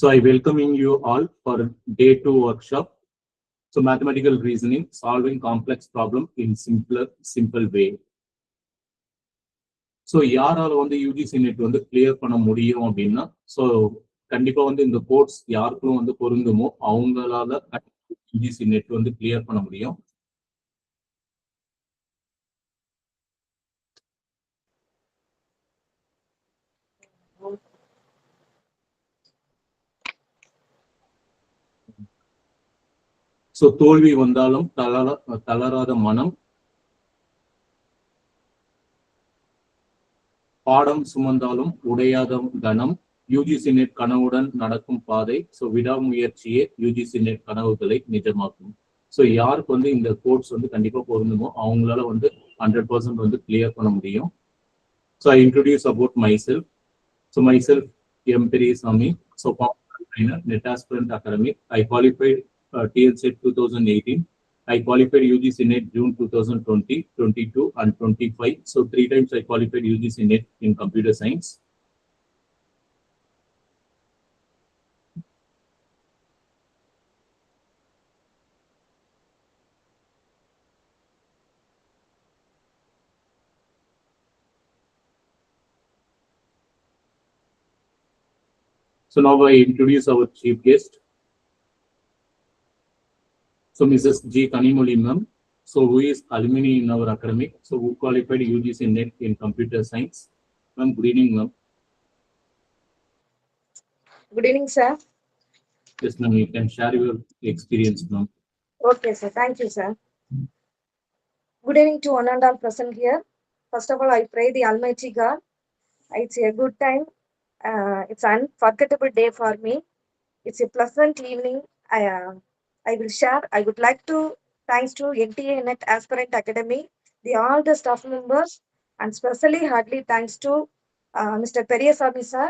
So I welcoming you all for day 2 workshop. So mathematical reasoning, solving complex problem in simple way. So யாரால வந்து UGC net வந்து clear பண்ண முடியும் அப்படின்னா, so கண்டிப்பா வந்து இந்த கோர்ஸ் யாருக்கும் வந்து பொருந்துமோ அவங்களால யூஜிசி நெட் வந்து கிளியர் பண்ண முடியும். ஸோ தோல்வி வந்தாலும் தளராத மனம், பாடம் சுமந்தாலும் உடையாத கணம், யூஜிசி நெட் கனவுடன் நடக்கும் பாதை. ஸோ விடாமுயற்சியே யூஜிசி நெட் கனவுகளை நிஜமாக்கும். ஸோ யாருக்கு வந்து இந்த கோர்ஸ் வந்து கண்டிப்பா பொருந்துமோ அவங்களால வந்து 100% வந்து கிளியர் பண்ண முடியும். So I introduce about my self. So my self M Periyasamy. So net aspirant academic. I qualified TNSET 2018. I qualified UGC NET June 2020, 22 and 25. So 3 times I qualified UGC NET in computer science. So now I introduce our chief guest. So Mrs. G. Kanimoli ma'am. So who is alumni in our academic. So who qualified UGC NET in computer science. Ma'am, good evening ma'am. Good evening, sir. Yes ma'am, you can share your experience ma'am. Okay, sir. Thank you, sir. Good evening to one and all present here. First of all, I pray the Almighty God. It's a good time. It's an unforgettable day for me. It's a pleasant evening. I will share. I would like to thanks to NTA NET Aspirant Academy, all the staff members, and especially hardly thanks to Mr. Periyasamy sir,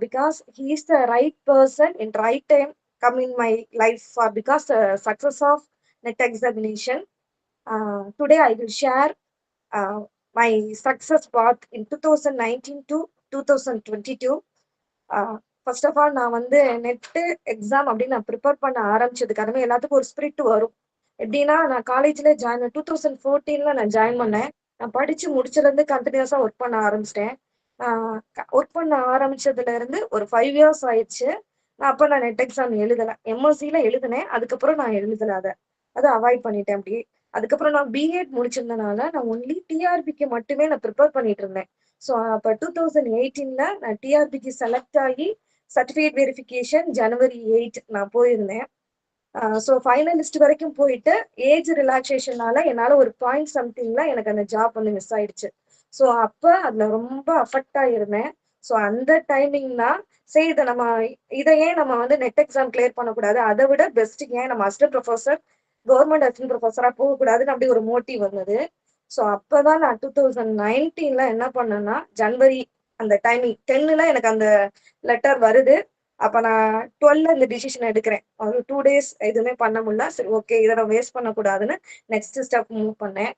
because he is the right person in right time come in my life for because success of NET examination. Today I will share my success path in 2019 to 2022. First of all நான் வந்து net exam அப்படின்னு நான் prepare பண்ண ஆரம்பிச்சதுக்காகவே எல்லாத்துக்கும் ஒரு spirit வரும். எப்படின்னா நான் காலேஜ்ல ஜாயின் 2014 நான் ஜாயின் பண்ணேன். நான் படிச்சு முடிச்சதுலேருந்து கண்டினியூஸா ஒர்க் பண்ண ஆரம்பிச்சிட்டேன். ஒர்க் பண்ண ஆரம்பிச்சதுல இருந்து ஒரு 5 years ஆயிடுச்சு. நான் நெட் எக்ஸாம் எழுதலை. எம்எஸ்சியில எழுதினேன். அதுக்கப்புறம் நான் எழுதலை. அதை அவாய்ட் பண்ணிட்டேன். அப்படி அதுக்கப்புறம் நான் பிஎட் முடிச்சிருந்தனால நான் ஒன்லி டிஆர்பிக்கு மட்டுமே நான் ப்ரிப்பேர் பண்ணிட்டு இருந்தேன். ஸோ அப்போ 2018 நான் டிஆர்பிக்கு செலக்ட் ஆகி சர்டிஃபிகேட் வெரிஃபிகேஷன் January 8 நான் போயிருந்தேன். ஸோ ஃபைனலிஸ்ட் வரைக்கும் போயிட்டு ஏஜ் ரிலாக்ஸேஷனால என்னால் ஒரு பாயிண்ட் சம்திங்ல எனக்கு அந்த ஜாப் வந்து மிஸ் ஆயிடுச்சு. ஸோ அப்போ அதில் ரொம்ப அஃபெக்ட் ஆகிருந்தேன். ஸோ அந்த டைமிங்னா சரி இதையே நம்ம வந்து நெட் எக்ஸாம் கிளியர் பண்ணக்கூடாது, அதை விட பெஸ்ட் ஏன் நம்ம அசிஸ்டன்ட் ப்ரொஃபஸர் கவர்மெண்ட் அசிஸ்டன்ட் ப்ரொஃபஸராக போகக்கூடாதுன்னு அப்படி ஒரு மோட்டிவ் வந்தது. ஸோ அப்போதான் நான் 2019 என்ன பண்ணேன்னா ஜனவரி அந்த டைமிங் 10 எனக்கு அந்த லெட்டர் வருது. அப்போ நான் 12 இந்த டிசிஷன் எடுக்கிறேன். ஒரு 2 days எதுவுமே பண்ண முடியல. சரி ஓகே, இதை நான் வேஸ்ட் பண்ணக்கூடாதுன்னு நெக்ஸ்ட் ஸ்டெப் மூவ் பண்ணேன்.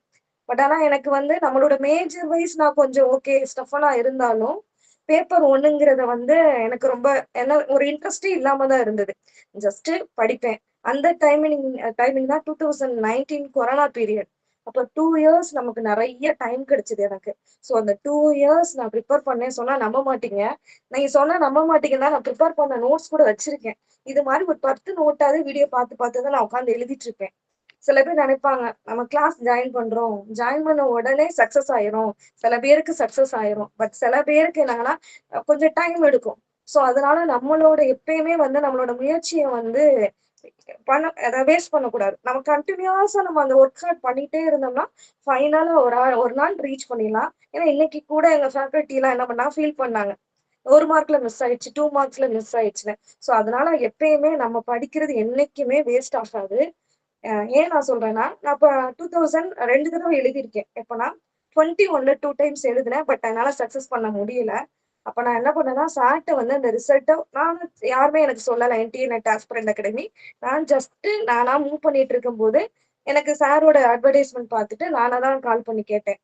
பட் ஆனால் எனக்கு வந்து நம்மளோட மேஜர் வைஸ் நான் கொஞ்சம் ஓகே ஸ்டஃபெல்லாம் இருந்தாலும் பேப்பர் 1ங்கிறத வந்து எனக்கு ரொம்ப என்ன ஒரு இன்ட்ரெஸ்டே இல்லாம தான் இருந்தது. ஜஸ்ட் படிப்பேன். அந்த டைமிங் தான் 2019 கொரோனா பீரியட். அப்போ 2 years நமக்கு நிறைய டைம் கிடைச்சது எனக்கு. ஸோ அந்த 2 years நான் ப்ரிப்பேர் பண்ணேன். சொன்னா நம்ப மாட்டீங்க. நீங்க சொன்னா நம்ப மாட்டீங்கன்னா நான் ப்ரிப்பேர் பண்ண நோட்ஸ் கூட வச்சிருக்கேன். இது மாதிரி ஒரு 10 நோட்டாவது வீடியோ பார்த்து தான் நான் உட்காந்து எழுதிட்டு இருப்பேன். சில பேர் நினைப்பாங்க நம்ம கிளாஸ் ஜாயின் பண்றோம், ஜாயின் பண்ண உடனே சக்சஸ் ஆயிரும். சில பேருக்கு சக்சஸ் ஆயிரும். பட் சில பேருக்கு என்னங்கன்னா கொஞ்சம் டைம் எடுக்கும். ஸோ அதனால நம்மளோட எப்பயுமே வந்து நம்மளோட முயற்சியை வந்து அதை வேஸ்ட் பண்ணக்கூடாது. நம்ம கண்டினியூஸா நம்ம அந்த ஒர்க் ஹார்ட் பண்ணிட்டே இருந்தோம்னா ஃபைனலா ஒரு நாள் ரீச் பண்ணிடலாம். ஏன்னா இன்னைக்கு கூட எங்க ஃபேக்கல்ட்டி எல்லாம் என்ன பண்ணா ஃபீல் பண்ணாங்க, 1 மார்க்ல மிஸ் ஆயிடுச்சு, 2 marksல மிஸ் ஆயிடுச்சுன்னு. ஸோ அதனால எப்பயுமே நம்ம படிக்கிறது என்னைக்குமே வேஸ்ட் ஆகாது. ஏன் நான் சொல்றேன்னா நான் இப்போ 2000 2 தடவை எழுதியிருக்கேன். எப்போனா 21 2 times எழுதினேன். பட் என்னால சக்சஸ் பண்ண முடியல. அப்ப நான் என்ன பண்ணேன்னா சார்ட்ட வந்து அந்த ரிசல்ட்டை யாருமே எனக்கு சொல்லலை. NTA NET Aspirant Academy நான் ஜஸ்ட் நானா மூவ் பண்ணிட்டு இருக்கும்போது எனக்கு சாரோட அட்வர்டைஸ்மெண்ட் பார்த்துட்டு நானா தான் கால் பண்ணி கேட்டேன்.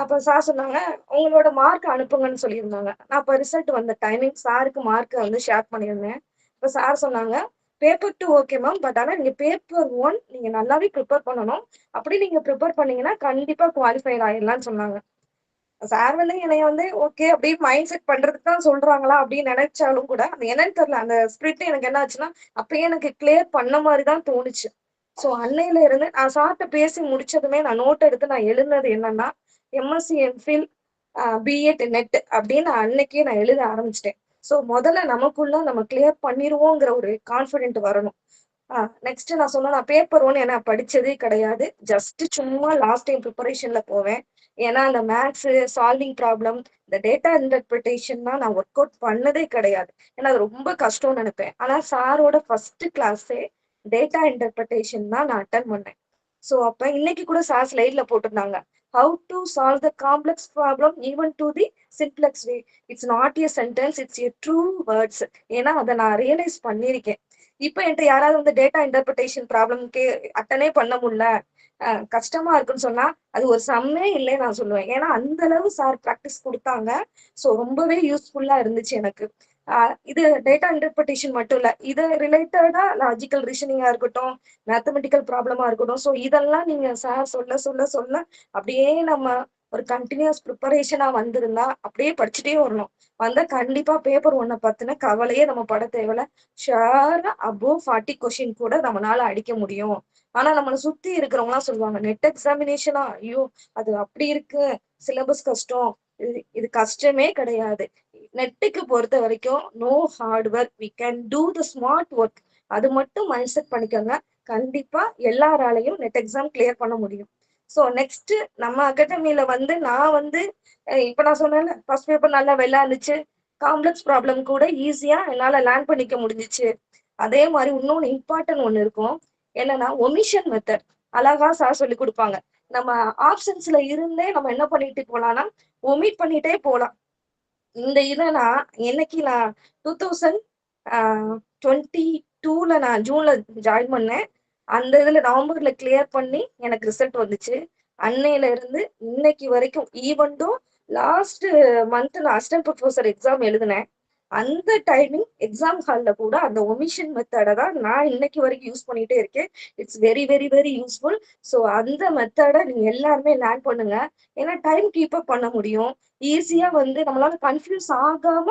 அப்போ சார் சொன்னாங்க உங்களோட மார்க் அனுப்புங்கன்னு சொல்லியிருந்தாங்க. நான் இப்போ ரிசல்ட் வந்த டைமிங் சாருக்கு மார்க்கை வந்து ஷேர் பண்ணியிருந்தேன். இப்ப சார் சொன்னாங்க பேப்பர் 2 ஓகே மேம், பட் ஆனா நீங்க பேப்பர் 1 நீங்க நல்லாவே ப்ரிப்பேர் பண்ணணும். அப்படி நீங்க ப்ரிப்பேர் பண்ணீங்கன்னா கண்டிப்பா குவாலிஃபைட் ஆயிடலாம்னு சொன்னாங்க. சார் வந்து என்னைய வந்து ஓகே அப்படியே மைண்ட் செட் பண்றதுக்கு தான் சொல்றாங்களா அப்படின்னு நினைச்சாலும் கூட அது என்னன்னு தெரியல. அந்த ஸ்பிரிட் எனக்கு என்ன ஆச்சுன்னா அப்பயே எனக்கு கிளியர் பண்ண மாதிரி தான் தோணுச்சு. ஸோ அன்னையில இருந்து நான் சார்ட்ட பேசி முடிச்சதுமே நான் நோட் எடுத்து நான் எழுதுனது என்னன்னா எம்எஸ்சி எம்ஃபில் பிஎட் நெட் அப்படின்னு அன்னைக்கே நான் எழுத ஆரம்பிச்சிட்டேன். ஸோ முதல்ல நமக்குள்ள நம்ம கிளியர் பண்ணிடுவோங்கிற ஒரு கான்ஃபிடென்ட் வரணும். நெக்ஸ்ட் நான் சொன்னா நான் பேப்பர் 1 ஏன்னா படிச்சதே கிடையாது. ஜஸ்ட் சும்மா லாஸ்ட் டைம் ப்ரிப்பரேஷன்ல போவேன். ஏன்னா அந்த மேத்ஸ் சால்விங் ப்ராப்ளம் இந்த டேட்டா இன்டர்பிரிட்டேஷன்னா நான் ஒர்க் அவுட் பண்ணதே கிடையாது. ஏன்னா அது ரொம்ப கஷ்டம்னு நினைப்பேன். ஆனா சாரோட ஃபர்ஸ்ட் கிளாஸே டேட்டா இன்டர்பிரிட்டேஷன் தான் நான் அட்டன் பண்ணேன். ஸோ அப்ப இன்னைக்கு கூட சார் ஸ்லைட்ல போட்டிருந்தாங்க how to solve the complex problem even to the simplex way. It's not a sentence, it's a true words. ஏன்னா அதை நான் ரியலைஸ் பண்ணியிருக்கேன். இப்ப என்கிட்ட யாராவது வந்து டேட்டா இன்டர்பிரிட்டேஷன் ப்ராப்ளம்க்கு அட்டனே பண்ண முடியல, கஷ்டமா இருக்குன்னு சொன்னா அது ஒரு சம்மே இல்லைன்னு நான் சொல்லுவேன். ஏன்னா அந்த அளவு சார் ப்ராக்டிஸ் கொடுத்தாங்க. ஸோ ரொம்பவே யூஸ்ஃபுல்லா இருந்துச்சு எனக்கு. இது டேட்டா இன்டர்பிரிட்டேஷன் மட்டும் இல்ல, இது ரிலேட்டடா லாஜிக்கல் ரீசனிங்கா இருக்கட்டும், மேத்தமெட்டிக்கல் ப்ராப்ளமா இருக்கட்டும். ஸோ இதெல்லாம் நீங்க சார் சொல்ல சொல்ல சொல்ல அப்படியே நம்ம ஒரு கண்டினியூஸ் ப்ரிப்பரேஷனா வந்திருந்தா அப்படியே படிச்சுட்டே வரணும். வந்தா கண்டிப்பா பேப்பர் 1 பத்தின கவலையே நம்ம பட தேவையில்ல. ஷுவரா அபோவ் 40 கொஸ்டின் கூட நம்மளால அடிக்க முடியும். ஆனா நம்மளை சுத்தி இருக்கிறவங்க எல்லாம் சொல்லுவாங்க நெட் எக்ஸாமினேஷனா, ஐயோ அது அப்படி இருக்கு, சிலபஸ் கஷ்டம். இது கஷ்டமே கிடையாது. நெட்டுக்கு பொறுத்த வரைக்கும் no hard work, we can do the smart work. அது மட்டும் மைண்ட் செட் பண்ணிக்கோங்க. கண்டிப்பா எல்லாராலையும் நெட் எக்ஸாம் கிளியர் பண்ண முடியும். ஸோ நெக்ஸ்ட் நம்ம அகாடமியில வந்து நான் வந்து இப்ப நான் சொன்னேன்ல ஃபர்ஸ்ட் பேப்பர் நல்லா வெள்ளா இருந்துச்சு, காம்ப்ளெக்ஸ் ப்ராப்ளம் கூட ஈஸியா என்னால லேர்ன் பண்ணிக்க முடிஞ்சிச்சு. அதே மாதிரி இன்னொன்னு இம்பார்ட்டன்ட் ஒண்ணு இருக்கும். என்னன்னா ஒமிஷன் மெத்தட் அழகா சார் சொல்லி கொடுப்பாங்க. நம்ம ஆப்ஷன்ஸ்ல இருந்தே நம்ம என்ன பண்ணிட்டு போலாம்னா ஒமிட் பண்ணிட்டே போலாம். இந்த இதை நான் என்னைக்கு நான் 2022ல நான் ஜூன்ல ஜாயின் பண்ணேன். அந்த இதுல நவம்பர்ல கிளியர் பண்ணி எனக்கு ரிசல்ட் வந்துச்சு. அன்னையில இருந்து இன்னைக்கு வரைக்கும் ஈவன்டும் லாஸ்ட் மந்த் நான் அசிஸ்டன்ட் ப்ரொஃபசர் எக்ஸாம் எழுதினேன். அந்த டைமிங் எக்ஸாம் ஹால்ல கூட அந்த ஒமிஷன் மெத்தடை தான் நான் இன்னைக்கு வரைக்கும் யூஸ் பண்ணிட்டே இருக்கேன். It's very very very useful. So அந்த மெத்தடை நீங்க எல்லாருமே லேர்ன் பண்ணுங்க. ஏன்னா டைம் கீப் அப் பண்ண முடியும். ஈஸியா வந்து நம்மளால கன்ஃபியூஸ் ஆகாம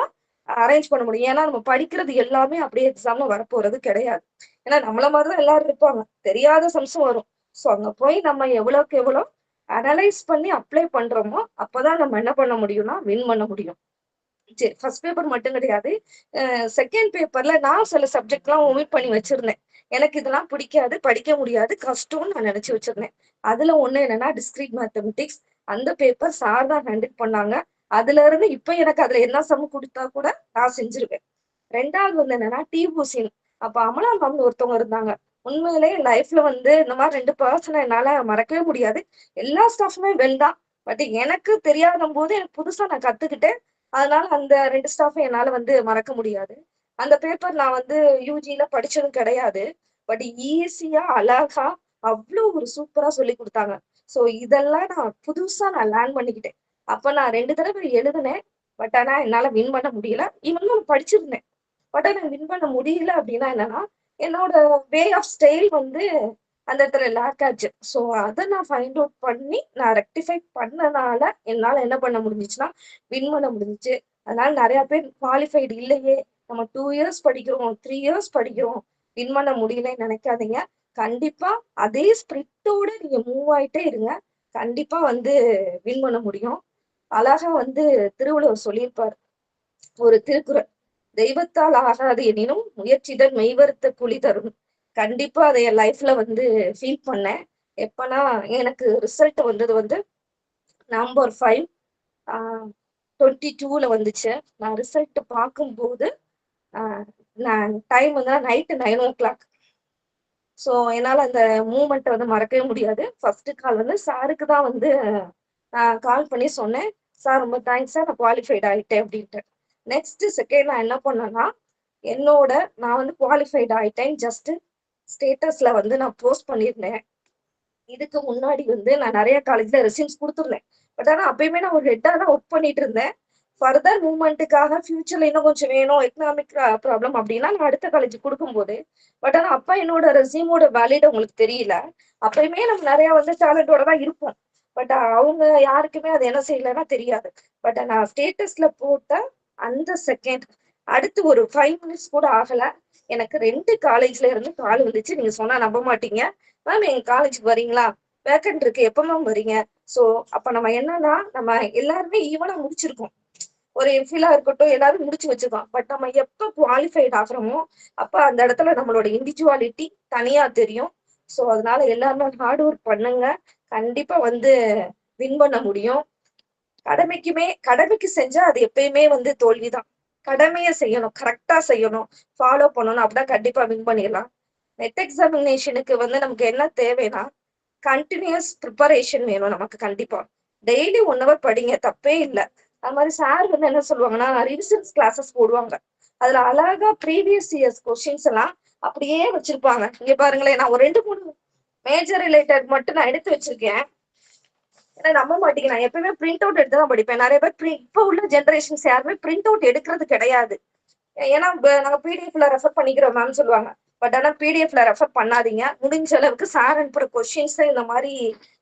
அரேஞ்ச் பண்ண முடியும். ஏன்னா நம்ம படிக்கிறது எல்லாமே அப்படியே எக்ஸாம்ல வரப்போறது கிடையாது. ஏன்னா நம்மள மாதிரிதான் எல்லாரும் இருப்பாங்க, தெரியாத சம்ஸும் வரும். ஸோ அங்க போய் நம்ம எவ்வளவுக்கு எவ்வளவு அனலைஸ் பண்ணி அப்ளை பண்றோமோ அப்பதான் நம்ம என்ன பண்ண முடியும்னா வின் பண்ண முடியும். சரி, ஃபர்ஸ்ட் பேப்பர் மட்டும் கிடையாது, செகண்ட் பேப்பர்ல நான் சில சப்ஜெக்ட் எல்லாம் ஒமிட் பண்ணி வச்சிருந்தேன். எனக்கு இதெல்லாம் பிடிக்காது, படிக்க முடியாது, கஷ்டம்னு நான் நினைச்சு வச்சிருந்தேன். அதுல ஒண்ணு என்னன்னா டிஸ்கிரீட் மேத்தமெட்டிக்ஸ். அந்த பேப்பர் சார் தான் ஹேண்டில் பண்ணாங்க. அதுல இருந்து இப்ப எனக்கு அதுல என்ன சம் கொடுத்தா கூட நான் செஞ்சிருவேன். ரெண்டாவது வந்து என்னன்னா டிபூசின். அப்ப அமலா மேம் ஒருத்தவங்க இருந்தாங்க. உண்மையிலேயே லைஃப்ல வந்து இந்த மாதிரி 2 பர்சனை என்னால மறக்கவே முடியாது. எல்லா ஸ்டாஃப்மே வெல் தான், பட் எனக்கு தெரியாத போது எனக்கு புதுசா நான் கத்துக்கிட்டேன். அதனால அந்த 2 ஸ்டாஃபும் என்னால வந்து மறக்க முடியாது. அந்த பேப்பர் நான் வந்து யூஜில படிச்சதும் கிடையாது. பட் ஈஸியா அழகா அவ்வளவு ஒரு சூப்பரா சொல்லி கொடுத்தாங்க. சோ இதெல்லாம் நான் புதுசா நான் லேர்ன் பண்ணிக்கிட்டேன். அப்ப நான் 2 தடவை எழுதினேன். பட் ஆனா என்னால வின் பண்ண முடியல. இவனும் படிச்சிருந்தேன். பட் ஆனா வின் பண்ண முடியல அப்படின்னா என்னன்னா என்னோட வே ஆஃப் ஸ்டைல் வந்து அந்த இடத்துல லேக் ஆச்சு. ஸோ அதை நான் ஃபைண்ட் அவுட் பண்ணி நான் ரெக்டிஃபை பண்ணனால என்னால என்ன பண்ண முடிஞ்சிச்சுன்னா வின் பண்ண முடிஞ்சிச்சு. அதனால நிறைய பேர் குவாலிஃபைடு இல்லையே, நம்ம 2 இயர்ஸ் படிக்கிறோம், 3 இயர்ஸ் படிக்கிறோம், வின் பண்ண முடியலன்னு நினைக்காதீங்க. கண்டிப்பா அதே ஸ்பிரிட்டோட நீங்க மூவ் ஆயிட்டே இருங்க. கண்டிப்பா வந்து வின் பண்ண முடியும். அழகா வந்து திருவள்ளுவர் சொல்லியிருப்பார் ஒரு திருக்குறள், தெய்வத்தால் ஆகாது எனினும் முயற்சிதன் மெய்வருத்த குழி தரும். கண்டிப்பா அதை என் லைஃப்ல வந்து ஃபீல் பண்ணேன். எப்பனா எனக்கு ரிசல்ட் வந்தது வந்து நம்பர் 5 22ல வந்துச்சு. நான் ரிசல்ட் பார்க்கும்போது நான் டைம் வந்து நைட்டு 9 o'clock. ஸோ என்னால அந்த மூமெண்ட் வந்து மறக்கவே முடியாது. ஃபர்ஸ்ட் கால் வந்து சாருக்கு தான் வந்து கால் பண்ணி சொன்னேன், சார் ரொம்ப தேங்க்ஸ் சார், நான் குவாலிஃபைட் ஆயிட்டேன் அப்படின்ட்டு. நெக்ஸ்ட் செகண்ட் நான் என்ன பண்ணேன்னா நான் வந்து குவாலிஃபைட் ஆயிட்டேன் ஜஸ்ட் ஸ்டேட்டஸ்ல வந்து நான் போஸ்ட் பண்ணியிருந்தேன். இதுக்கு முன்னாடி வந்து நான் நிறைய காலேஜ்ல ரெசியூம்ஸ் கொடுத்துருந்தேன். பட் ஆனா அப்பயுமே நான் ஒரு ஹெட்டா தான் ஒர்க் பண்ணிட்டு இருந்தேன். ஃபர்தர் மூவ்மெண்ட்டுக்காக ஃபியூச்சர்ல இன்னும் கொஞ்சம் வேணும் எக்கனாமிக் ப்ராப்ளம் அப்படின்னா நான் அடுத்த காலேஜ் கொடுக்கும்போது பட் ஆனா அப்ப என்னோட ரெசியூமோட வேலிட் உங்களுக்கு தெரியல. அப்பயுமே நம்ம நிறைய வந்து டேலண்டோட தான் இருப்போம். பட் அவங்க யாருக்குமே அது என்ன செய்யலைன்னா தெரியாது. பட் நான் ஸ்டேட்டஸ்ல போட்ட அந்த செகண்ட் அடுத்து ஒரு 5 மினிட்ஸ் கூட ஆகல, எனக்கு 2 காலேஜ்ல இருந்து கால் வந்துச்சு. நீங்க சொன்னா நம்ப மாட்டீங்க. மேம் எங்க காலேஜுக்கு வரீங்களா? வேக்கன்ட் இருக்கு. எப்ப மேம் வரீங்க? சோ அப்ப நம்ம என்னன்னா நம்ம எல்லாருமே ஈவனா முடிச்சிருக்கோம். ஒரு எம்ஃபிலா இருக்கட்டும் எல்லாரும் முடிச்சு வச்சிருக்கோம். பட் நம்ம எப்ப குவாலிஃபைட் ஆகுறோமோ அப்ப அந்த இடத்துல நம்மளோட இண்டிவிஜுவாலிட்டி தனியா தெரியும். சோ அதனால எல்லாருமே ஹார்ட் ஒர்க் பண்ணுங்க. கண்டிப்பா வந்து வின் பண்ண முடியும். கடமைக்கு செஞ்சா அது எப்பயுமே வந்து தோல்விதான். கடமையை செய்யணும், கரெக்டா செய்யணும், ஃபாலோ பண்ணணும். அப்படின்னா கண்டிப்பா வின் பண்ணிடலாம். நெட் எக்ஸாமினேஷனுக்கு வந்து நமக்கு என்ன தேவைன்னா கண்டினியூஸ் ப்ரிப்பரேஷன் வேணும் நமக்கு கண்டிப்பா. டெய்லி 1 ஹவர் படிங்க, தப்பே இல்லை. அது மாதிரி சார் வந்து என்ன சொல்லுவாங்கன்னா ரிவிஷன்ஸ் கிளாஸஸ் போடுவாங்க. அதுல அழகா ப்ரீவியஸ் இயர்ஸ் கொஸ்டின்ஸ் எல்லாம் அப்படியே வச்சிருப்பாங்க. இங்க பாருங்களேன், நான் ஒரு 2-3 மேஜர் ரிலேட்டட் மட்டும் நான் எடுத்து வச்சிருக்கேன். ஏன்னா நம்ப மாட்டீங்க, நான் எப்பயுமே பிரிண்ட் அவுட் எடுத்து தான் படிப்பேன். நிறைய பேர் இப்ப உள்ள ஜென்ரேஷன்ஸ் யாருமே பிரிண்ட் அவுட் எடுக்கிறது கிடையாது. ஏன்னா நாங்க பிடிஎஃப்ல ரெஃபர் பண்ணிக்கிறோம் மேம் சொல்லுவாங்க. பட் ஆனா பிடிஎஃப்ல ரெஃபர் பண்ணாதீங்க. முடிஞ்ச அளவுக்கு சார் அனுப்புற கொஸ்டின்ஸ் இந்த மாதிரி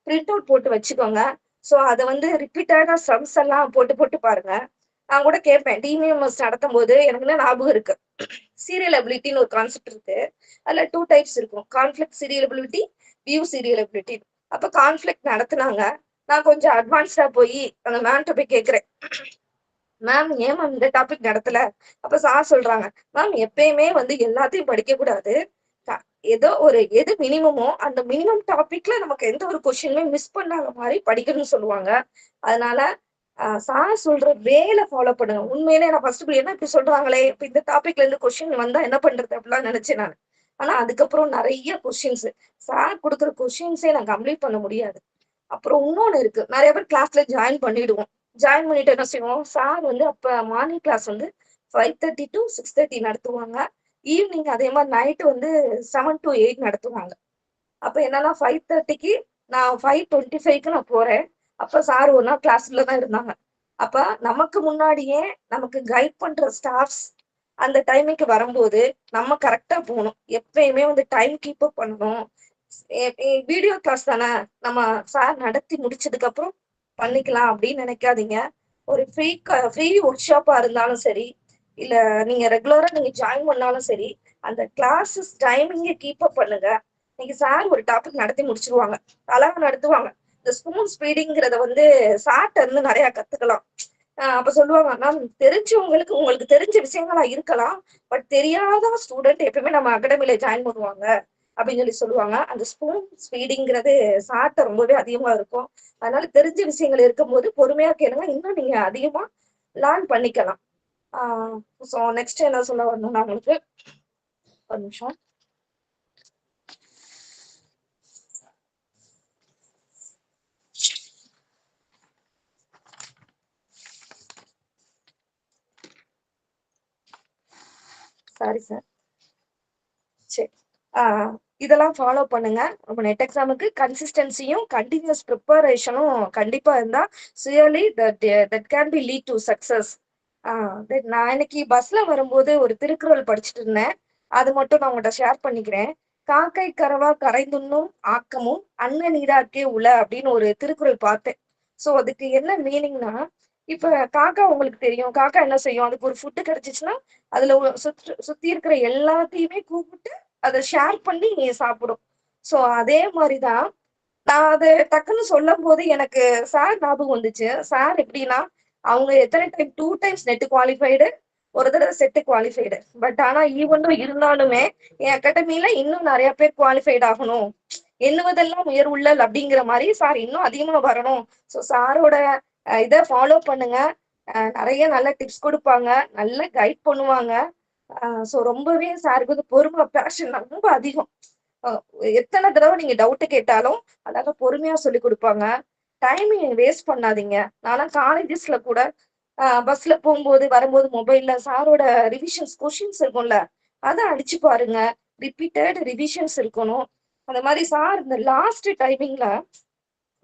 பிரிண்ட் அவுட் போட்டு வச்சுக்கோங்க. சோ அதை வந்து ரிப்பீட்டடா சம்ஸ் எல்லாம் போட்டு போட்டு பாருங்க. நான் கூட கேட்பேன் டிமிஎம்எஸ் நடத்தும் போது எனக்கு என்ன ஞாபகம் இருக்கு, சீரியலபிலிட்டின்னு ஒரு கான்செப்ட் இருக்கு. அதுல 2 டைப்ஸ் இருக்கும், கான்ஃபிளிக்ட் சீரியலபிலிட்டி, வியூ சீரியலபிலிட்டி. அப்ப கான்ஃபிளிக்ட் நடத்துனாங்க. நான் கொஞ்சம் அட்வான்ஸ்டா போய் அந்த மேம்கிட்ட போய் கேட்கிறேன், மேம் ஏன் மேம் இந்த டாபிக் நடத்தல? அப்ப சார் சொல்றாங்க, மேம் எப்பயுமே வந்து எல்லாத்தையும் படிக்க கூடாது. ஏதோ ஒரு எது மினிமமோ அந்த மினிமம் டாபிக்ல நமக்கு எந்த ஒரு கொஸ்டினுமே மிஸ் பண்ணாத மாதிரி படிக்கணும்னு சொல்லுவாங்க. அதனால சார் சொல்ற வேலை ஃபாலோ பண்ணுங்க. உண்மையிலே நான் ஃபர்ஸ்ட் என்ன இப்படி சொல்றாங்களே, இப்ப இந்த டாபிக்ல இருந்து கொஸ்டின் வந்தா என்ன பண்றது அப்படிலாம் நினைச்சேன் நான். ஆனா அதுக்கப்புறம் நிறைய கொஸ்டின்ஸ் சார் கொடுக்குற கொஸ்டின்ஸே நான் கம்ப்ளீட் பண்ண முடியாது. அப்புறம் இன்னொன்னு இருக்கு, நிறைய பேர் கிளாஸ்ல ஜாயின் பண்ணிடுவோம். ஜாயின் பண்ணிட்டு என்ன செய்வோம், சார் வந்து அப்ப மார்னிங் கிளாஸ் வந்து 5:30 to 6:30 நடத்துவாங்க. ஈவினிங் அதே மாதிரி நைட்டு வந்து 7 to 8 நடத்துவாங்க. அப்ப என்னன்னா 5:30க்கு நான் 5:25க்கு நான் போறேன். அப்ப சார் ஒரு நாள் கிளாஸ்ல தான் இருந்தாங்க. அப்ப நமக்கு முன்னாடியே நமக்கு கைட் பண்ற ஸ்டாஃப்ஸ் அந்த டைமுக்கு வரும்போது நம்ம கரெக்டா போகணும். எப்பயுமே வந்து டைம் கீப் அப் பண்ணணும். வீடியோ கிளாஸ் தானே, நம்ம சார் நடத்தி முடிச்சதுக்கு அப்புறம் பண்ணிக்கலாம் அப்படின்னு நினைக்காதீங்க. ஒரு ஃப்ரீ ஒர்க் ஷாப்பா இருந்தாலும் சரி, இல்ல நீங்க ரெகுலரா நீங்க ஜாயின் பண்ணாலும் சரி, அந்த கிளாஸஸ் டைமிங்க கீப் அப் பண்ணுங்க. இன்னைக்கு சார் ஒரு டாபிக் நடத்தி முடிச்சிருவாங்க, அழகா நடத்துவாங்க. இந்த ஸ்பூன் ஸ்பீடிங்கிறத வந்து சார்ட்ட இருந்து நிறைய கத்துக்கலாம். அப்ப சொல்லுவாங்க, மேம் தெரிஞ்சவங்களுக்கு உங்களுக்கு தெரிஞ்ச விஷயங்களா இருக்கலாம், பட் தெரியாத ஸ்டூடெண்ட் எப்பயுமே நம்ம அகாடமில ஜாயின் பண்ணுவாங்க அப்படின்னு சொல்லுவாங்க. அந்த ஸ்பூன் ஸ்பீடிங்கிறது சார்ட்ட ரொம்பவே அதிகமா இருக்கும். அதனால தெரிஞ்ச விஷயங்கள் இருக்கும்போது பொறுமையா கேளுங்க, இன்னும் நீங்க அதிகமா லேர்ன் பண்ணிக்கலாம். ஸோ நெக்ஸ்ட் என்ன சொல்ல வரணும்னா உங்களுக்கு ஒரு நிமிஷம். Sorry sir. சரி, இதெல்லாம் ஃபாலோ பண்ணுங்க. உங்க நெட் எக்ஸாமுக்கு கன்சிஸ்டன்சியும் கண்டினியூஸ் ப்ரிப்பரேஷனும் கண்டிப்பா இருந்தா clearly that can be lead to success. நான் இன்னைக்கு பஸ்ல வரும்போது ஒரு திருக்குறள் படிச்சுட்டு இருந்தேன். அது மட்டும் நான் உங்கள்கிட்ட ஷேர் பண்ணிக்கிறேன். காக்கை கரவா கரைந்துண்ணும் ஆக்கமும் அன்ன நீராக்கே உல அப்படின்னு ஒரு திருக்குறள் பார்த்தேன். சோ அதுக்கு என்ன மீனிங்னா, இப்ப காக்கா உங்களுக்கு தெரியும், காக்கா என்ன செய்யும், அதுக்கு ஒரு ஃபுட்டு கிடைச்சிச்சுன்னா அதுல சுத்தி இருக்கிற எல்லாத்தையுமே கூப்பிட்டு அதை ஷேர் பண்ணி சாப்பிடும். சோ அதே மாதிரிதான் நான் அது டக்குன்னு சொல்லும் போது எனக்கு சார் ஞாபகம் வந்துச்சு. சார் எப்படின்னா அவங்க எத்தனை டைம் 2 டைம்ஸ் நெட் குவாலிஃபைடு, ஒரு தடவை செட்டு குவாலிஃபைடு. பட் ஆனா ஈவனும் இருந்தாலுமே என் அகாடமில இன்னும் நிறைய பேர் குவாலிஃபைட் ஆகணும், எண்ணுவதெல்லாம் உயர் உள்ளல் அப்படிங்கிற மாதிரி சார் இன்னும் அதிகமா வரணும். ஸோ சாரோட இதை ஃபாலோ பண்ணுங்க. நிறைய நல்ல டிப்ஸ் கொடுப்பாங்க, நல்ல கைட் பண்ணுவாங்க. ஸோ ரொம்பவே சாருக்கு வந்து பொறுமை பேஷன் ரொம்ப அதிகம். எத்தனை தடவை நீங்க டவுட் கேட்டாலும் அழகா பொறுமையா சொல்லி கொடுப்பாங்க. டைமிங் வேஸ்ட் பண்ணாதீங்க. நானா காலேஜஸ்ல கூட பஸ்ல போகும்போது வரும்போது மொபைல்ல சாரோட ரிவிஷன்ஸ் கொஸ்டின்ஸ் இருக்கும்ல, அதை அடிச்சு பாருங்க. ரிப்பீட்டட் ரிவிஷன்ஸ் இருக்கணும். அந்த மாதிரி சார் இந்த லாஸ்ட் டைமிங்ல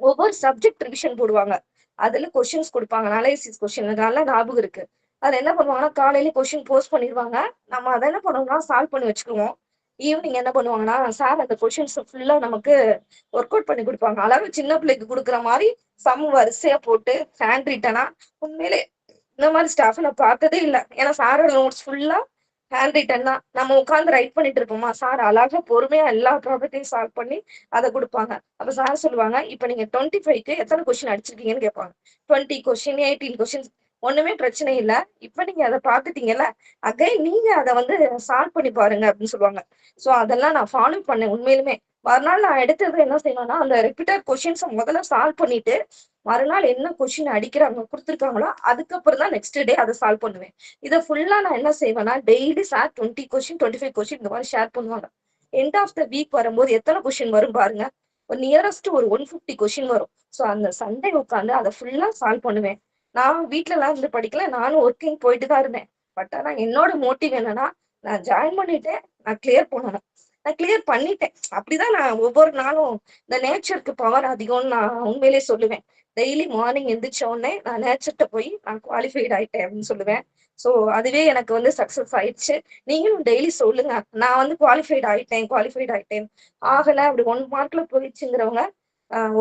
ஒவ்வொரு சப்ஜெக்ட் ரிவிஷன் போடுவாங்க. அதுல கொஸ்டின்ஸ் கொடுப்பாங்க, அனாலிசிஸ் கொஸ்டின், நல்லா ஞாபகம் இருக்கு. அதுல என்ன பண்ணுவாங்கன்னா காலையில கொஸ்டின் போஸ்ட் பண்ணிடுவாங்க, நம்ம அதை என்ன பண்ணுவோம்னா சால்வ் பண்ணி வச்சுக்குவோம். ஈவினிங் என்ன பண்ணுவாங்கன்னா சார் அந்த கொஸ்டின்ஸ் ஃபுல்லா நமக்கு ஒர்க் அவுட் பண்ணி கொடுப்பாங்க. அழகு சின்ன பிள்ளைக்கு கொடுக்குற மாதிரி சம் வரிசையா போட்டு ஹேண்ட் ரிட்டனா. உண்மையிலே இந்த மாதிரி ஸ்டாஃப் நான் பார்த்ததே இல்லை. ஏன்னா சாரோட நோட்ஸ் ஃபுல்லா ஹேண்ட் ரிட்டன் தான். நம்ம உட்காந்து ரைட் பண்ணிட்டு இருப்போமா, சார் அழகா பொறுமையா எல்லா ப்ராப்ளத்தையும் சால்வ் பண்ணி அதை கொடுப்பாங்க. அப்ப சார் சொல்லுவாங்க, இப்ப நீங்க 25க்கு எத்தனை கொஸ்டின் அடிச்சிருக்கீங்கன்னு கேட்பாங்க. 20 கொஸ்டின் 18 கொஸ்டின் ஒண்ணுமே பிரச்சனை இல்லை, இப்ப நீங்க அதை பார்த்துட்டீங்கல்ல, அகைன் நீங்க அதை வந்து சால்வ் பண்ணி பாருங்க அப்படின்னு சொல்லுவாங்க. சோ அதெல்லாம் நான் ஃபாலோ பண்ணேன் உண்மையிலுமே. மறுநாள் நான் எடுத்தது என்ன செய்யணும்னா அந்த ரிப்பீட்டட் கொஸ்டின்ஸை முதல்ல சால்வ் பண்ணிட்டு மறுநாள் என்ன கொஸ்டின் அடிக்கிறாங்க கொடுத்துருக்காங்களோ அதுக்கப்புறம் தான் நெக்ஸ்ட் டே அதை சால்வ் பண்ணுவேன். இதை ஃபுல்லா நான் என்ன செய்வேன்னா டெய்லி சார் 20 கொஸ்டின் 25 கொஸ்டின் இந்த மாதிரி ஷேர் பண்ணுவாங்க. எண்ட் ஆஃப் த வீக் வரும்போது எத்தனை கொஸ்டின் வரும் பாருங்க, ஒரு நியரஸ்ட் ஒரு 150 கொஸ்டின் வரும். ஸோ அந்த சண்டே உட்காந்து அதை ஃபுல்லா சால்வ் பண்ணுவேன். நான் வீட்டுல எல்லாம் இருந்து படிக்கல, நானும் ஒர்க்கிங் போயிட்டு தான் இருந்தேன். பட் ஆனா என்னோட மோட்டிவ் என்னன்னா நான் ஜாயின் பண்ணிட்டேன், நான் கிளியர் பண்ணணும், நான் கிளியர் பண்ணிட்டேன். அப்படிதான் நான் ஒவ்வொரு நாளும் இந்த நேச்சருக்கு பவர் அதிகம்னு நான் உண்மையிலேயே சொல்லுவேன். டெய்லி மார்னிங் எந்திரிச்ச உடனே நான் நேச்சர்கிட்ட போய் நான் குவாலிஃபைட் ஆயிட்டேன் அப்படின்னு சொல்லுவேன். ஸோ அதுவே எனக்கு வந்து சக்சஸ் ஆயிடுச்சு. நீங்களும் டெய்லி சொல்லுங்க, நான் வந்து குவாலிஃபைட் ஆயிட்டேன் ஆகல அப்படி 1 மார்க்ல போயிடுச்சுங்கிறவங்க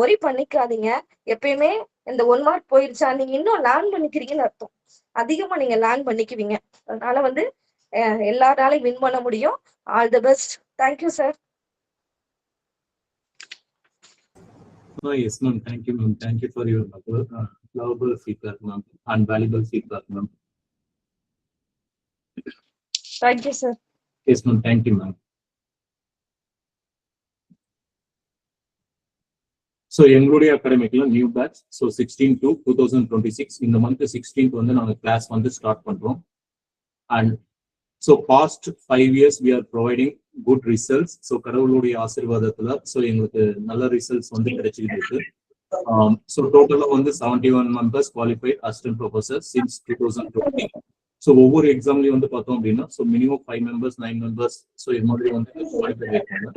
ஒரி பண்ணிக்காதீங்க. எப்பயுமே இந்த 1 மார்க் போயிருச்சா நீங்க இன்னும் லேர்ன் பண்ணிக்கிறீங்கன்னு அர்த்தம். அதிகமா நீங்க லேர்ன் பண்ணிக்குவீங்க. அதனால வந்து எல்லாராலையும் வின் பண்ண முடியும். All the best. Thank you sir. Yes, ma'am. Thank you, ma'am. Thank you for your lovable feedback, ma'am, and valuable feedback, ma'am. Thank you, sir. Yes, ma'am. Thank you, ma'am. So, எங்களுடைய அகாடமிக்ல new batch, so 16 to 2026 இந்த month 16th வந்து நாங்கள் class வந்து start பண்றோம். And so past 5 years we are providing good results. So கடவுளுடைய ஆசீர்வாதத்துல so எங்களுக்கு நல்ல ரிசல்ட்ஸ் வந்து கிடைச்சிக்கிட்டு இருக்கு. ஸோ டோட்டலா வந்து 71 members qualified assistant professors since 2020. So ஒவ்வொரு எக்ஸாம்லயும் வந்து பார்த்தோம் அப்படின்னா so minimum 5 members 9 members so இது மாதிரி வந்து குவாலிஃபை ஆயிருக்காங்க.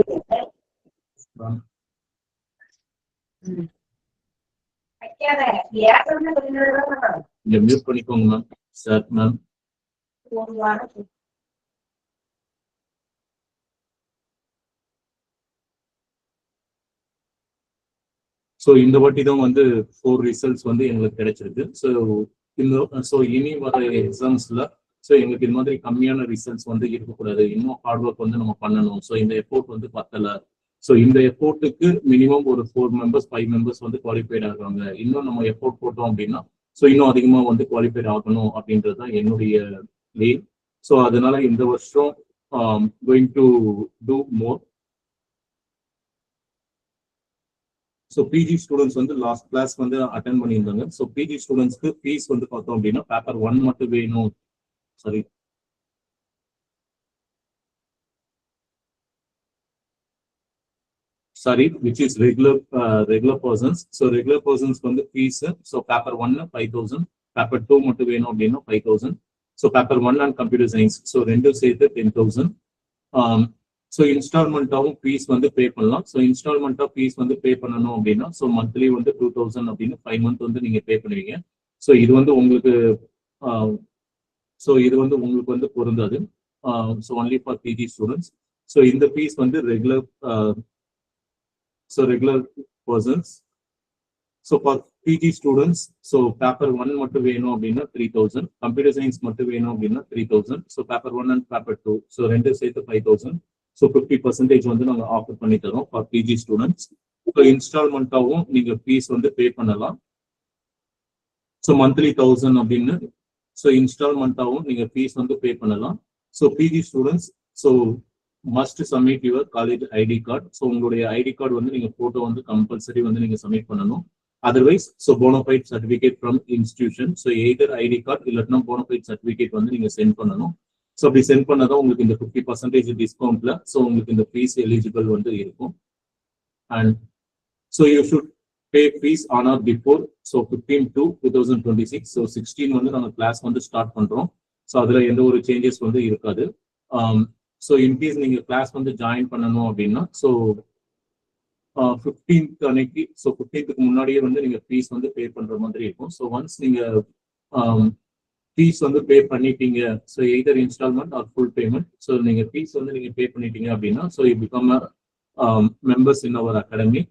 மியூட் பண்ணிக்கோங்க மேம். Sir ma'am. ஸோ இந்த வாட்டி தான் வந்து 4 ரிசல்ட்ஸ் வந்து எங்களுக்கு கிடைச்சிருக்கு. ஸோ இனி வர எக்ஸாம்ஸ்ல ஸோ எங்களுக்கு இது மாதிரி கம்மியான ரிசல்ட்ஸ் வந்து இருக்கக்கூடாது, இன்னும் ஹார்ட் ஒர்க் வந்து நம்ம பண்ணணும். ஸோ இந்த எஃபோர்ட் வந்து பத்தல. ஸோ இந்த எஃபோர்ட்டுக்கு மினிமம் ஒரு 4 members 5 members வந்து குவாலிஃபைட் ஆகுறாங்க. இன்னும் நம்ம எஃபோர்ட் போட்டோம் அப்படின்னா ஸோ இன்னும் அதிகமா வந்து குவாலிஃபைட் ஆகணும் அப்படின்றது தான் என்னுடைய எய்ம். ஸோ அதனால இந்த வருஷம் going to do more. So PG students வந்து லாஸ்ட் கிளாஸ் வந்து அட்டென்ட் பண்ணியிருந்தாங்க. ஸோ பிஜி ஸ்டூடெண்ட்ஸ்க்கு ஃபீஸ் வந்து பார்த்தோம் அப்படின்னா பேப்பர் 1 மட்டும் வேணும். Sorry, which is regular persons. So regular persons வந்து fees. So paper 1 5,000, paper 2 மட்டும் வேணும் அப்படின்னா 5,000. So paper 1 and computer science. So ரெண்டும் சேர்த்து 10,000. ஸோ இன்ஸ்டால்மெண்ட்டாகவும் ஃபீஸ் வந்து பே பண்ணலாம். ஸோ இன்ஸ்டால்மெண்ட்டாக ஃபீஸ் வந்து பே பண்ணணும் அப்படின்னா ஸோ மந்த்லி வந்து 2,000 அப்படின்னு 5 months வந்து நீங்கள் பே பண்ணுவீங்க. ஸோ இது வந்து உங்களுக்கு வந்து பொருந்தாது. So only for PG students. So இந்த ஃபீஸ் வந்து regular persons. So for PG students so paper 1 மட்டும் வேணும் அப்படின்னா 3,000, கம்ப்யூட்டர் சயின்ஸ் மட்டும் வேணும் அப்படின்னா 3,000. So paper 1 and paper 2 so ரெண்டு சேர்த்து 5,000. ஸோ 50% வந்து நாங்கள் ஆஃபர் பண்ணி தரோம் ஃபார் பிஜி ஸ்டூடெண்ட்ஸ். ஸோ இன்ஸ்டால்மெண்ட்டாகவும் நீங்கள் ஃபீஸ் வந்து பே பண்ணலாம். ஸோ மந்த்லி 1,000 அப்படின்னு ஸோ இன்ஸ்டால்மெண்ட்டாகவும் நீங்கள் ஃபீஸ் வந்து பே பண்ணலாம். So PG students so must submit your college ID card. ஸோ உங்களுடைய ஐடி கார்டு வந்து நீங்கள் ஃபோட்டோ வந்து கம்பல்சரி வந்து நீங்கள் சப்மிட் பண்ணணும். Otherwise so bonafide certificate from institution. So either ID card இல்லைன்னா போனோஃபைட் சர்டிஃபிகேட் வந்து நீங்கள் சென்ட் பண்ணணும். ஸோ அப்படி சென்ட் பண்ணாதான் உங்களுக்கு இந்த 50% டிஸ்கவுண்ட்ல ஸோ உங்களுக்கு இந்த ஃபீஸ் எலிஜிபிள் வந்து இருக்கும். And so you should pay fees on or before so 15 to 2026. So 16 வந்து நாங்கள் கிளாஸ் வந்து ஸ்டார்ட் பண்றோம். ஸோ அதுல எந்த ஒரு சேஞ்சஸ் வந்து இருக்காது. ஸோ இன்கேஸ் நீங்க கிளாஸ் வந்து ஜாயின் பண்ணணும் அப்படின்னா ஸோ 15th அன்னைக்கு, ஸோ 15th முன்னாடியே வந்து நீங்க ஃபீஸ் வந்து பே பண்ற மாதிரி இருக்கும். ஸோ ஒன்ஸ் நீங்க ஃபீஸ் வந்து பே பண்ணிட்டீங்க, so either installment or full payment, so நீங்க ஃபீஸ் வந்து நீங்க பே பண்ணிட்டீங்க அப்படின்னா, so you become members in our academy.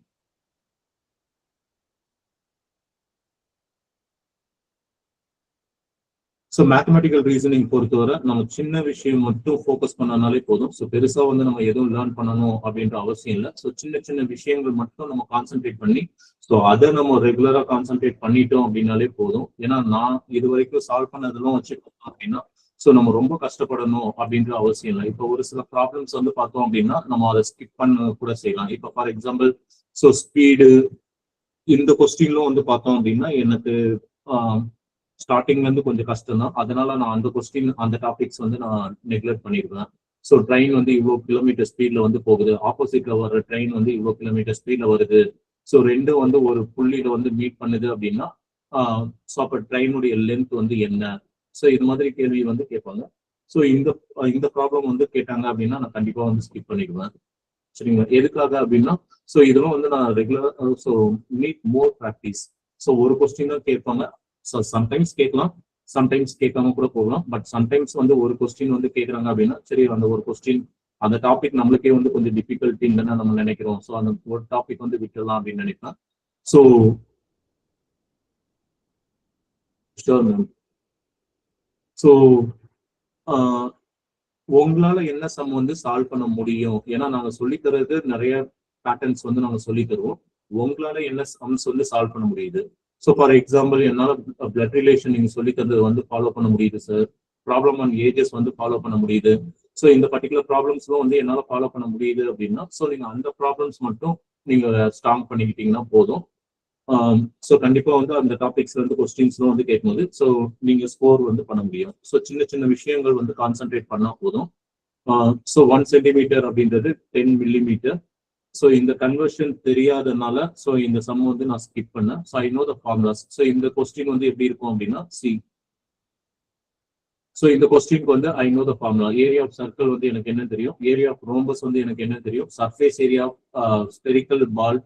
So mathematical reasoning பொறுத்தவரை நம்ம சின்ன விஷயம் மட்டும் ஃபோக்கஸ் பண்ணனாலே போதும். ஸோ பெருசா வந்து நம்ம எதுவும் லேர்ன் பண்ணணும் அப்படின்ற அவசியம் இல்லை. ஸோ சின்ன சின்ன விஷயங்கள் மட்டும் நம்ம கான்சென்ட்ரேட் பண்ணி, ஸோ அதை நம்ம ரெகுலரா கான்சென்ட்ரேட் பண்ணிட்டோம் அப்படின்னாலே போதும். ஏன்னா நான் இது வரைக்கும் சால்வ் பண்ணதெல்லாம் வச்சுக்கோங்க அப்படின்னா, ஸோ நம்ம ரொம்ப கஷ்டப்படணும் அப்படின்ற அவசியம் இல்லை. இப்போ ஒரு சில ப்ராப்ளம்ஸ் வந்து பார்த்தோம் அப்படின்னா நம்ம அதை ஸ்கிப் பண்ண கூட செய்யலாம். இப்போ ஃபார் எக்ஸாம்பிள், ஸோ ஸ்பீடு இந்த கொஸ்டின்லும் வந்து பார்த்தோம் அப்படின்னா எனக்கு ஸ்டார்டிங்ல இருந்து கொஞ்சம் கஷ்டம் தான். அதனால நான் அந்த கொஸ்டின் அந்த டாபிக்ஸ் வந்து நான் நெக்லெக்ட் பண்ணிடுவேன். ஸோ ட்ரெயின் வந்து இவ்வளோ கிலோமீட்டர் ஸ்பீட்ல வந்து போகுது, ஆப்போசிட்ல வர்ற ட்ரெயின் வந்து இவ்வளோ கிலோமீட்டர் ஸ்பீட்ல வருது, ஸோ ரெண்டும் வந்து ஒரு புள்ளியில வந்து மீட் பண்ணுது அப்படின்னா ஸோ அப்போ ட்ரெயினுடைய லென்த் வந்து என்ன, ஸோ இது மாதிரி கேள்வி வந்து கேட்பாங்க. ஸோ இந்த ப்ராப்ளம் வந்து கேட்டாங்க அப்படின்னா நான் கண்டிப்பா வந்து ஸ்கிப் பண்ணிடுவேன். சரிங்களா? எதுக்காக அப்படின்னா, ஸோ இதெல்லாம் வந்து நான் regular, so need more practice. So ஒரு கொஸ்டின் தான் கேட்பாங்க. ஸோ சம்டைம்ஸ் கேட்கலாம், சம்டைம்ஸ் கேட்காம கூட போகலாம். பட் சம்டைம்ஸ் வந்து ஒரு கொஸ்டின் வந்து கேட்குறாங்க அப்படின்னா, சரி அந்த ஒரு கொஸ்டின் அந்த டாபிக் நம்மளுக்கே வந்து கொஞ்சம் டிஃபிகல்ட்டின்னு தானே நம்ம நினைக்கிறோம். ஸோ அந்த ஒரு டாபிக் வந்து விட்டுடலாம் அப்படின்னு நினைப்பேன். So sure ma'am. ஸோ உங்களால என்ன சம் வந்து சால்வ் பண்ண முடியும்? ஏன்னா நாங்க சொல்லி தர்றது நிறைய பேட்டர்ன்ஸ் வந்து நாங்க சொல்லி தருவோம். உங்களால என்ன சம்ஸ் வந்து சால்வ் பண்ண முடியுது? ஸோ ஃபார் எக்ஸாம்பிள், என்னால பிளட் ரிலேஷன் நீங்க சொல்லி தந்தது வந்து ஃபாலோ பண்ண முடியுது சார். ப்ராப்ளம் அண்ட் ஏஜஸ் வந்து ஃபாலோ பண்ண முடியுது. ஸோ இந்த பர்டிகுலர் ப்ராப்ளம்ஸ்லாம் வந்து என்னால ஃபாலோ பண்ண முடியுது அப்படின்னா, ஸோ நீங்க அந்த ப்ராப்ளம்ஸ் மட்டும் நீங்க ஸ்ட்ராங் பண்ணிக்கிட்டீங்கன்னா போதும். ஸோ கண்டிப்பா வந்து அந்த டாபிக்ஸ்ல இருந்து கொஸ்டின்ஸ்லாம் வந்து கேட்கும்போது ஸோ நீங்க ஸ்கோர் வந்து பண்ண முடியும். ஸோ சின்ன சின்ன விஷயங்கள் வந்து கான்சென்ட்ரேட் பண்ணா போதும். ஸோ 1 சென்டிமீட்டர் அப்படின்றது 10 மில்லிமீட்டர். ஸோ இந்த கன்வர்ஷன் தெரியாதனால ஸோ இந்த சம் வந்து நான் ஸ்கிப் பண்ணேன். So I know the formulas. So இந்த கொஸ்டின் வந்து எப்படி இருக்கும் அப்படின்னா, ஸோ இந்த கொஸ்டினுக்கு வந்து I know the formula. Area of circle வந்து எனக்கு என்ன தெரியும், ஏரியா ஆஃப் ரோம்பஸ் வந்து எனக்கு என்ன தெரியும், surface area of spherical ball.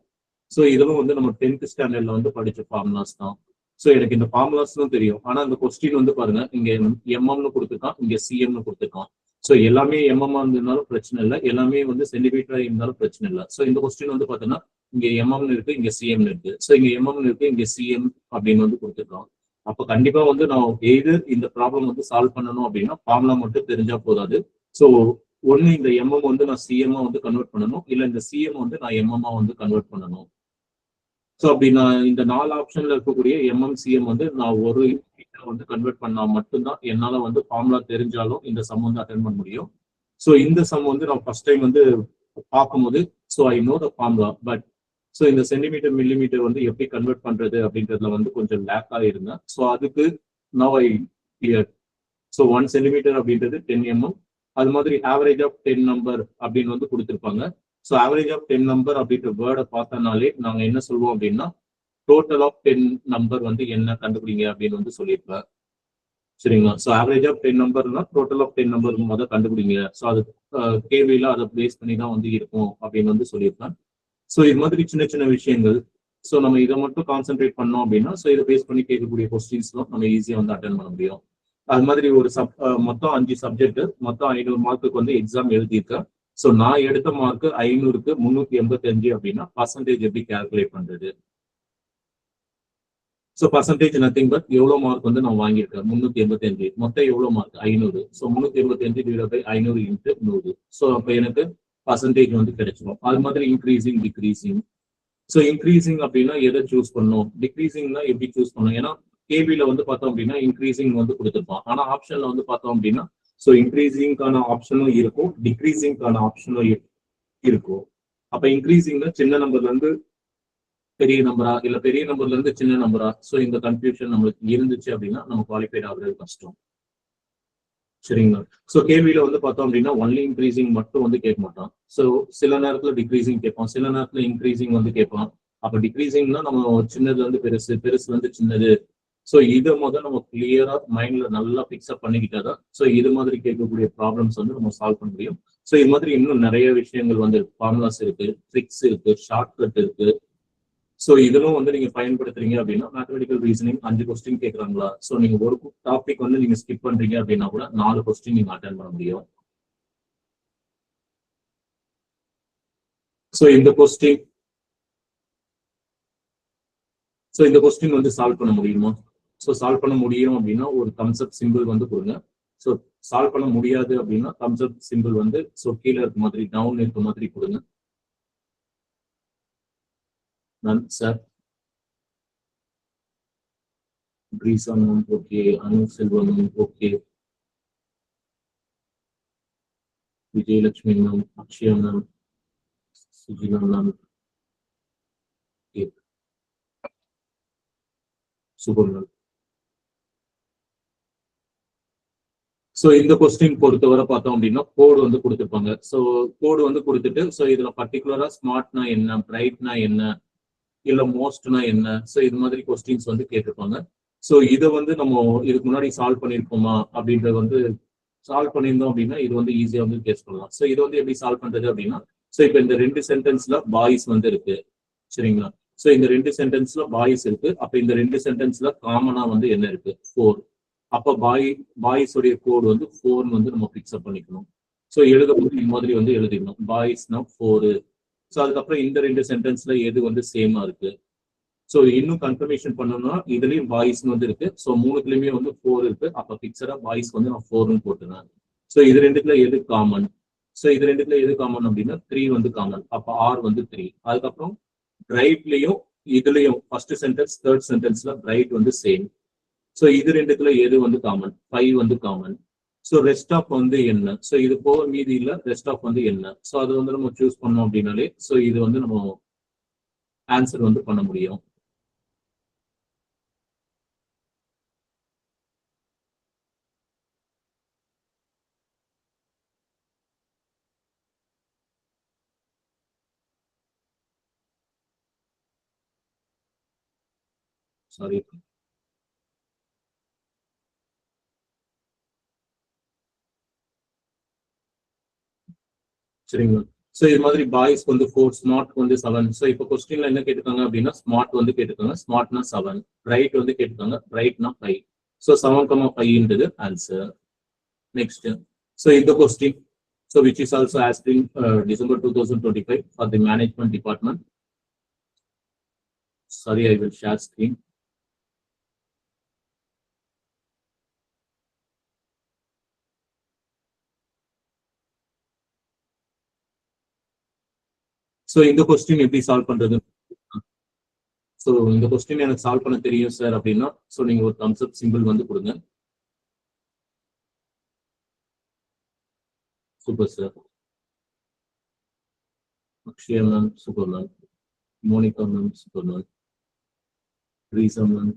So இதெல்லாம் வந்து நம்ம 10th ஸ்டாண்டர்ட்ல வந்து படிச்ச ஃபார்முலாஸ் தான். ஸோ எனக்கு இந்த ஃபார்முலாஸ்லாம் தெரியும். ஆனா இந்த கொஸ்டின் வந்து பாருங்க, இங்க எம்எம்னு கொடுத்துருக்கான், இங்க சிஎம்னு கொடுத்துருக்கான். ஸோ எல்லாமே எம்எம் இருந்தாலும் பிரச்சனை இல்லை, எல்லாமே வந்து சென்டிமீட்டரா இருந்தாலும் பிரச்சனை இல்லை. ஸோ இந்த கொஸ்டின் வந்து பாத்தீங்கன்னா இங்க எம்எம்னு இருக்கு, இங்க சிஎம்னு இருக்கு. ஸோ இங்க எம்எம்னு இருக்கு, இங்க சிஎம் அப்படின்னு வந்து கொடுத்துருக்கான். அப்ப கண்டிப்பா வந்து நான் எய்தர் இந்த ப்ராப்ளம் வந்து சால்வ் பண்ணணும் அப்படின்னா ஃபார்முலா மட்டும் தெரிஞ்சா போதாது. ஸோ ஒன்னு இந்த எம்எம் வந்து நான் சிஎம்ஆ வந்து கன்வெர்ட் பண்ணணும், இல்ல இந்த சிஎம் வந்து நான் எம்எம்ஆ வந்து கன்வெர்ட் பண்ணணும். ஸோ அப்படி நான் இந்த 4 ஆப்ஷன்ல இருக்கக்கூடிய எம்எம் சிஎம் வந்து நான் ஒரு வந்து கன்வெர்ட் பண்ணா மட்டும்தான் என்னால வந்து ஃபார்முலா தெரிஞ்சாலும் இந்த சம் வந்து அட்டென்ட் பண்ண முடியும். ஸோ இந்த சம் வந்து நான் ஃபர்ஸ்ட் டைம் வந்து பார்க்கும்போது so I know the formula, but so இந்த சென்டிமீட்டர் மில்லிமீட்டர் வந்து எப்படி கன்வெர்ட் பண்றது அப்படின்றதுல வந்து கொஞ்சம் லேக்காக இருந்தேன். ஸோ அதுக்கு now I clear. So 1 centimetre அப்படின்றது 10 mm. அது மாதிரி ஆவரேஜ் ஆஃப் 10 நம்பர் அப்படின்னு வந்து கொடுத்துருப்பாங்க. ஸோ ஆவரேஜ் ஆஃப் 10 நம்பர் அப்படின்ற வேர்டை பார்த்தனாலே நாங்கள் என்ன சொல்லுவோம் அப்படின்னா, டோட்டல் ஆஃப் 10 நம்பர் வந்து என்ன கண்டுபிடிங்க அப்படின்னு வந்து சொல்லியிருப்பேன். சரிங்களா? ஸோ ஆவரேஜ் ஆஃப் 10 நம்பர்னா டோட்டல் ஆஃப் 10 நம்பர் முதல் கண்டுபிடிங்க. ஸோ அது கேள்வியில அதை பேஸ் பண்ணி தான் வந்து இருக்கும் அப்படின்னு வந்து சொல்லியிருப்பேன். ஸோ இது மாதிரி சின்ன சின்ன விஷயங்கள். ஸோ நம்ம இதை மட்டும் கான்சென்ட்ரேட் பண்ணோம் அப்படின்னா, ஸோ இதை பேஸ் பண்ணி கேட்கக்கூடிய கொஸ்டின்ஸ்லாம் நம்ம ஈஸியாக வந்து அட்டென்ட் பண்ண முடியும். அது மாதிரி ஒரு மொத்தம் 5 சப்ஜெக்ட், மொத்தம் 500 மார்க்குக்கு வந்து எக்ஸாம் எழுதியிருக்கேன். ஸோ நான் எடுத்த மார்க்கு 500க்கு 385 அப்படின்னா பர்சன்டேஜ் எப்படி கால்குலேட் பண்றது? ஸோ பர்சன்டேஜ் நத்திங் பட் எவ்வளோ மார்க் வந்து நான் வாங்கியிருக்கேன், 385. மொத்தம் எவ்வளோ mark? 500. So 385 divide by 500 into 100. So அப்போ எனக்கு பர்சன்டேஜ் வந்து கிடைச்சிடும். அது மாதிரி இன்க்ரீசிங் டிக்ரீசிங். ஸோ இன்க்ரீசிங் அப்படின்னா எதை சூஸ் பண்ணணும், டிக்ரீசிங்னா எப்படி சூஸ் பண்ணணும்? ஏன்னா கேபியில வந்து பார்த்தோம் அப்படின்னா இன்க்ரீசிங் வந்து கொடுத்துருப்பான். ஆனா ஆப்ஷன்ல வந்து பார்த்தோம் அப்படின்னா ஸோ இன்க்ரீசிங்கான ஆப்ஷனும் இருக்கும், டிக்ரீசிங்கான ஆப்ஷனும் இருக்கும். அப்ப இன்க்ரீசிங்னா சின்ன நம்பர்ல இருந்து பெரிய நம்பரா, இல்ல பெரிய நம்பர்ல இருந்து சின்ன நம்பரா? ஸோ இந்த கன்ஃபியூஷன் நம்மளுக்கு இருந்துச்சு அப்படின்னா நம்ம குவாலிஃபைட் ஆகுறது கஷ்டம். சரிங்களா? ஸோ கேள்வியில வந்து பார்த்தோம் அப்படின்னா ஒன்லி இன்க்ரீசிங் மட்டும் வந்து கேட்க மாட்டான். ஸோ சில நேரத்துல டிக்ரீசிங் கேட்பான், சில நேரத்துல இன்க்ரீசிங் வந்து கேட்பான். அப்ப டிக்ரீசிங்னா நம்ம சின்னதுல இருந்து பெருசு, பெருசுல இருந்து சின்னது, ஸோ இதை முதல் நம்ம கிளியரா மைண்ட்ல நல்லா பிக்ஸ்அப் பண்ணிக்கிட்டாதான் ஸோ இது மாதிரி கேட்கக்கூடிய ப்ராப்ளம்ஸ் வந்து நம்ம சால்வ் பண்ண முடியும். ஸோ இது மாதிரி இன்னும் நிறைய விஷயங்கள் வந்து ஃபார்முலாஸ் இருக்கு, ட்ரிக்ஸ் இருக்கு, ஷார்ட் கட் இருக்கு. ஸோ இதெல்லாம் வந்து நீங்க பயன்படுத்துறீங்க அப்படின்னா மேத்தமெட்டிக்கல் ரீசனிங் 5 கொஸ்டின் கேட்கறாங்களா, ஸோ நீங்க ஒரு டாபிக் வந்து நீங்க ஸ்கிப் பண்றீங்க அப்படின்னா கூட 4 கொஸ்டின் நீங்க அட்டன் பண்ண முடியும். ஸோ இந்த கொஸ்டின் வந்து சால்வ் பண்ண முடியுமா? ஸோ சால்வ் பண்ண முடியும் அப்படின்னா ஒரு தம்ஸ் அப் சிம்பிள் வந்து கொடுங்க. ஸோ சால்வ் பண்ண முடியாது அப்படின்னா தம்ஸ் அப் சிம்பிள் வந்து ஸோ கீழே இருக்க மாதிரி டவுன் இருக்க மாதிரி கொடுங்க. நன் சார். கிரீசானும் ஓகே, அனு செல்வனும் okay, Vijayalakshmi ma'am, Akshaya ma'am, Sujina ma'am, super ma'am. So இந்த கொஸ்டின் பொறுத்தவரை பார்த்தோம் அப்படின்னா கோடு வந்து கொடுத்துருப்பாங்க. ஸோ கோடு வந்து கொடுத்துட்டு ஸோ இதுல பர்டிகுலரா ஸ்மார்ட்னா என்ன, பிரைட்னா என்ன, இல்ல மோஸ்ட்னா என்ன, ஸோ இது மாதிரி கொஸ்டின்ஸ் வந்து கேட்டிருப்பாங்க. ஸோ இதை வந்து நம்ம இதுக்கு முன்னாடி சால்வ் பண்ணியிருக்கோமா அப்படின்றத வந்து சால்வ் பண்ணியிருந்தோம் அப்படின்னா இது வந்து ஈஸியா வந்து கேஸ் பண்ணலாம். ஸோ இது வந்து எப்படி சால்வ் பண்றது அப்படின்னா ஸோ இப்போ இந்த 2 சென்டென்ஸ்ல பாய்ஸ் வந்து இருக்கு, சரிங்களா? ஸோ இந்த 2 சென்டென்ஸ்ல பாய்ஸ் இருக்கு. அப்ப இந்த 2 சென்டென்ஸ்ல காமனா வந்து என்ன இருக்கு? 4. அப்ப பாய்ஸ் உடைய கோடு வந்து 4 வந்து நம்ம பிக்ஸ்அப் பண்ணிக்கணும். ஸோ எழுதும்போது இந்த மாதிரி வந்து எழுதிடணும், பாய்ஸ்னா 4. ஸோ அதுக்கப்புறம் இந்த 2 சென்டென்ஸ்ல எது வந்து சேமா இருக்கு. ஸோ இன்னும் கன்ஃபர்மேஷன் பண்ணணும்னா இதுலயும் பாய்ஸ்னு வந்து இருக்கு. ஸோ 3த்துலயுமே வந்து 4 இருக்கு. அப்ப பிக்சரா பாய்ஸ் வந்து நான் 4ன்னு போட்டுறேன். ஸோ இது 2த்துல எது காமன்? ஸோ இது 2த்துல எது காமன் அப்படின்னா 3 வந்து காமன். அப்ப ஆர் வந்து 3. அதுக்கப்புறம் பிரைட்லயும் இதுலயும் ஃபர்ஸ்ட் சென்டென்ஸ் தேர்ட் சென்டென்ஸ்ல பிரைட் வந்து சேம். ஸோ இது 2த்துல எது வந்து காமன்? 5 வந்து காமன். ஸோ ரெஸ்ட் ஆஃப் வந்து என்ன? ஸோ இது போக மீதி இல்ல, ரெஸ்ட் ஆஃப் வந்து என்ன? ஸோ அது வந்து நம்ம சூஸ் பண்ணோம் அப்படின்னாலே ஸோ இது வந்து நம்ம ஆன்சர் வந்து பண்ண முடியும். சாரி. சரிங்களா? ஸோ இது மாதிரி பாய்ஸ் வந்து 4, ஸ்மார்ட் வந்து 7. ஸோ இப்போ கொஸ்டின்ல என்ன கேட்டிருக்காங்க அப்படின்னா ஸ்மார்ட் வந்து கேட்டிருக்காங்க, ஸ்மார்ட்னா 7. பிரைட் வந்து கேட்டிருக்காங்க, பிரைட்னா 5. ஸோ 7,5ன்றது ஆன்சர். நெக்ஸ்ட், ஸோ இந்த question so which is also asked in December 2025 for the management department. Sorry, I will share screen. So இந்த கொஸ்டின் எப்படி சால்வ் பண்றது? ஸோ இந்த கொஸ்டின் எனக்கு சால்வ் பண்ண தெரியும் சார் அப்படின்னா ஸோ நீங்க ஒரு தம்ஸ் அப் சிம்பிள் வந்து கொடுங்க. Super sir. Akshaya ma'am super ma'am, Monika ma'am super ma'am, Reesa ma'am.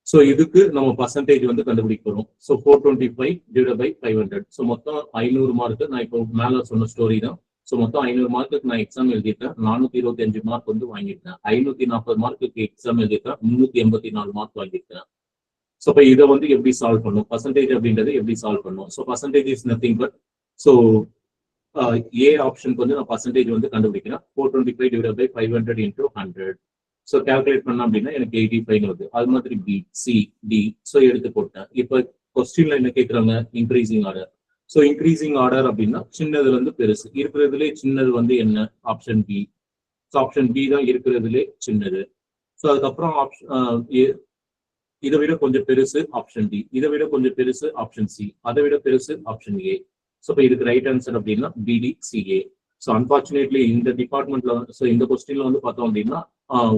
So இதுக்கு நம்ம பர்சன்டேஜ் வந்து கண்டுபிடிக்க போறோம். So 425 divide by 500. ஸோ மொத்தம் 500 மார்க். நான் இப்போ மேல சொன்ன ஸ்டோரி தான். ஸோ மொத்தம் 500 மார்க்குக்கு நான் எக்ஸாம் எழுதிட்டேன், 425 மார்க் வந்து வாங்கிட்டேன். 540 மார்க்குக்கு எக்ஸாம் எழுதிட்டேன், 384 மார்க் வாங்கிட்டேன். ஸோ இப்போ இதை வந்து எப்படி சால்வ் பண்ணும், பர்சன்டேஜ் அப்படின்றது எப்படி சால்வ் பண்ணும்? So percentage is nothing but so A ஆப்ஷனுக்கு வந்து நான் பர்சன்டேஜ் வந்து கண்டுபிடிக்கிறேன். 425 divide by 500 into 100. So calculate பண்ண அப்படின்னா எனக்கு 85 வருது. அது மாதிரி பி, சி, டி. ஸோ எடுத்து போட்டேன். இப்போ கொஸ்டின்ல என்ன கேட்குறாங்க? Increasing order. So increasing order அப்படின்னா சின்னதுல இருந்து பெருசு. இருக்கிறதுலே சின்னது வந்து என்ன? Option B. So option B தான் இருக்கிறதுலே சின்னது. ஸோ அதுக்கப்புறம் இதை விட கொஞ்சம் பெருசு ஆப்ஷன் டி, இதை விட கொஞ்சம் பெருசு ஆப்ஷன் சி, அதை விட பெருசு ஆப்ஷன் ஏ. ஸோ இப்போ இதுக்கு ரைட் ஆன்சர் அப்படின்னா பிடி சிஏ. ஸோ அன்பார்ச்சுனேட்லி இந்த டிபார்ட்மெண்ட்ல ஸோ இந்த கொஸ்டின்ல வந்து பார்த்தோம் அப்படின்னா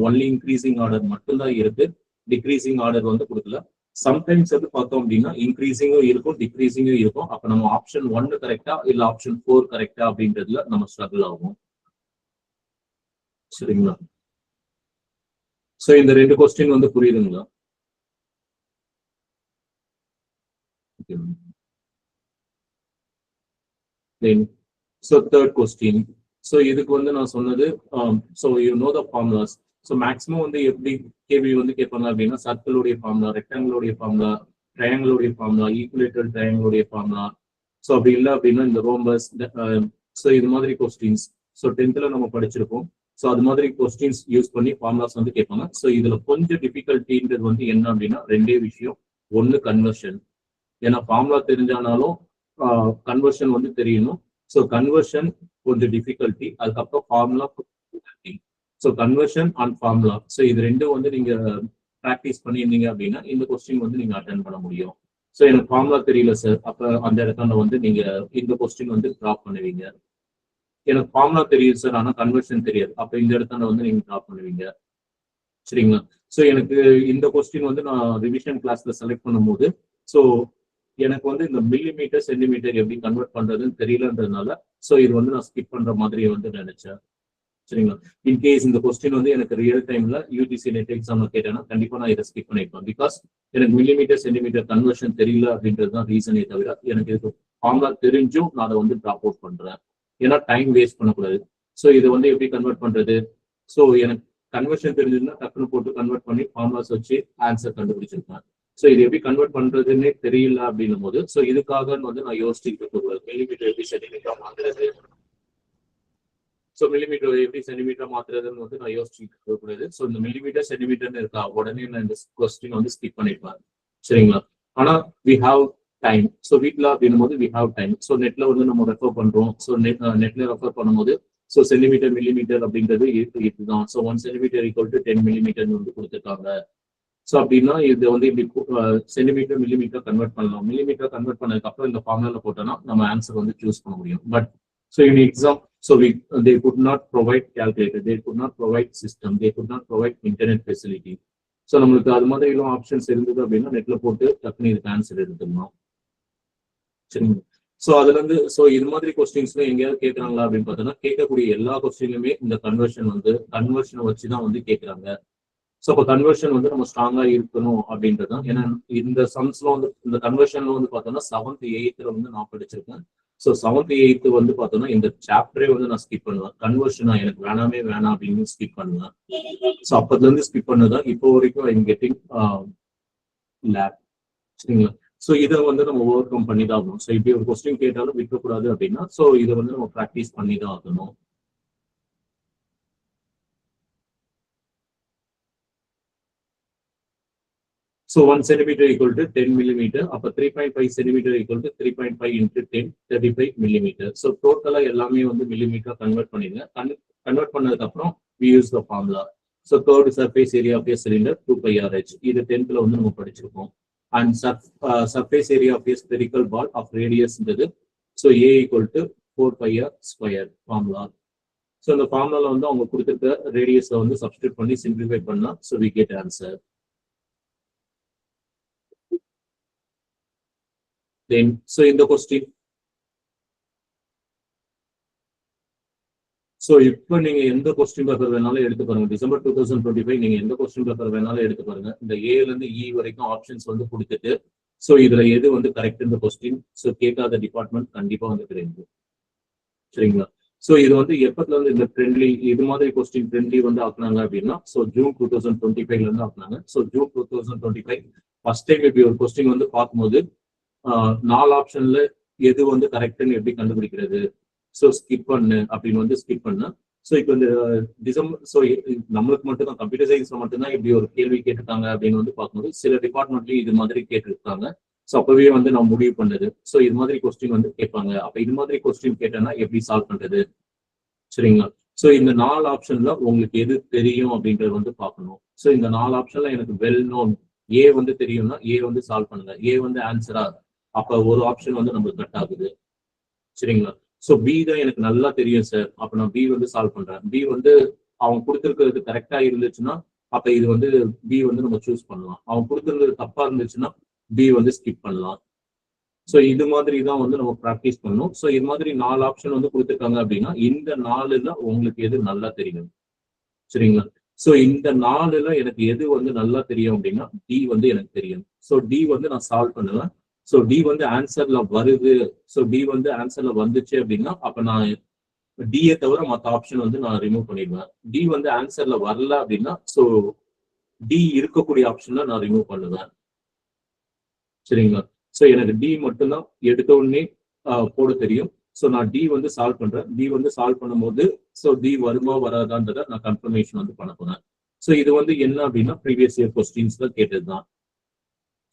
ஒன்லி இன்க்ரீசிங் ஆர்டர் மட்டும்தான் இருக்கு, டிக்ரீசிங் ஆர்டர் வந்து கொடுக்கல. சம்டைம்ஸ் வந்து பார்த்தோம் அப்படின்னா இன்க்ரீசிங்கும் இருக்கும், டிக்ரீசிங்கும் இருக்கும். அப்போ நம்ம ஆப்ஷன் 1 கரெக்டா இல்ல ஆப்ஷன் 4 கரெக்டா அப்படின்றதுல நம்ம ஸ்ட்ரகிள் ஆகும். சரிங்களா? ஸோ இந்த 2 கொஸ்டின் வந்து புரியுதுங்களா? Then, so third question. So இதுக்கு வந்து நான் சொன்னது so you know the formulas. So maximum வந்து எப்படி கேள்வி வந்து கேட்பாங்க அப்படின்னா சர்க்கிளுடைய ஃபார்முலா, ரெக்டாங்கிளுடைய ஃபார்முலா, ட்ரையாங்கிளுடைய ஃபார்முலா, ஈக்குவலேட்டர் ட்ரையாங்கிளுடைய ஃபார்முலா. ஸோ அப்படி இல்லை அப்படின்னா இந்த ரோம்பஸ், ஸோ இது மாதிரி கொஸ்டின்ஸ் ஸோ 10th நம்ம படிச்சிருக்கோம். ஸோ அது மாதிரி கொஸ்டின்ஸ் யூஸ் பண்ணி ஃபார்முலாஸ் வந்து கேட்பாங்க. ஸோ இதுல கொஞ்சம் டிஃபிகல்ட்டின்றது வந்து என்ன அப்படின்னா ரெண்டே விஷயம். ஒன்று கன்வர்ஷன், ஏன்னா ஃபார்முலா தெரிஞ்சானாலும் கன்வர்ஷன் வந்து தெரியணும். ஸோ கன்வர்ஷன் கொஞ்சம் டிஃபிகல்ட்டி, அதுக்கப்புறம் formula. So conversion and formula, so இது ரெண்டும் வந்து நீங்க ப்ராக்டிஸ் பண்ணியிருந்தீங்க அப்படின்னா இந்த கொஸ்டின் வந்து நீங்க அட்டென்ட் பண்ண முடியும். ஸோ எனக்கு ஃபார்முலா தெரியல சார், அப்ப அந்த இடத்துல வந்து நீங்க இந்த கொஸ்டின் வந்து ட்ராப் பண்ணுவீங்க. எனக்கு ஃபார்முலா தெரியுது சார் ஆனா கன்வர்ஷன் தெரியாது, அப்ப இந்த இடத்துல வந்து நீங்க ட்ராப் பண்ணுவீங்க. சரிங்களா? ஸோ எனக்கு இந்த கொஸ்டின் வந்து நான் ரிவிஷன் கிளாஸ்ல செலக்ட் பண்ணும்போது ஸோ எனக்கு வந்து இந்த மில்லிமீட்டர் சென்டிமீட்டர் எப்படி கன்வெர்ட் பண்றதுன்னு தெரியலன்றதுனால ஸோ இது வந்து நான் ஸ்கிப் பண்ற மாதிரி வந்து நினைச்சேன். சரிங்களா? இன்கேஸ் இந்த கொஸ்டின் வந்து எனக்கு ரியல் டைம்ல யூஜிசி நெட் எக்ஸாம்ல கேட்டேன்னா கண்டிப்பா நான் இதை ஸ்கிப் பண்ணிருப்பேன். பிகாஸ் எனக்கு மில்லிமீட்டர் சென்டிமீட்டர் கன்வர்ஷன் தெரியல அப்படின்றது தான் ரீசனே தவிர எனக்கு இதுக்கு ஃபார்முலா தெரிஞ்சும் நான் அதை வந்து ட்ராப் அவுட் பண்றேன். ஏன்னா டைம் வேஸ்ட் பண்ணக்கூடாது. ஸோ இதை வந்து எப்படி கன்வெர்ட் பண்றது? ஸோ எனக்கு கன்வர்ஷன் தெரிஞ்சதுன்னா டக்குனு போட்டு கன்வெர்ட் பண்ணி ஃபார்முலாஸ் வச்சு ஆன்சர் கண்டுபிடிச்சிருப்பேன். ஸோ இது எப்படி கன்வெர்ட் பண்றதுன்னே தெரியல அப்படின்னும் போது ஸோ இதுக்காக வந்து நான் யோசிச்சுட்டு இருக்கக்கூடாது. மில்லிமீட்டர் எப்படி சென்டிமீட்டர் மாத்துறது, ஸோ மில்லிமீட்டர் எப்படி சென்டிமீட்டர் மாத்துறதுன்னு வந்து நான் யோசிச்சுட்டு இருக்கக்கூடாது. ஸோ இந்த மில்லிமீட்டர் சென்டிமீட்டர்னு இருக்கா உடனே நான் இந்த கொஸ்டின் வந்து ஸ்கிப் பண்ணிருப்பேன். சரிங்களா? ஆனா வி ஹாவ் டைம். ஸோ வீட்டில் அப்படின்னும் போது வி ஹாவ் டைம். ஸோ நெட்ல வந்து நம்ம ரெஃபர் பண்றோம். ஸோ நெட்ல ரெஃபர் பண்ணும்போது ஸோ சென்டிமீட்டர் மில்லிமீட்டர் அப்படின்றது இதுதான். ஸோ 1 சென்டிமீட்டர் ஈக்குவல் டு 10 மில்லிமீட்டர்னு வந்து கொடுத்துருக்காங்க. ஸோ அப்படின்னா இது வந்து இப்படி சென்டிமீட்டர் மில்லிமீட்டர் கன்வெர்ட் பண்ணலாம். மில்லிமீட்டர் கன்வெர்ட் பண்ணதுக்கு அப்புறம் இந்த ஃபார்முலா போட்டோம்னா நம்ம ஆன்சர் வந்து சூஸ் பண்ண முடியும். But so in exam so they could not provide calculator, they could not provide system, they could not provide internet facility. So நம்மளுக்கு அது மாதிரி எல்லாம் ஆப்ஷன்ஸ் இருந்தது அப்படின்னா நெட்ல போட்டு டக்குனு இதுக்கு ஆன்சர் எடுத்துக்கணும். சரிங்க? ஸோ அதுல இருந்து ஸோ இது மாதிரி கொஸ்டின்ஸ்ல எங்கேயாவது கேட்கறாங்களா அப்படின்னு பார்த்தோம்னா கேட்கக்கூடிய எல்லா கொஸ்டின்லுமே இந்த கன்வர்ஷனை வச்சுதான் வந்து கேட்கறாங்க. ஸோ இப்போ கன்வர்ஷன் வந்து நம்ம ஸ்ட்ராங்கா இருக்கணும் அப்படின்றதான். ஏன்னா இந்த சம்ஸ்ல வந்து இந்த கன்வர்ஷன்ல வந்து பார்த்தோம்னா 7th 8th வந்து நான் படிச்சிருக்கேன். ஸோ 7th 8th வந்து பார்த்தோம்னா இந்த சாப்டரே வந்து நான் ஸ்கிப் பண்ணுவேன். கன்வர்ஷனா எனக்கு வேணாம் அப்படின்னு ஸ்கிப் பண்ணுவேன். ஸோ அப்பதுல இருந்து ஸ்கிப் பண்ணதான் இப்போ வரைக்கும் ஐம் கெட்டிங் லேப். சரிங்களா? ஸோ இதை வந்து நம்ம ஓவர் கம் பண்ணி தான் ஆகணும். ஸோ இப்படி ஒரு கொஸ்டின் கேட்டாலும் விற்கக்கூடாது அப்படின்னா ஸோ இதை வந்து நம்ம ப்ராக்டிஸ் பண்ணி தான் ஆகணும். So 1 centimeter equal to 10 millimeter. அப்ப 3.5 centimeter equal to 3.5 into 10, 35 millimeter. So total எல்லாமே வந்து millimeter convert பண்ணிடுங்க. Convert பண்ணதுக்கு அப்புறம் we use the formula. So curved surface area of a cylinder 2 pi RH. இது 10th வந்து நம்ம படிச்சிருக்கோம். And surface area of a spherical ball of radius இருந்தது. So A equal to 4 pi r square formula. So இந்த formula வந்து அவங்க கொடுத்திருக்க ரேடியஸை வந்து சப்ஸ்டிட்யூட் பண்ணி சிம்பிளிஃபை பண்ணா so we get answer. Then, so in the question, so இப்போ நீங்க எந்த கொஸ்டின் பேப்பர் வேணாலும் எடுத்து பாருங்க. December 2025 நீங்க எந்த கொஸ்டின் பேப்பர் வேணாலும் எடுத்து பாருங்க. இந்த ஏல இருந்து இ வரைக்கும் ஆப்ஷன்ஸ் வந்து கொடுத்துட்டு ஸோ இதுல எது வந்து கரெக்ட் இந்த கொஸ்டின் ஸோ கேட்காத டிபார்ட்மெண்ட் கண்டிப்பா வந்து கிடையாது. சரிங்களா? ஸோ இது வந்து எப்பத்துல இருந்து இந்த ட்ரெண்ட்லி இது மாதிரி கொஸ்டின் ட்ரெண்ட்லி வந்து ஆக்குனாங்க அப்படின்னா ஸோ ஜூன் 2025 இருந்து ஆக்குனாங்க. ஸோ ஜூன் 2025 ஃபர்ஸ்ட் டைம் இப்படி ஒரு கொஸ்டின் வந்து பார்க்கும்போது 4 ஆப்ஷன்ல எது வந்து கரெக்ட்னு எப்படி கண்டுபிடிக்கிறது? ஸோ ஸ்கிப் பண்ணு அப்படின்னு வந்து ஸ்கிப் பண்ண. ஸோ இப்போ இந்த டிசம்பர் ஸோ நம்மளுக்கு மட்டும் தான் கம்ப்யூட்டர் சயின்ஸ்ல மட்டும்தான் இப்படி ஒரு கேள்வி கேட்டிருக்காங்க அப்படின்னு வந்து பார்க்கும்போது சில டிபார்ட்மெண்ட்லயும் இது மாதிரி கேட்டிருக்காங்க. ஸோ அப்பவே வந்து நான் முடிவு பண்ணது ஸோ இது மாதிரி கொஸ்டின் வந்து கேட்பாங்க. அப்ப இது மாதிரி கொஸ்டின் கேட்டேன்னா எப்படி சால்வ் பண்றது? சரிங்களா? ஸோ இந்த 4 ஆப்ஷன்ல உங்களுக்கு எது தெரியும் அப்படின்றது வந்து பார்க்கணும். ஸோ இந்த 4 ஆப்ஷன்ல எனக்கு வெல் நோன் ஏ வந்து தெரியும்னா ஏ வந்து சால்வ் பண்ணுங்க. ஏ வந்து ஆன்சரா அப்ப ஒரு ஆப்ஷன் வந்து நம்மளுக்கு கட் ஆகுது. சரிங்களா? ஸோ பி தான் எனக்கு நல்லா தெரியும் சார், அப்ப நான் பி வந்து சால்வ் பண்றேன். பி வந்து அவங்க கொடுத்துருக்கிறது கரெக்டா இருந்துச்சுன்னா அப்ப இது வந்து பி வந்து நம்ம சூஸ் பண்ணலாம். அவங்க கொடுத்துருந்தது தப்பா இருந்துச்சுன்னா பி வந்து ஸ்கிப் பண்ணலாம். ஸோ இது மாதிரி தான் வந்து நம்ம ப்ராக்டிஸ் பண்ணணும். ஸோ இது மாதிரி 4 ஆப்ஷன் வந்து கொடுத்துருக்காங்க அப்படின்னா இந்த 4ல உங்களுக்கு எது நல்லா தெரியும்? சரிங்களா? ஸோ இந்த 4ல எனக்கு எது வந்து நல்லா தெரியும் அப்படின்னா டி வந்து எனக்கு தெரியும். ஸோ டி வந்து நான் சால்வ் பண்ணுவேன். ஸோ டி வந்து ஆன்சர்ல வருது. ஸோ டி வந்து ஆன்சர்ல வந்துச்சு அப்படின்னா அப்ப நான் டிஏ தவிர மற்ற ஆப்ஷன் வந்து நான் ரிமூவ் பண்ணிடுவேன். டி வந்து ஆன்சர்ல வரல அப்படின்னா ஸோ டி இருக்கக்கூடிய ஆப்ஷன்ல நான் ரிமூவ் பண்ணுவேன். சரிங்களா? ஸோ எனக்கு டி மட்டும்தான் எடுத்த உடனே போட தெரியும். ஸோ நான் டி வந்து சால்வ் பண்றேன். டி வந்து சால்வ் பண்ணும்போது ஸோ டி வருமா வராதான்றதை நான் கன்ஃபர்மேஷன் வந்து பண்ண போறேன். ஸோ இது வந்து என்ன அப்படின்னா ப்ரீவியஸ் இயர் கொஸ்டின்ஸ்ல கேட்டது தான்.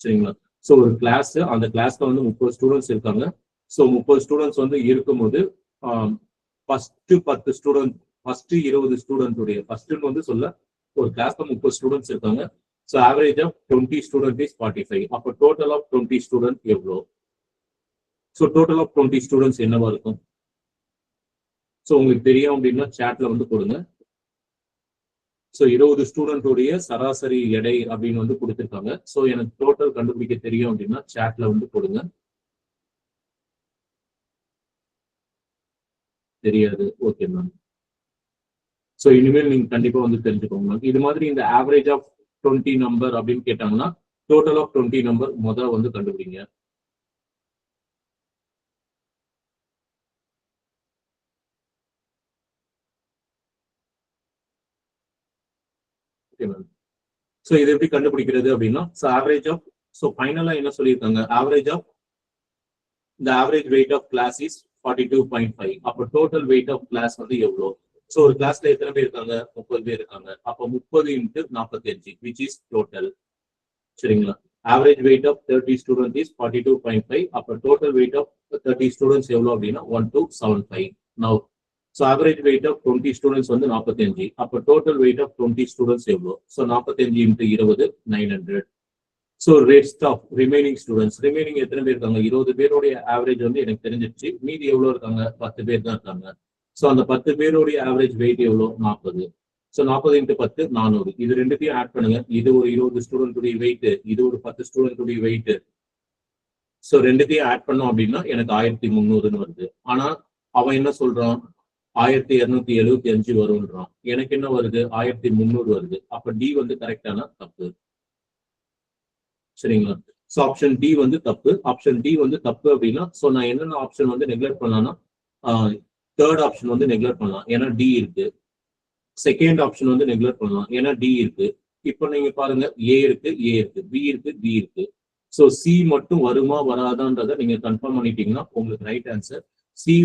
சரிங்களா? ஸோ ஒரு கிளாஸ், அந்த கிளாஸ்ல வந்து 30 ஸ்டூடெண்ட்ஸ் இருக்காங்க. ஸோ 30 ஸ்டூடெண்ட்ஸ் வந்து இருக்கும்போது ஃபர்ஸ்ட் 10 ஸ்டூடெண்ட், ஃபர்ஸ்ட் 20 ஸ்டூடெண்ட் ஃபர்ஸ்ட்னு வந்து சொல்ல ஒரு கிளாஸ்ல 30 ஸ்டூடெண்ட்ஸ் இருக்காங்க. So average of 20 student is 45. அப்போ டோட்டல் ஆஃப் 20 ஸ்டூடெண்ட் எவ்வளோ? ஸோ டோட்டல் ஆஃப் 20 ஸ்டூடெண்ட்ஸ் என்னவா இருக்கும்? ஸோ உங்களுக்கு தெரியும் அப்படின்னா சாட்ல வந்து கொடுங்க. ஸோ 20 ஸ்டூடெண்டோடைய சராசரி எடை அப்படின்னு வந்து கொடுத்துருக்காங்க. ஸோ எனக்கு டோட்டல் கண்டுபிடிக்க தெரியும் அப்படின்னா சாட்ல வந்து கொடுங்க. தெரியாது. Okay ma'am. ஸோ இனிமேல் நீங்க கண்டிப்பா வந்து தெரிஞ்சுக்கோங்க மேம். இது மாதிரி இந்த ஆவரேஜ் ஆஃப் 20 நம்பர் அப்படின்னு கேட்டாங்கன்னா டோட்டல் ஆஃப் 20 நம்பர் முதல் வந்து கண்டுபிடிங்க. Okay ma'am. ஸோ இது எப்படி கண்டுபிடிக்கிறது அப்படின்னா ஸோ ஆவரேஜ் ஆஃப் ஸோ ஃபைனலா என்ன சொல்லியிருக்காங்க? Average of the average weight of class is 42.5. அப்போ டோட்டல் வெயிட் ஆஃப் கிளாஸ் வந்து எவ்வளோ? ஸோ ஒரு கிளாஸ்ல எத்தனை பேர் இருக்காங்க? 30 பேர் இருக்காங்க. அப்போ 30 into 45 which is total. சரிங்களா? Average weight of 30 student is 42.5. அப்போ டோட்டல் வெயிட் ஆஃப் 30 ஸ்டூடெண்ட்ஸ் எவ்வளோ அப்படின்னா 1275. Now so average weight of 20 students வந்து 45. அப்போ டோட்டல் வெயிட் ஆஃப் 20 ஸ்டூடெண்ட்ஸ் எவ்வளோ? So 45 into 20 900. So rest of remaining students, remaining எத்தனை பேர் இருக்காங்க? 20 பேருடைய ஆவரேஜ் வந்து எனக்கு தெரிஞ்சிருச்சு. மீதி எவ்வளோ இருக்காங்க? 10 பேர் தான் இருக்காங்க. ஸோ அந்த 10 பேருடைய ஆவரேஜ் வெயிட் எவ்வளோ? 40. So 40 into 10 400. இது ரெண்டுத்தையும் ஆட் பண்ணுங்க. இது ஒரு 20 ஸ்டூடெண்ட்டுடைய வெயிட், இது ஒரு 10 ஸ்டூடெண்ட்டுடைய வெயிட். ஸோ ரெண்டுத்தையும் ஆட் பண்ணோம் அப்படின்னா எனக்கு 1300 வருது. ஆனா அவன் என்ன சொல்றான்? 1275 வரும்ன்றான். எனக்கு என்ன வருது? 1300 வருது. அப்ப டி வந்து கரெக்டான தப்பு. சரிங்களா? ஸோ ஆப்ஷன் டி வந்து தப்பு. ஆப்ஷன் டி வந்து தப்பு அப்படின்னா ஸோ நான் என்னென்ன ஆப்ஷன் வந்து நெக்லெக்ட் பண்ணலாம்னா தேர்ட் ஆப்ஷன் வந்து நெக்லெக்ட் பண்ணலாம், ஏன்னா டி இருக்கு. செகண்ட் ஆப்ஷன் வந்து நெக்லெக்ட் பண்ணலாம், ஏன்னா டி இருக்கு. இப்போ நீங்க பாருங்க, ஏ இருக்கு, ஏ இருக்கு, பி இருக்கு, பி இருக்கு. ஸோ சி மட்டும் வருமா வராதான்றதை நீங்க கன்ஃபார்ம் பண்ணிட்டீங்கன்னா உங்களுக்கு ரைட் ஆன்சர். சி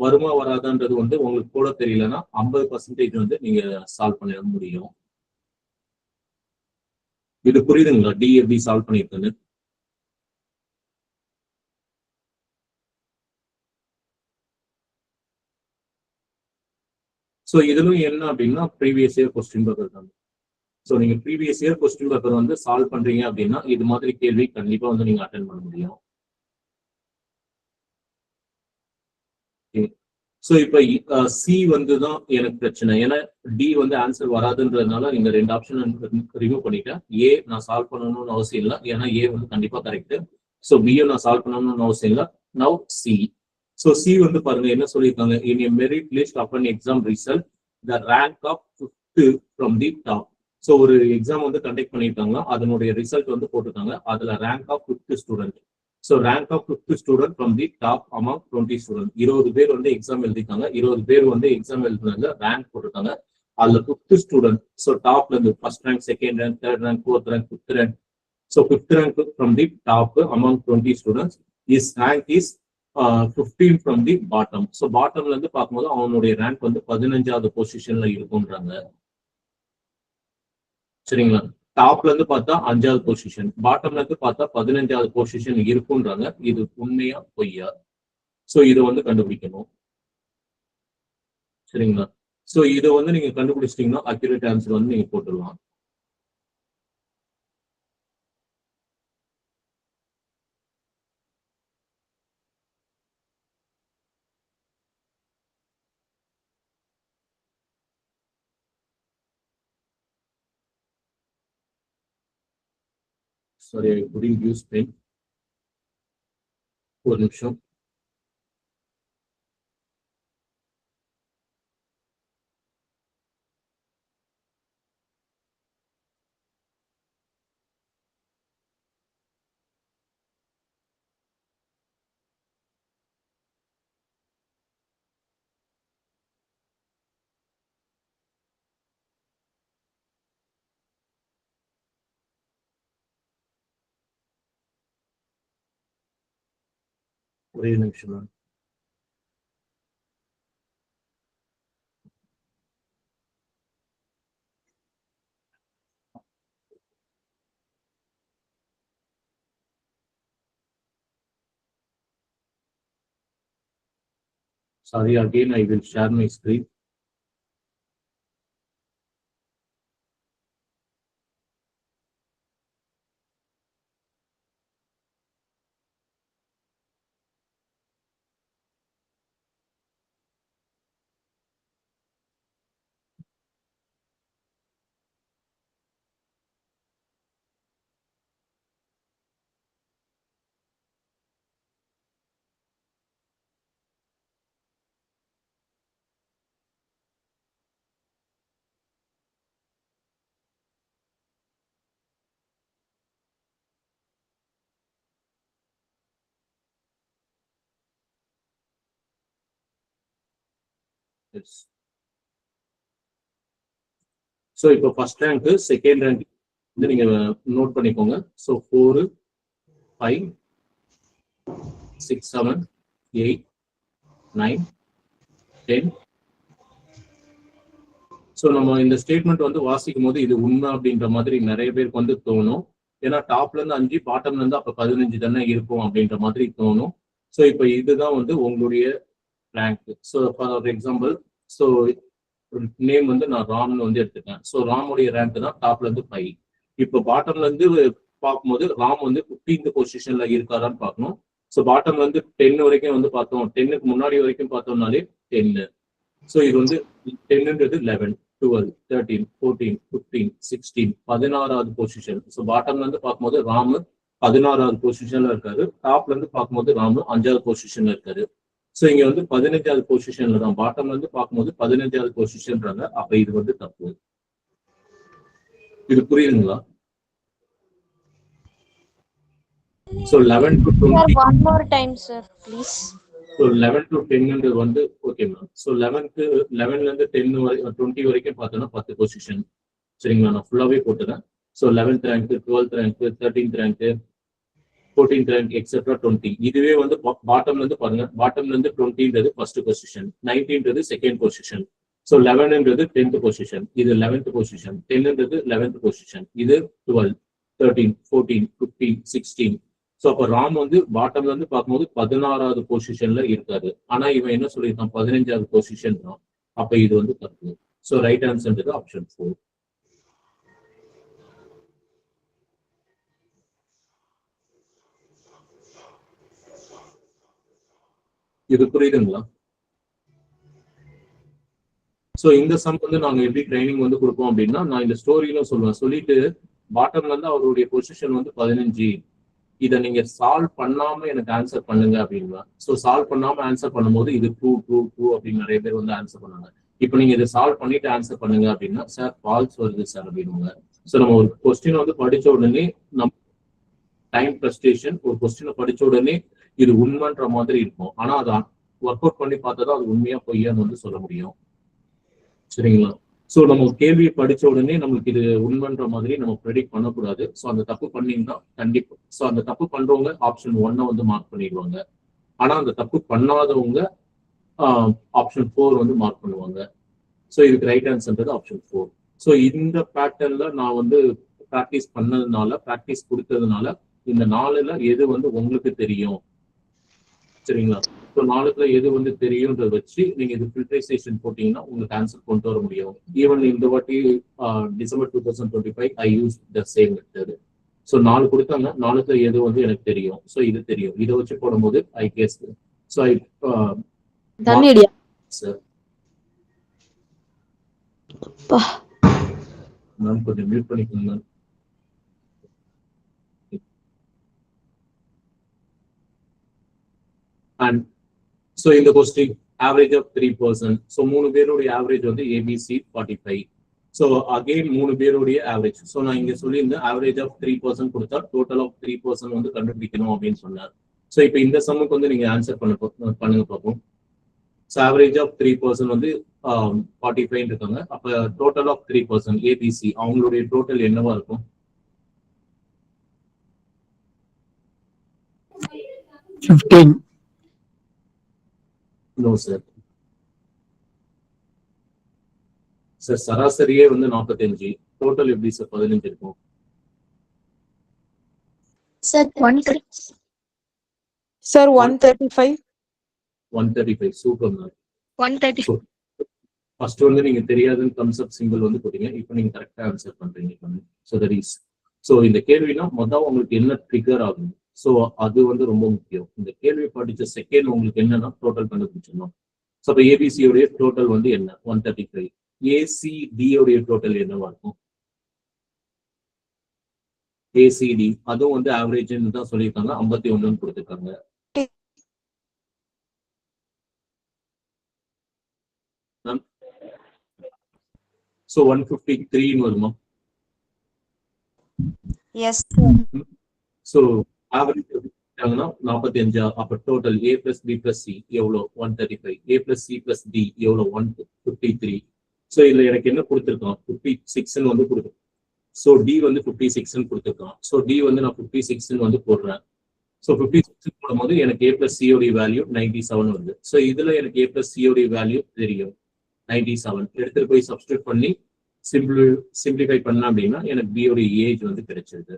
வருமா வராதான்றது வந்து உங்களுக்கு கூட தெரியலன்னா 50% வந்து நீங்க சால்வ் பண்ண முடியும். இது புரியுதுங்களா? டி எப்படி சால்வ் பண்ணிருக்குன்னு? ஸோ இதுலும் என்ன அப்படின்னா ப்ரீவியஸ் இயர் கொஸ்டின் பேப்பர் தான். ஸோ நீங்க ப்ரீவியஸ் இயர் கொஸ்டின் பேப்பர் வந்து சால்வ் பண்றீங்க அப்படின்னா இது மாதிரி கேள்வி கண்டிப்பா வந்து நீங்க அட்டென்ட் பண்ண முடியும். ஸோ இப்போ சி வந்து தான் எனக்கு பிரச்சனை, ஏன்னா டி வந்து ஆன்சர் வராதுன்றதுனால இந்த ரெண்டு ஆப்ஷன் ரிமூவ் பண்ணிட்டேன். ஏ நான் சால்வ் பண்ணணும்னு அவசியம் இல்லை, ஏன்னா ஏ வந்து கண்டிப்பா கரெக்ட். ஸோ பியும் நான் சால்வ் பண்ணணும்னு அவசியம் இல்லை. Now C. ஸோ சி வந்து பாருங்க என்ன சொல்லியிருக்காங்க? In a merit list of an exam result the rank of 5th from the top. So ஒரு எக்ஸாம் வந்து கண்டக்ட் பண்ணியிருக்காங்க, அதனுடைய ரிசல்ட் வந்து போட்டிருக்காங்க. அதுல rank of 5th student. So rank of 5th student from the top among 20 student. 20 பேர் வந்து exam எழுதிருக்காங்க. 20 பேர் வந்து எக்ஸாம் எழுதுனதுல ரேங்க் போட்டிருக்காங்க. அதுல 5th ஸ்டூடெண்ட், ஸோ டாப்ல இருந்து first rank, second rank, third rank, fourth rank, 5th rank. So 5th rank from the top among 20 students. Is rank is 15 from the bottom. So பாட்டம்ல இருந்து பார்க்கும்போது அவனுடைய ரேங்க் வந்து 15வது பொசிஷன்ல இருக்கும்ன்றாங்க. சரிங்களா? டாப்ல இருந்து பார்த்தா 5வது பொசிஷன், பாட்டம்ல இருந்து பார்த்தா 15வது பொசிஷன் இருக்கும்ன்றாங்க. இது உண்மையா பொய்யா? ஸோ இதை வந்து கண்டுபிடிக்கணும். சரிங்களா? ஸோ இதை வந்து நீங்க கண்டுபிடிச்சிட்டீங்கன்னா அக்யூரேட் ஆன்சர் வந்து நீங்க போட்டுடலாம். சாரி, ஐ couldn't use pen. ஒரு நிமிஷம். ஒரே நிமிஷம் ma'am. Sorry, again I will share my screen. Yes. So இப்போ ஃபர்ஸ்ட் ரேங்க் செகண்ட் ரேங்க் வந்து நீங்க நோட் பண்ணிக்கோங்க. ஸோ 4, 5, 6, 7, 8, 9, 10. ஸோ நம்ம இந்த ஸ்டேட்மெண்ட் வந்து வாசிக்கும் போது இது உண்மை அப்படின்ற மாதிரி நிறைய பேருக்கு வந்து தோணும். ஏன்னா டாப்ல இருந்து 5, பாட்டம்ல இருந்து அப்ப 15 தானே இருக்கும் அப்படின்ற மாதிரி தோணும். ஸோ இப்போ இதுதான் வந்து உங்களுடைய rank. So for example, so name வந்து நான் ராம்னு வந்து எடுத்துட்டேன். ஸோ ராமுடைய ரேங்க் தான் டாப்ல இருந்து 5. இப்போ பாட்டம்ல இருந்து பார்க்கும்போது ராம் வந்து 15th பொசிஷன்ல இருக்காரான்னு பார்க்கணும். ஸோ பாட்டம்ல இருந்து 10 வரைக்கும் வந்து பார்த்தோம், 10க்கு முன்னாடி வரைக்கும் பார்த்தோம்னாலே 10. ஸோ இது வந்து 10ன்றது 11, 12, 13, 14, 15, 16, 16வது பொசிஷன். ஸோ பாட்டம்ல இருந்து பார்க்கும்போது ராமு 16வது பொசிஷன்ல இருக்காரு. டாப்ல இருந்து பார்க்கும்போது ராமு 5வது பொசிஷன்ல இருக்காரு. ஸோ இங்க வந்து 15வது பொசிஷன்ல தான், பாட்டம்ல இருந்து பார்க்கும்போது 15வது பொசிஷன்றாங்க. அப்ப இது வந்து தப்பு. இது புரியுதுங்களா? So 11 to 20. One more time, sir, please. So 11 to 10 வந்து ஓகே மேம். ஸோ 11ல இருந்து 10 20 வரைக்கும் பார்த்தோம்னா 10 பொசிஷன். சரிங்களா? நான் ஃபுல்லாவே போட்டுறேன். So 11th rank, 12th rank, 13th rank, 14th rank etcetera 20. இதுவே வந்து பாட்டம்ல இருந்து பாருங்க, பாட்டம்ல இருந்து 20ன்றது ஃபர்ஸ்ட் பொசிஷன், 19ன்றது செகண்ட் பொசிஷன். ஸோ 11ன்றது 10th பொசிஷன், இது 11th பொசிஷன், 10ன்றது 11th பொசிஷன், இது 12, 13, 14, 15, 16. ஸோ அப்ப ராம் வந்து பாட்டம்ல இருந்து பார்க்கும்போது 16வது பொசிஷன்ல இருக்காரு. ஆனா இவன் என்ன சொல்லியிருக்கான், 15வது பொசிஷன் தான். அப்ப இது வந்து தப்பு. ஸோ ரைட் ஆன்சர்ன்றது ஆப்ஷன் 4. இது புரியுதுங்களா? சோ இந்த சம் வந்து நாங்க எப்படி ட்ரைனிங் வந்து கொடுப்போம் அப்படின்னா, நான் இந்த ஸ்டோரியில சொல்லுவேன். சொல்லிட்டு பாட்டம்ல இருந்து அவருடைய பொசிஷன் வந்து 15, இதை நீங்க சால்வ் பண்ணாம எனக்கு ஆன்சர் பண்ணுங்க அப்படின்னா. ஸோ சால்வ் பண்ணாம ஆன்சர் பண்ணும்போது இது 2 2 2 அப்படின்னு நிறைய பேர் வந்து ஆன்சர் பண்ணாங்க. இப்போ நீங்க இதை சால்வ் பண்ணிட்டு ஆன்சர் பண்ணுங்க அப்படின்னா, சார் ஃபால்ஸ் வருது சார் அப்படின்னுங்க. ஸோ நம்ம ஒரு கொஸ்டின் வந்து படிச்ச உடனே நம்ம டைம் ப்ரெஸ்டேஷன், ஒரு கொஸ்டினை படிச்ச உடனே இது உண்மைன்ற மாதிரி இருக்கும். ஆனா அதை ஒர்க் அவுட் பண்ணி பார்த்தா அது உண்மையா பொய்யான்னு வந்து சொல்ல முடியும். சரிங்களா? ஸோ நம்ம கேள்வியை படிச்ச உடனே நம்மளுக்கு இது உண்மைன்ற மாதிரி நம்ம ப்ரெடிக்ட் பண்ணக்கூடாது. ஸோ அந்த தப்பு பண்ணீங்கன்னா கண்டிப்பா, ஸோ அந்த தப்பு பண்றவங்க ஆப்ஷன் 1 வந்து மார்க் பண்ணிடுவாங்க. ஆனா அந்த தப்பு பண்ணாதவங்க ஆப்ஷன் 4 வந்து மார்க் பண்ணுவாங்க. ஸோ இதுக்கு ரைட் ஆன்சர்ன்றது ஆப்ஷன் 4. ஸோ இந்த பேட்டர்ன்ல நான் வந்து ப்ராக்டிஸ் பண்ணதுனால, ப்ராக்டிஸ் கொடுத்ததுனால இந்த 4ல எது வந்து உங்களுக்கு தெரியும், சரிங்களா? ஸோ 4ல எது வந்து தெரியும்ன்றத வச்சு நீங்க இது ஃபில்டரைசேஷன் போட்டீங்கன்னா உங்களுக்கு ஆன்சர் கொண்டு வர முடியும். ஈவன் இந்த வாட்டி December 2025 I use the same method. So 4 கொடுத்தாங்க, 4ல எது வந்து எனக்கு தெரியும், ஸோ இது தெரியும், இதை வச்சு போடும்போது I guess. So I sir ma'am கொஞ்சம் மியூட் பண்ணிக்கோங்க. அண்ட் ஸோ இந்த கொஸ்டின் ஆவரேஜ் ஆஃப் 3%. ஸோ 3 பேருடைய ஆவரேஜ் வந்து ஏபிசி 45. ஸோ அகெயின் 3 பேருடைய ஆவரேஜ். ஸோ நான் இங்க சொல்லியிருந்தேன் ஆவரேஜ் ஆஃப் 3% கொடுத்தா டோட்டல் ஆஃப் 3% வந்து கண்டுபிடிக்கணும் அப்படின்னு சொன்னார். ஸோ இப்போ இந்த சம்முக்கு வந்து நீங்க ஆன்சர் பண்ணுங்க பார்ப்போம். ஸோ ஆவரேஜ் ஆஃப் 3% வந்து 45 இருக்காங்க. அப்ப டோட்டல் ஆஃப் 3% ஏபிசி அவங்களுடைய டோட்டல் என்னவா இருக்கும்? 15. No sir. சார் சராசரியே வந்து 45, டோட்டல் எப்படி சார் 15 இருக்கும்? Sir, 135. 135. Super ma'am. 130. ஃபர்ஸ்ட் வந்து நீங்க தெரியாதுன்னு கன்செப்ட் சிம்பிள் வந்து போட்டீங்க. இப்போ நீங்க கரெக்டா ஆன்சர் பண்றீங்க. ஸோ தட் இஸ் ஸோ இந்த கேள்வினா மொதல் உங்களுக்கு என்ன ட்ரிகர் ஆகும், ஸோ அது வந்து ரொம்ப முக்கியம். இந்த கேள்வி படிச்ச செகண்ட் உங்களுக்கு என்னன்னா டோட்டல் கண்டுபிடிச்சிடணும். ஸோ அப்போ ஏபிசியோடைய டோட்டல் வந்து என்ன? 135. ஏசிடியோடைய டோட்டல் என்னவா இருக்கும்? ஏசிடி அதுவும் வந்து ஆவரேஜ்னு தான் சொல்லியிருக்காங்க, 51 கொடுத்துருக்காங்க. ஸோ 153 வருமா? Yes. So average 45. அப்போ டோட்டல் ஏ பிளஸ் பி பிளஸ் சி எவ்வளோ? 135. ஏ பிளஸ் சி பிளஸ் டி எவ்வளோ? 153. ஸோ இதுல எனக்கு என்ன கொடுத்துருக்கான்? 56 வந்து கொடுத்துருக்கோம். ஸோ டி வந்து 56 கொடுத்துருக்கான். ஸோ டி வந்து நான் 56 வந்து போடுறேன். ஸோ 56 போடும்போது எனக்கு ஏ பிளஸ் சியோடைய வேல்யூ 97 வருது. ஸோ இதுல எனக்கு ஏ பிளஸ் சியோடைய வேல்யூ தெரியும் 97. எடுத்துட்டு போய் சப்ஸ்டியூட் பண்ணி சிம்பிளிஃபை பண்ணலாம் அப்படின்னா எனக்கு பி யோடைய ஏஜ் வந்து கிடைச்சிருது.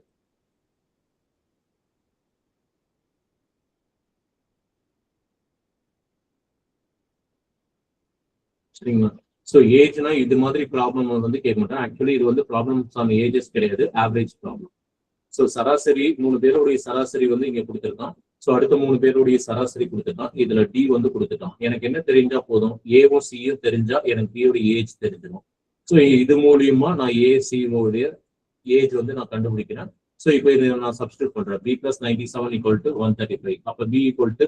சரிங்களா? ஸோ ஏஜ்னா இது மாதிரி ப்ராப்ளம் வந்து கேட்க மாட்டேன். ஆக்சுவலி இது வந்து ப்ராப்ளம்ஸ் ஆன் ஏஜஸ் கிடையாது, ஆவரேஜ் ப்ராப்ளம். ஸோ சராசரி 3 பேருடைய சராசரி வந்து இங்க கொடுத்துருக்கான். ஸோ அடுத்த 3 பேருடைய சராசரி கொடுத்துருக்கான். இதுல டி வந்து கொடுத்துட்டான். எனக்கு என்ன தெரிஞ்சா போதும்? ஏவும் சியும் தெரிஞ்சா எனக்கு பியோடைய ஏஜ் தெரிஞ்சிடும். ஸோ இது மூலியமா நான் ஏசியோடைய ஏஜ் வந்து நான் கண்டுபிடிக்கிறேன். ஸோ இப்போ இதை நான் சப்ஸ்டியூட் பண்றேன். B plus 97 equal to 135. அப்போ பி ஈக்குவல் டு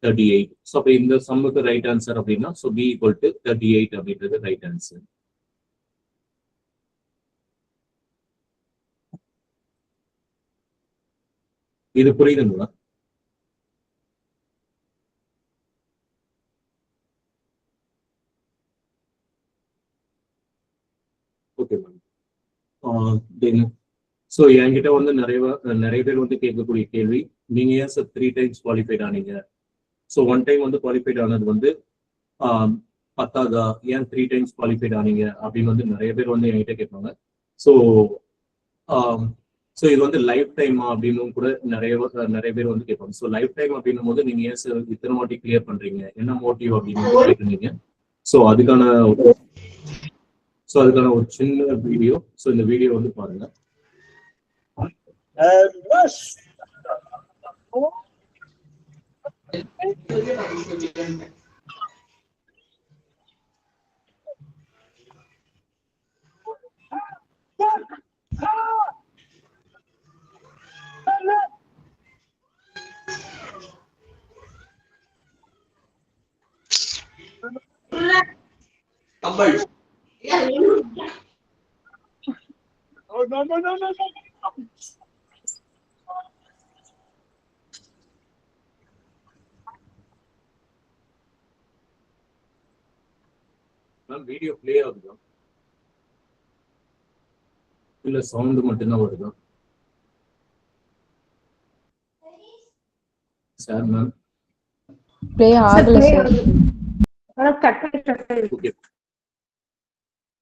38. ஸோ அப்போ இந்த சம்முக்கு ரைட் ஆன்சர் அப்படின்னா ஸோ பி ஈக்குவல் டு 38 அப்படின்றது ரைட் ஆன்சர். இது புரியுதுங்களா? Okay ma'am. ஸோ என்கிட்ட வந்து நிறைய பேர் வந்து கேட்கக்கூடிய கேள்வி, நீங்க ஏன் சார் 3 டைம்ஸ் குவாலிஃபைட் ஆனீங்க? ஸோ 1 டைம் வந்து குவாலிஃபைட் ஆனது வந்து பத்தாதா, ஏன் 3 டைம்ஸ் குவாலிஃபைட் ஆனீங்க அப்படின்னு வந்து நிறைய பேர் வந்து என்கிட்ட கேட்பாங்க. ஸோ ஸோ இது வந்து லைஃப் டைமா அப்படின்னு கூட நிறைய பேர் வந்து கேட்பாங்க. ஸோ லைஃப் டைம் அப்படின்னும் போது நீங்க ஏன் சார் இத்தனை வாட்டி கிளியர் பண்றீங்க, என்ன மோட்டிவ் அப்படின்னு கேட்டிருந்தீங்க. ஸோ அதுக்கான ஒரு சின்ன வீடியோ. ஸோ இந்த வீடியோ வந்து பாருங்க. வீடியோ பிளே ஆகுதா இல்ல சவுண்ட் மட்டும்தான் வருதா சார்? மேம் Play ஆகல sir.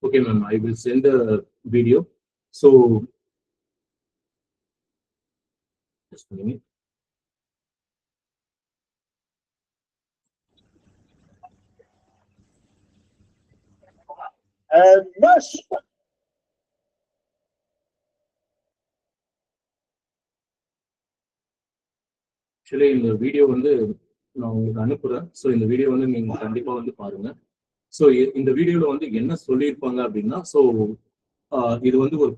Okay ma'am, I will send the video. So just a minute. Actually இந்த வீடியோ வந்து நான் உங்களுக்கு அனுப்புறேன். ஸோ இந்த வீடியோ வந்து நீங்க கண்டிப்பா வந்து பாருங்க. ஸோ இந்த வீடியோல வந்து என்ன சொல்லியிருப்பாங்க அப்படின்னா, ஸோ இது வந்து ஒரு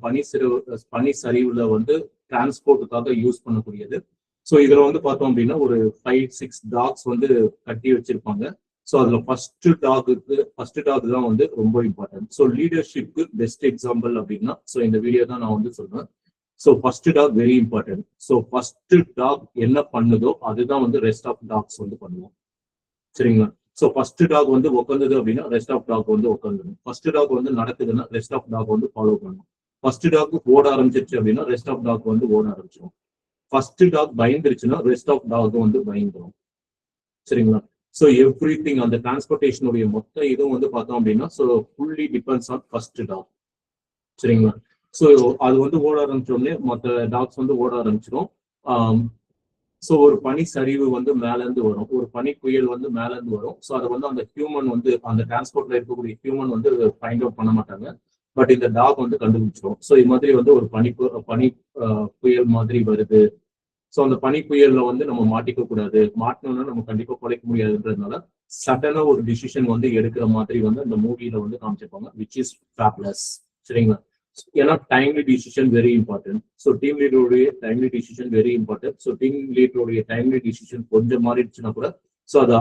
பனி சரிவுல வந்து டிரான்ஸ்போர்ட்டுக்காக யூஸ் பண்ணக்கூடியது. ஸோ இதுல வந்து பார்த்தோம் அப்படின்னா ஒரு 5-6 டாக்ஸ் வந்து கட்டி வச்சிருப்பாங்க. ஸோ அதுல ஃபர்ஸ்ட் டாக் தான் வந்து ரொம்ப இம்பார்ட்டன்ட். ஸோ லீடர்ஷிப்க்கு பெஸ்ட் எக்ஸாம்பிள் அப்படின்னா ஸோ இந்த வீடியோ தான் நான் வந்து சொல்றேன். So first dog very important. So first dog என்ன பண்ணுதோ அதுதான் வந்து ரெஸ்ட் ஆஃப் டாக்ஸ் வந்து பண்ணுவோம். சரிங்களா? ஸோ ஃபர்ஸ்ட் டாக் வந்து உட்காந்துது அப்படின்னா ரெஸ்ட் ஆஃப் டாக் வந்து உட்காந்துடும். ஃபர்ஸ்ட் டாக் வந்து நடக்குதுன்னா ரெஸ்ட் ஆஃப் டாக் வந்து ஃபாலோ பண்ணணும். ஃபர்ஸ்ட் டாக் ஓட ஆரம்பிச்சிருச்சு அப்படின்னா ரெஸ்ட் ஆஃப் டாக் வந்து ஓட ஆரம்பிச்சிடும். ஃபர்ஸ்ட் டாக் பயந்துருச்சுன்னா ரெஸ்ட் ஆஃப் டாக் வந்து பயந்துடும். சரிங்களா? ஸோ எவ்ரி திங் அந்த டிரான்ஸ்போர்டேஷனுடைய மொத்த இதுவும் வந்து பார்த்தோம் அப்படின்னா so fully depends on first dog. சரிங்களா? ஸோ அது வந்து ஓட ஆரம்பிச்சோடனே மற்ற டாக்ஸ் வந்து ஓட ஆரம்பிச்சிடும். ஸோ ஒரு பனி சரிவு வந்து மேலேருந்து வரும், ஒரு பனி புயல் வந்து மேலேருந்து வரும். ஸோ அதை வந்து அந்த ஹியூமன் வந்து அந்த டிரான்ஸ்போர்ட்ல இருக்கக்கூடிய ஹியூமன் வந்து ஃபைண்ட் அவுட் பண்ண மாட்டாங்க, பட் இந்த டாக் வந்து கண்டுபிடிச்சிடும். ஸோ இது மாதிரி வந்து ஒரு பனி புயல் மாதிரி வருது. ஸோ அந்த பனி புயல்ல வந்து நம்ம மாட்டிக்க கூடாது, மாட்டினோம்னா நம்ம கண்டிப்பா குலைக்க முடியாதுன்றதுனால சடனா ஒரு டிசிஷன் வந்து எடுக்கிற மாதிரி வந்து அந்த மூவில வந்து காமிச்சிருப்பாங்க, விச் இஸ் ஃபேப்லஸ். சரிங்களா? ஏன்னா timely decision very important. So team லீடருடைய timely decision very important. So team லீடருடைய டைம்லி டிசிஷன் கொஞ்சம் மாறிடுச்சுன்னா கூட ஸோ அதை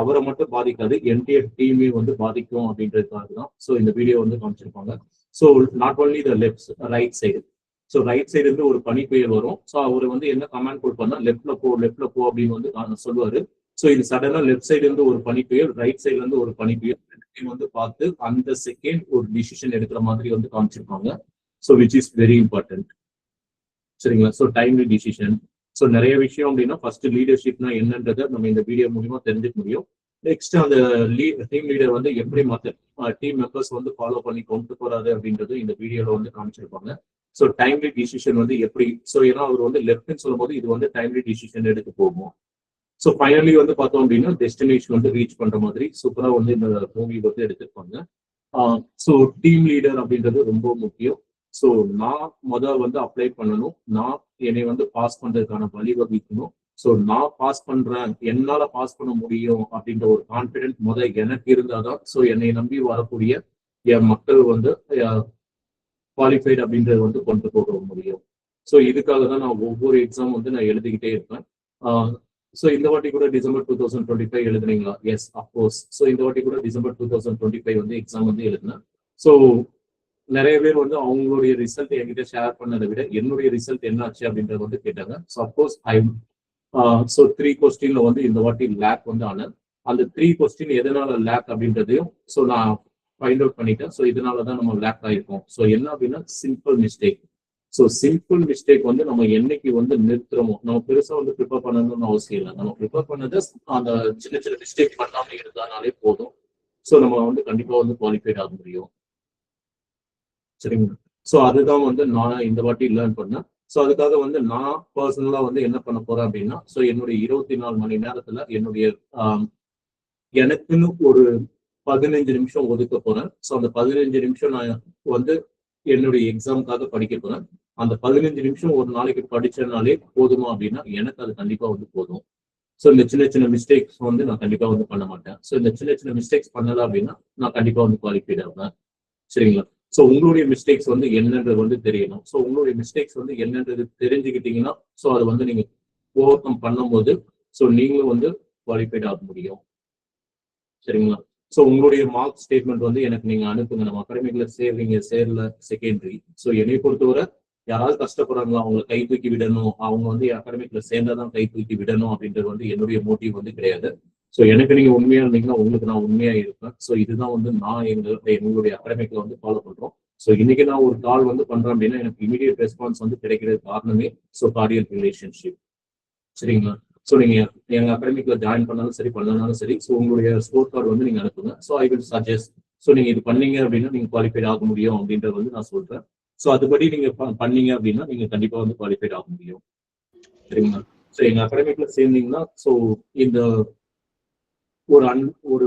அவரை மட்டும் பாதிக்காது, என்டையர் டீமே வந்து பாதிக்கும் அப்படின்றதுக்காக தான் ஸோ இந்த வீடியோ வந்து காமிச்சிருப்பாங்க. So not only the left right side. So right side இருந்து ஒரு பனி புயல் வரும். ஸோ அவர் வந்து என்ன கமாண்ட் கொடுப்பாருன்னா லெஃப்ட்ல போ அப்படின்னு வந்து சொல்லுவாரு. ஸோ இது சடனா லெஃப்ட் சைடு இருந்து ஒரு பனி புயல், ரைட் சைட்ல இருந்து ஒரு பனி புயல் வந்து பார்த்து அந்த செகண்ட் ஒரு டிசிஷன் எடுக்கிற மாதிரி வந்து காமிச்சிருப்பாங்க. So which is very important. சரிங்களா? So timely decision. ஸோ நிறைய விஷயம் அப்படின்னா ஃபர்ஸ்ட் லீடர்ஷிப்னா என்னன்றதை நம்ம இந்த வீடியோ மூலியமா தெரிஞ்சுக்க முடியும். நெக்ஸ்ட் அந்த டீம் லீடர் வந்து எப்படி மற்ற டீம் மெம்பர்ஸ் வந்து ஃபாலோ பண்ணி கொண்டு போறாரு அப்படின்றது இந்த வீடியோல வந்து காமிச்சிருப்பாங்க. ஸோ டைம்லி டிசிஷன் வந்து எப்படி, ஸோ ஏன்னா அவர் வந்து லெஃப்ட்னு சொல்லும் போது இது வந்து டைம்லி டிசிஷன் எடுத்து போகும். ஸோ ஃபைனலி வந்து பார்த்தோம் அப்படின்னா டெஸ்டினேஷன் வந்து ரீச் பண்ற மாதிரி சூப்பரா வந்து இந்த மூவி வந்து எடுத்திருப்பாங்க. ஸோ டீம் லீடர் அப்படின்றது ரொம்ப முக்கியம். ஸோ நான் வந்து அப்ளை பண்ணணும், நான் என்னை வந்து பாஸ் பண்றதுக்கான வழிவகுக்கணும். ஸோ நான் பாஸ் பண்றேன், என்னால பாஸ் பண்ண முடியும் அப்படின்ற ஒரு கான்பிடென்ட் எனக்கு இருந்தாதான் ஸோ என்னை நம்பி வரக்கூடிய என் மக்கள் வந்து குவாலிஃபைடு அப்படின்றது வந்து கொண்டு போக முடியும். ஸோ இதுக்காக தான் நான் ஒவ்வொரு எக்ஸாம் வந்து நான் எழுதிக்கிட்டே இருப்பேன். ஸோ இந்த வாட்டி கூட டிசம்பர் 2025 எழுதுனீங்களா? Yes, of course. ஸோ இந்த வாட்டி கூட டிசம்பர் 2025 வந்து எக்ஸாம் வந்து எழுதினேன். ஸோ நிறைய பேர் வந்து அவங்களுடைய ரிசல்ட் என்கிட்ட ஷேர் பண்ணதை விட என்னுடைய ரிசல்ட் என்ன ஆச்சு அப்படின்றத வந்து கேட்டாங்க. ஸோ அப்கோர்ஸ் ஸோ 3 கொஸ்டின்ல வந்து இந்த வாட்டி லேக் வந்து ஆனேன். அந்த 3 கொஸ்டின் எதனால லேக் அப்படின்றதையும் ஸோ நான் ஃபைண்ட் அவுட் பண்ணிட்டேன். ஸோ இதனால தான் நம்ம லேக் ஆயிருக்கோம். ஸோ என்ன அப்படின்னா simple mistake. So simple mistake வந்து நம்ம என்னைக்கு வந்து நிறுத்துறோமோ, நம்ம பெருசா வந்து ப்ரிப்பேர் பண்ணணும்னு அவசியம் இல்லை. நம்ம ப்ரிப்பேர் பண்ணதை அந்த சின்ன சின்ன மிஸ்டேக் பண்ணாம இருந்தாலே போதும். ஸோ நம்ம வந்து கண்டிப்பா வந்து குவாலிஃபைட் ஆக முடியும். சரிங்களா? ஸோ அதுதான் வந்து நான் இந்த வாட்டி லேர்ன் பண்ணேன். ஸோ அதுக்காக வந்து நான் பர்சனலா வந்து என்ன பண்ண போறேன் அப்படின்னா ஸோ என்னுடைய 24 மணி நேரத்துல என்னுடைய எனக்குன்னு ஒரு 15 நிமிஷம் ஒதுக்க போறேன். ஸோ அந்த 15 நிமிஷம் நான் வந்து என்னுடைய எக்ஸாமுக்காக படிக்க போறேன். அந்த 15 நிமிஷம் ஒரு நாளைக்கு படிச்சனாலே போதுமா அப்படின்னா எனக்கு அது கண்டிப்பா வந்து போதும். ஸோ இந்த சின்ன சின்ன மிஸ்டேக்ஸ் வந்து நான் கண்டிப்பா வந்து பண்ண மாட்டேன். ஸோ இந்த சின்ன சின்ன மிஸ்டேக்ஸ் பண்ணல அப்படின்னா நான் கண்டிப்பா வந்து குவாலிஃபைட் ஆகுவேன். சரிங்களா? ஸோ உங்களுடைய மிஸ்டேக்ஸ் வந்து என்னன்றது வந்து தெரியணும். ஸோ உங்களுடைய மிஸ்டேக்ஸ் வந்து என்னன்றது தெரிஞ்சுக்கிட்டீங்கன்னா ஸோ அதை வந்து நீங்க ஓவர் கம் பண்ணும்போது ஸோ நீங்களும் வந்து குவாலிஃபைட் ஆக முடியும். சரிங்களா? ஸோ உங்களுடைய மார்க் ஸ்டேட்மெண்ட் வந்து எனக்கு நீங்க அனுப்புங்க. நம்ம அகாடமிக்ல சேர்றீங்க சேர்ல செகண்டரி. ஸோ என்னை பொறுத்தவரை யாராவது கஷ்டப்படுறாங்களா அவங்களை கை தூக்கி விடணும், அவங்க வந்து அகாடமிக்ல சேர்ந்தாதான் கை தூக்கி விடணும் அப்படின்றது வந்து என்னுடைய மோட்டிவ் வந்து கிடையாது. ஸோ எனக்கு நீங்க உண்மையா இருந்தீங்கன்னா உங்களுக்கு நான் உண்மையா இருப்பேன். ஸோ இதுதான் வந்து நான் எங்களுடைய அகாடமிக்ல வந்து ஃபாலோ பண்றோம். ஸோ இன்னைக்கு நான் ஒரு கால் வந்து பண்றேன் அப்படின்னா எனக்கு இமீடியட் ரெஸ்பான்ஸ் வந்து கிடைக்கிறது காரணமே ஸோ கார்டியல் ரிலேஷன்ஷிப். சரிங்களா? ஸோ நீங்க எங்க அகாடமிக்ல ஜாயின் பண்ணாலும் சரி பண்ணனாலும் சரி ஸோ உங்களுடைய ஸ்கோர் கார்டு வந்து நீங்க அனுப்புங்க. So I will suggest. So நீங்க இது பண்ணீங்க அப்படின்னா நீங்க குவாலிஃபைட் ஆக முடியும் அப்படின்றது வந்து நான் சொல்றேன். ஸோ அதுபடி நீங்க பண்ணீங்க அப்படின்னா நீங்க கண்டிப்பா வந்து குவாலிஃபைட் ஆக முடியும். சரிங்களா? ஸோ எங்க அகாடமிக்ல சேர்ந்தீங்கன்னா ஸோ இந்த ஒரு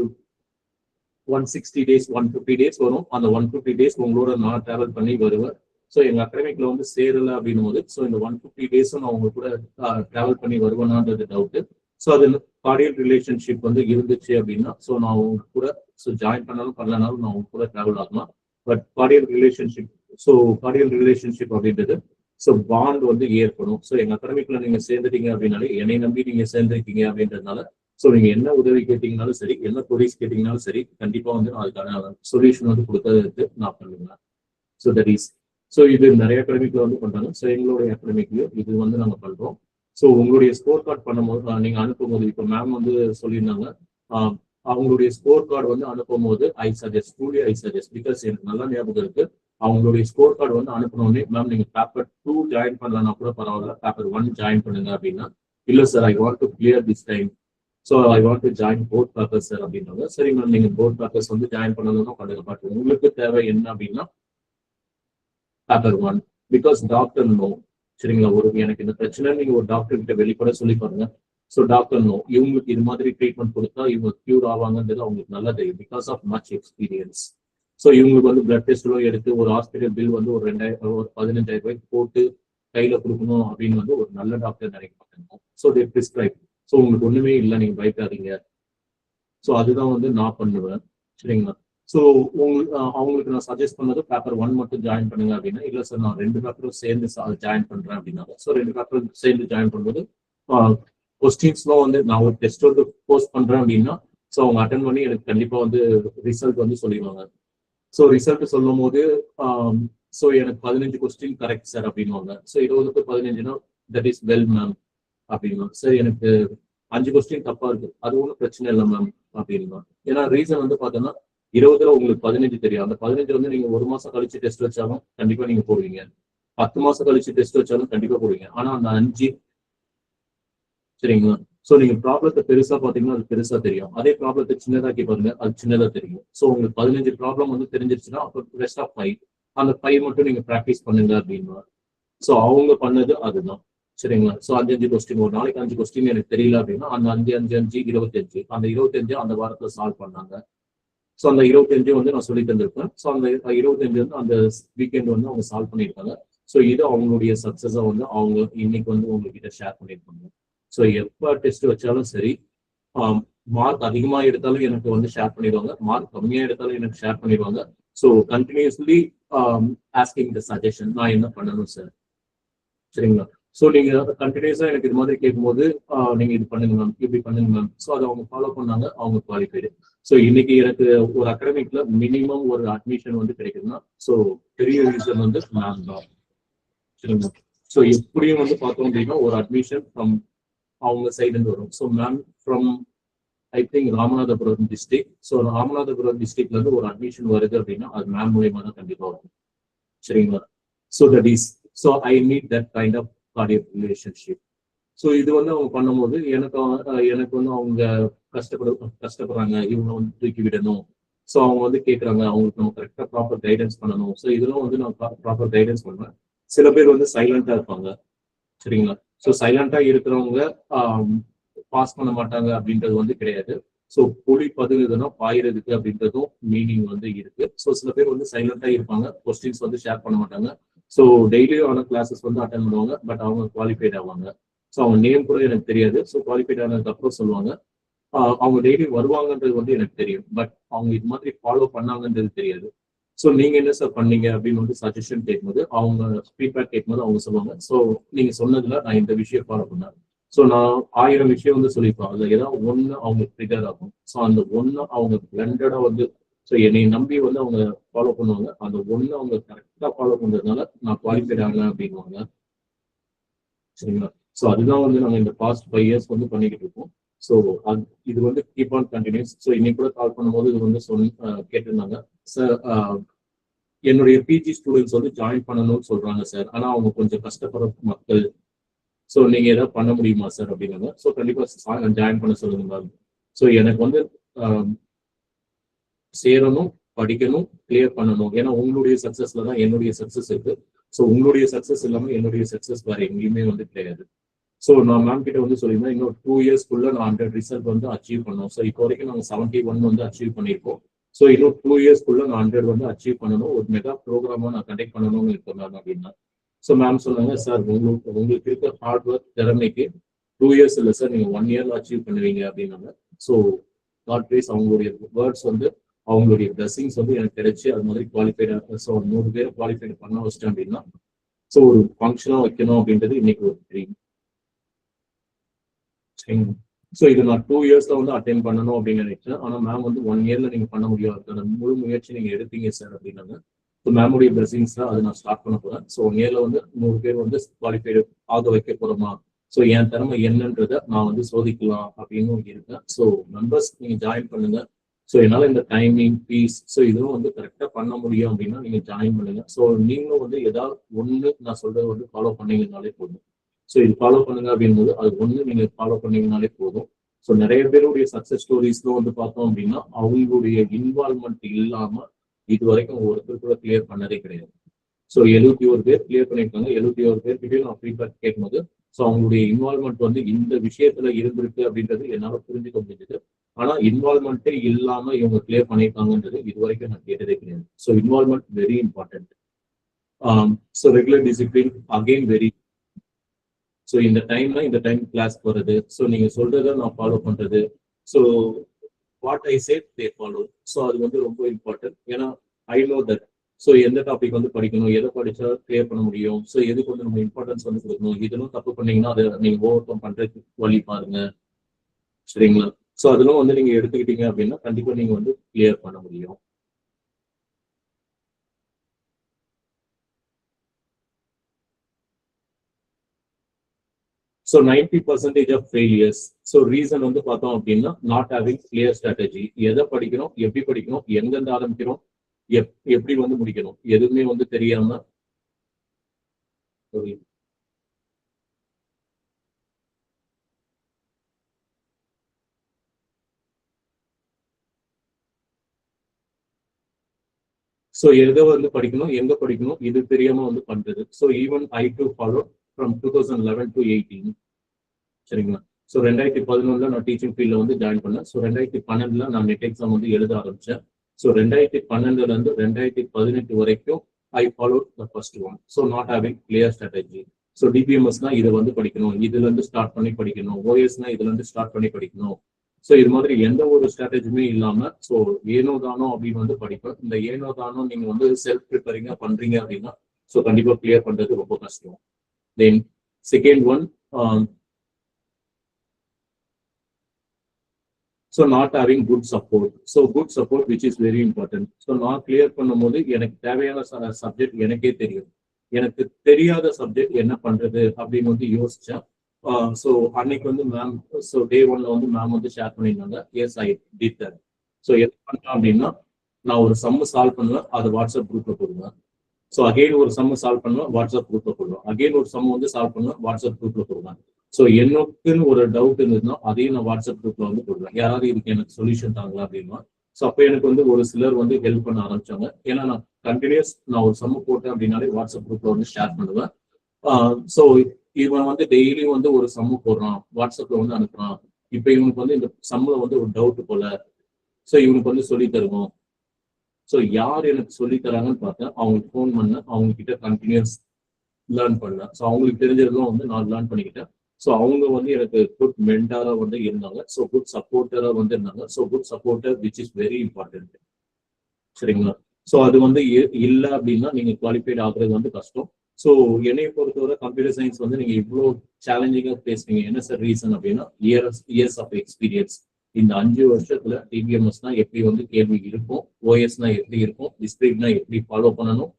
160 days 150 days வரும். அந்த 150 days உங்களோட நான் டிராவல் பண்ணி வருவேன். ஸோ எங்க அகாடமிக்ல வந்து சேரல அப்படின்னும் போது ஸோ இந்த 150 days-உம் நான் உங்க கூட டிராவல் பண்ணி வருவேனான்றது டவுட். ஸோ அது கார்டியல் ரிலேஷன்ஷிப் வந்து இருந்துச்சு அப்படின்னா ஸோ நான் உங்க கூட ஸோ ஜாயின் பண்ணாலும் பண்ணலனாலும் நான் உங்க கூட டிராவல் ஆகலாம். பட் கார்டியல் ரிலேஷன்ஷிப் அப்படின்றது ஸோ பாண்ட் வந்து ஏற்படும். ஸோ எங்க அகாடமிக்ல நீங்க சேர்ந்துட்டீங்க அப்படின்னாலே என்னை நம்பி நீங்க சேர்ந்துருக்கீங்க அப்படின்றதுனால ஸோ நீங்க என்ன உதவி கேட்டீங்கனாலும் சரி, என்ன கொரிஸ் கேட்டீங்கனாலும் சரி, கண்டிப்பா வந்து நான் அதுக்கான சொல்யூஷன் வந்து கொடுக்கறதுக்கு நான் பண்ணுவேன். ஸோ தட் இஸ் ஸோ இது நிறைய அகாடமிக்ல வந்து பண்றாங்க. ஸோ எங்களுடைய அகாடமிக்லயும் இது வந்து நாங்க பண்றோம். ஸோ உங்களுடைய ஸ்கோர் கார்டு பண்ணும்போது நீங்க அனுப்பும்போது இப்போ மேம் வந்து சொல்லியிருந்தாங்க அவங்களுடைய ஸ்கோர் கார்டு வந்து அனுப்பும் போது ஐ சஜஸ்ட் பிகாஸ் எனக்கு நல்லா ஞாபகம் இருக்கு. அவங்களுடைய ஸ்கோர் கார்டு வந்து அனுப்பினோடனே மேம் நீங்க பேப்பர் 2 ஜாயின் பண்ணலன்னா கூட பரவாயில்ல, பேப்பர் 1 ஜாயின் பண்ணுங்க அப்படின்னா இல்ல sir I want to clear this time so I want to join both papers sir அப்படின்னாங்க. சரி மேம், நீங்க போர்ட் பேப்பர்ஸ் வந்து ஜாயின் பண்ணணும்னா பண்ணுங்க. பட் உங்களுக்கு தேவை என்ன அப்படின்னா பேப்பர் 1, பிகாஸ் டாக்டர் நோ. சரிங்களா, எனக்கு இந்த பிரச்சனை நீங்க ஒரு டாக்டர் கிட்ட வெளிப்பட சொல்லி பாருங்க. ஸோ டாக்டர் நோ, இவங்களுக்கு இது மாதிரி ட்ரீட்மெண்ட் கொடுத்தா இவங்க கியூர் ஆவாங்கன்றது அவங்களுக்கு நல்லா தெரியும், because of much experience. So இவங்களுக்கு வந்து பிளட் டெஸ்ட்லாம் எடுத்து ஒரு ஹாஸ்பிட்டல் பில் வந்து ஒரு 15,000 ரூபாய்க்கு போட்டு கையில கொடுக்கணும் அப்படின்னு வந்து ஒரு நல்ல டாக்டர் நினைக்க மாட்டாங்க. So they prescribe. ஸோ உங்களுக்கு ஒண்ணுமே இல்லை, நீங்க பயப்படாதீங்க. ஸோ அதுதான் வந்து நான் பண்ணுவேன். சரிங்களா, ஸோ அவங்களுக்கு நான் சஜஸ்ட் பண்ணது பேப்பர் 1 மட்டும் ஜாயின் பண்ணுங்க அப்படின்னா, இல்லை சார் நான் 2 பேப்பரும் சேர்ந்து ஜாயின் பண்றேன் அப்படின்னா, ஸோ 2 பேப்பரும் சேர்ந்து ஜாயின் பண்ணும்போது கொஸ்டின்ஸ்லாம் வந்து நான் ஒரு டெஸ்ட் வந்து போஸ்ட் பண்றேன் அப்படின்னா, ஸோ அவங்க அட்டன் பண்ணி எனக்கு கண்டிப்பா வந்து ரிசல்ட் வந்து சொல்லிடுவாங்க. ஸோ ரிசல்ட் சொல்லும் போது ஸோ எனக்கு 15 கொஸ்டின் கரெக்ட் சார் அப்படின்வாங்க. ஸோ 20க்கு 15னா தட் இஸ் வெல் மேம் அப்படின்னா, சார் எனக்கு 5 கொஸ்டின் தப்பா இருக்கு, அது ஒன்றும் பிரச்சனை இல்லை மேம் அப்படின்னா. ஏன்னா ரீசன் வந்து பார்த்தோன்னா 20ல உங்களுக்கு 15 தெரியும். அந்த 15 வந்து நீங்க 1 மாசம் கழிச்சு டெஸ்ட் வச்சாலும் கண்டிப்பா நீங்க போடுவீங்க, 10 மாசம் கழிச்சு டெஸ்ட் வச்சாலும் கண்டிப்பா போடுவீங்க. ஆனா அந்த 5, சரிங்களா, ஸோ நீங்க ப்ராப்ளத்தை பெருசா பாத்தீங்கன்னா அது பெருசா தெரியும், அதே ப்ராப்ளத்தை சின்னதாக்கி பாருங்க அது சின்னதா தெரியும். ஸோ உங்களுக்கு 15 ப்ராப்ளம் வந்து தெரிஞ்சிருச்சுன்னா அப்போ ரெஸ்ட் ஆஃப் 5, அந்த 5 மட்டும் நீங்க ப்ராக்டிஸ் பண்ணுங்க அப்படின்னா. ஸோ அவங்க பண்ணது அதுதான். சரிங்களா, ஸோ 5 கொஸ்டின், ஒரு நாளைக்கு 5 கொஸ்டின் எனக்கு தெரியல அப்படின்னா அந்த 5 5 5 25, அந்த 25 அந்த வாரத்துல சால்வ் பண்ணாங்க. ஸோ அந்த 25 வந்து நான் சொல்லி தந்திருப்பேன். ஸோ அந்த 25 வந்து அந்த வீக்கெண்ட் வந்து அவங்க சால்வ் பண்ணியிருக்காங்க. ஸோ இது அவங்களுடைய சக்சஸா வந்து அவங்க இன்னைக்கு வந்து உங்ககிட்ட ஷேர் பண்ணியிருப்பாங்க. ஸோ எப்போ டெஸ்ட் வச்சாலும் சரி, மார்க் அதிகமா எடுத்தாலும் எனக்கு வந்து ஷேர் பண்ணிடுவாங்க, மார்க் கம்மியா எடுத்தாலும் எனக்கு ஷேர் பண்ணிடுவாங்க. So continuously asking the suggestion, நான் என்ன பண்ணணும் சார். சரிங்களா, ஸோ நீங்க கண்டினியூஸா எனக்கு இது மாதிரி கேட்கும்போது நீங்க இது பண்ணுங்க மேம், இப்படி பண்ணுங்க மேம். ஸோ அதை அவங்க ஃபாலோ பண்ணாங்க, அவங்க குவாலிஃபைடு. ஸோ இன்னைக்கு எனக்கு ஒரு அகாடமிக்ல மினிமம் ஒரு அட்மிஷன் வந்து கிடைக்குதுன்னா ஸோ பெரிய ரீசன் வந்து மேம் தான். சரிங்களா, ஸோ எப்படியும் வந்து பார்த்தோம் அப்படின்னா ஒரு அட்மிஷன் ஃப்ரம் அவங்க சைடுன்னு வரும். So ma'am from I think Ramanathapuram district. So Ramanathapuram டிஸ்ட்ரிக்ட்ல இருந்து ஒரு அட்மிஷன் வருது அப்படின்னா அது மேம் மூலியமா தான் கண்டிப்பா வரும். சரிங்களா, so that is, so I need that kind of cardiac relationship. So இது வந்து அவங்க பண்ணும்போது எனக்கு வந்து அவங்க கஷ்டப்படுறாங்க, இவங்க வந்து தூக்கி விடணும். ஸோ அவங்க வந்து கேட்குறாங்க, அவங்களுக்கு நம்ம கரெக்டாக ப்ராப்பர் கைடன்ஸ் பண்ணணும். ஸோ இதெல்லாம் வந்து நான் ப்ராப்பர் கைடன்ஸ் பண்ணுவேன். சில பேர் வந்து சைலண்டா இருப்பாங்க. சரிங்களா, ஸோ சைலண்டா இருக்கிறவங்க பாஸ் பண்ண மாட்டாங்க அப்படின்றது வந்து கிடையாது. ஸோ புலி பதுங்குதுன்னா பாயிறதுக்கு அப்படின்றதும் மீனிங் வந்து இருக்கு. ஸோ சில பேர் வந்து சைலண்டா இருப்பாங்க, கொஸ்டின்ஸ் வந்து ஷேர் பண்ண மாட்டாங்க. ஸோ டெய்லியும் ஆன கிளாஸஸ் வந்து அட்டன் பண்ணுவாங்க, பட் அவங்க குவாலிஃபைட் ஆவாங்க. ஸோ அவங்க நேம் கூட எனக்கு தெரியாது. ஸோ குவாலிஃபைட் ஆனதுக்கு அப்புறம் சொல்லுவாங்க. அவங்க டெய்லி வருவாங்கன்றது வந்து எனக்கு தெரியும், பட் அவங்க இது மாதிரி ஃபாலோ பண்ணாங்கன்றது தெரியாது. ஸோ நீங்க என்ன சார் பண்ணீங்க அப்படின்னு வந்து சஜஷன் கேட்கும்போது, அவங்க ஃபீட்பேக் கேட்கும்போது அவங்க சொல்லுவாங்க, ஸோ நீங்க சொன்னதுல நான் இந்த விஷயம் ஃபாலோ பண்ணேன். ஸோ நான் 1000 விஷயம் வந்து சொல்லியிருப்பேன், அதுல ஏதாவது ஒண்ணு அவங்க ட்ரிகர் ஆகும். ஸோ அந்த ஒண்ணு அவங்க பிளண்டடா வந்து ஸோ என்னை நம்பி வந்து அவங்க ஃபாலோ பண்ணுவாங்க. அந்த ஒண்ணு அவங்க கரெக்டா ஃபாலோ பண்றதுனால நான் குவாலிஃபைட் ஆகல அப்படின்வாங்க. சரிங்களா, ஸோ அதுதான் வந்து நாங்கள் இந்த பாஸ்ட் 5 இயர்ஸ் வந்து பண்ணிக்கிட்டு இருக்கோம். ஸோ இது வந்து கீப் ஆன் கண்டினியூஸ். ஸோ இன்னைக்கு கூட கால் பண்ணும்போது இது வந்து கேட்டிருந்தாங்க, சார் என்னுடைய பிஜி ஸ்டூடெண்ட்ஸ் வந்து ஜாயின் பண்ணணும்னு சொல்றாங்க சார், ஆனா அவங்க கொஞ்சம் கஷ்டப்படுற மக்கள், ஸோ நீங்க ஏதாவது பண்ண முடியுமா சார் அப்படின்னாங்க. ஸோ கண்டிப்பா ஜாயின் பண்ண சொல்லுங்க மேம். ஸோ எனக்கு வந்து சேரணும், படிக்கணும், கிளியர் பண்ணணும். ஏன்னா உங்களுடைய சக்சஸ்ல தான் என்னுடைய சக்சஸ் இருக்கு. ஸோ உங்களுடைய சக்சஸ் இல்லாம என்னுடைய சக்சஸ் வேற எங்கேயுமே வந்து கிடையாது. ஸோ நான் மேம் கிட்ட வந்து சொல்லியிருந்தேன், இன்னும் 2 இயர்ஸ்க்குள்ள நான் 100 ரிசல்ட் வந்து அச்சீவ் பண்ணணும். ஸோ இப்போ வரைக்கும் நாங்கள் 71 வந்து அச்சீவ் பண்ணியிருக்கோம். ஸோ இன்னும் 2 இயர்ஸ்க்குள்ள நான் 100 வந்து அச்சீவ் பண்ணணும், ஒரு மெகா ப்ரோக்ராமா நான் கண்டக்ட் பண்ணணும்னு இருக்கேன் மேம் அப்படின்னா. ஸோ மேம் சொன்னாங்க, சார் உங்களுக்கு இருக்க ஹார்ட் ஒர்க் திறமைக்கு 2 இயர்ஸ் இல்லை சார், நீங்க 1 இயர்ல அச்சீவ் பண்ணுவீங்க அப்படின்னாங்க. ஸோ காட் பிளேஸ், அவங்களுடைய வேர்ட்ஸ் வந்து அவங்களுடைய பிளஸிங்ஸ் வந்து எனக்கு கிடைச்சி அது மாதிரி குவாலிஃபைட். ஸோ 100 பேர் குவாலிஃபைட் பண்ண வச்சிட்டேன் அப்படின்னா ஸோ ஒரு ஃபங்க்ஷனா வைக்கணும் அப்படின்றது இன்னைக்கு ஒரு ட்ரீம். சரிங்க, ஸோ இது நான் 2 இயர்ஸ்ல வந்து அட்டென்ட் பண்ணணும் அப்படின்னு நினைச்சேன். ஆனா மேம் வந்து 1 இயர்ல நீங்க பண்ண முடியாது, முழு முயற்சி நீங்க எடுத்தீங்க சார் அப்படின்னாங்க. ஸோ மேமுடைய பிளஸிங்ஸ் தான் அதை நான் ஸ்டார்ட் பண்ண போறேன். ஸோ 1 இயர்ல வந்து 100 பேர் வந்து குவாலிஃபைடு ஆக வைக்க போறோமா, ஸோ என் திறமை என்னன்றதை நான் வந்து சோதிக்கலாம் அப்படின்னு இருக்கேன். ஸோ மெம்பர்ஸ் நீங்க ஜாயின் பண்ணுங்க. ஸோ என்னால் இந்த டைமிங் ஃபீஸ் ஸோ இதுவும் வந்து கரெக்டாக பண்ண முடியும் அப்படின்னா நீங்க ஜாயின் பண்ணுங்க. ஸோ நீங்களும் வந்து ஏதாவது ஒன்று நான் சொல்றது வந்து ஃபாலோ பண்ணீங்கன்னாலே போதும். ஸோ இது ஃபாலோ பண்ணுங்க அப்படின் போது அது ஒன்று நீங்க ஃபாலோ பண்ணீங்கனாலே போதும். ஸோ நிறைய பேருடைய சக்சஸ் ஸ்டோரிஸ்ல வந்து பார்த்தோம் அப்படின்னா அவங்களுடைய இன்வால்மெண்ட் இல்லாம இது வரைக்கும் ஒருத்தர் கூட கிளியர் பண்ணதே கிடையாது. ஸோ 71 பேர் கிளியர் பண்ணியிருக்காங்க. 71 பேர்கிட்டயும் நான் ஃபீட்பேக் கேட்கும்போது ஸோ அவங்களுடைய இன்வால்மெண்ட் வந்து இந்த விஷயத்துல இருந்திருக்கு அப்படின்றது என்னால புரிஞ்சுக்க முடிஞ்சது. ஆனா இன்வால்மெண்ட்டே இல்லாம இவங்க கிளியர் பண்ணியிருக்காங்கன்றது இது வரைக்கும் நான் கேட்டதே கிடையாது. So involvement very important. So regular discipline again very. So இந்த டைம் கிளாஸ் போறது, ஸோ நீங்க சொல்றதை நான் ஃபாலோ பண்றது, so what I said they follow. So அது வந்து ரொம்ப இம்பார்ட்டன்ட். ஏன்னா ஐ நோ தட் ஸோ எந்த டாபிக் வந்து படிக்கணும், எதை படிச்சா கிளியர் பண்ண முடியும், ஸோ எதுக்கு வந்து நம்ம இம்பார்ட்டன்ஸ் வந்து கொடுக்கணும், இதெல்லாம் தப்பு பண்ணீங்கன்னா அதை நீங்க ஓவர் கம் பண்றதுக்கு வழி பாருங்க. சரிங்களா? ஸோ அதெல்லாம் வந்து நீங்க எடுத்துக்கிட்டீங்க அப்படின்னா கண்டிப்பா நீங்க வந்து கிளியர் பண்ண முடியும். So 90% of failures. So reason வந்து பார்த்தோம் அப்படின்னா நாட் ஹேவிங் கிளியர் ஸ்ட்ராட்டஜி. எதை படிக்கணும், எப்படி படிக்கணும், எங்கெருந்து ஆரம்பிக்கிறோம், எப்படி வந்து முடிக்கணும், எதுவுமே வந்து தெரியாம. ஸோ எதை வந்து படிக்கணும், எங்க படிக்கணும், இது தெரியாம வந்து பண்றது. So even I to follow from 2011 to 18. சரிங்களா? ஸோ 2011 நான் டீச்சிங் ஃபீல்ட்ல வந்து ஜாயின் பண்ணேன். ஸோ 2012 நான் நெட் எக்ஸாம் வந்து எழுத ஆரம்பிச்சேன். ஸோ 2012 இருந்து 2018 வரைக்கும் I follow the first one. So not having clear strategy. So டிபிஎம்எஸ்னா இதை வந்து படிக்கணும், இதுல இருந்து ஸ்டார்ட் பண்ணி படிக்கணும், ஓஎஸ்னா இதுல இருந்து ஸ்டார்ட் பண்ணி படிக்கணும். ஸோ இது மாதிரி எந்த ஒரு ஸ்ட்ராட்டஜியுமே இல்லாம ஸோ ஏனோ தானோ அப்படின்னு வந்து படிப்பேன். இந்த ஏனோ தானோ நீங்க வந்து செல்ஃப் ப்ரிப்பேரிங்கா பண்றீங்க அப்படின்னா ஸோ கண்டிப்பா கிளியர் பண்றது ரொம்ப கஷ்டம். Then second one, so not having good support. So good support which is very important. So நான் கிளியர் பண்ணும்போது எனக்கு தேவையான சப்ஜெக்ட் எனக்கே தெரியும். எனக்கு தெரியாத சப்ஜெக்ட் என்ன பண்றது அப்படின்னு வந்து யோசிச்சேன். ஸோ அன்னைக்கு வந்து மேம், ஸோ டே 1ல வந்து மேம் வந்து ஷேர் பண்ணியிருந்தாங்க. Yes I did that. So என்ன பண்ணேன் அப்படின்னா நான் ஒரு சம்மு சால்வ் பண்ணுவேன், அது வாட்ஸ்அப் குரூப்ல போடுவேன். ஸோ அகெயின் ஒரு சம்மு சால்வ் பண்ணுவேன், வாட்ஸ்அப் குரூப்ல போடுவேன். அகெயின் ஒரு சம்மு வந்து சால்வ் பண்ணுவேன், வாட்ஸ்அப் குரூப்ல போடுவேன். ஸோ எனக்குன்னு ஒரு டவுட் இருந்ததுன்னா அதையும் நான் வாட்ஸ்அப் குரூப்ல வந்து போடுவேன். யாராவது இதுக்கு எனக்கு சொல்யூஷன் தாங்களா அப்படின்னா. ஸோ அப்போ எனக்கு வந்து ஒரு சிலர் வந்து ஹெல்ப் பண்ண ஆரம்பிச்சாங்க. ஏன்னா நான் கண்டினியூஸ் நான் ஒரு சம்மு போட்டேன் அப்படின்னாலே வாட்ஸ்அப் குரூப்ல வந்து ஷேர் பண்ணுவேன். ஸோ இவன் வந்து டெய்லியும் வந்து ஒரு சம்மு போடுறான், வாட்ஸ்அப்ல வந்து அனுப்புறான். இப்போ இவனுக்கு வந்து இந்த சம்முல வந்து ஒரு டவுட் போல, ஸோ இவனுக்கு வந்து சொல்லி தருவோம். ஸோ யார் எனக்கு சொல்லி தராங்கன்னு பார்த்தேன், அவங்களுக்கு ஃபோன் பண்ணேன், அவங்க கிட்ட கண்டினியூஸ் லேர்ன் பண்ணேன். ஸோ அவங்களுக்கு தெரிஞ்சதும் வந்து நான் லேர்ன் பண்ணிக்கிட்டேன். ஸோ அவங்க வந்து எனக்கு குட் மென்டாரா வந்து இருந்தாங்க. ஸோ குட் சப்போர்ட்டரா வந்து இருந்தாங்க. So good supporter which is very important. சரிங்களா? ஸோ அது வந்து இல்லை அப்படின்னா நீங்க குவாலிஃபைட் ஆகுறது வந்து கஷ்டம். ஸோ என்னைய பொறுத்தவரை கம்ப்யூட்டர் சயின்ஸ் வந்து நீங்க இவ்வளோ சேலஞ்சிங்கா பேசுறீங்க. என்ன சார் ரீசன் அப்படின்னா இயர்ஸ் ஆஃப் எக்ஸ்பீரியன்ஸ். இந்த 5 வருஷத்துல டிபிஎம்எஸ்னா எப்படி வந்து கேள்வி இருக்கும், ஓஎஸ்னா எப்படி இருக்கும், டிஸ்கிரிப்ட்னா எப்படி ஃபாலோ பண்ணணும்,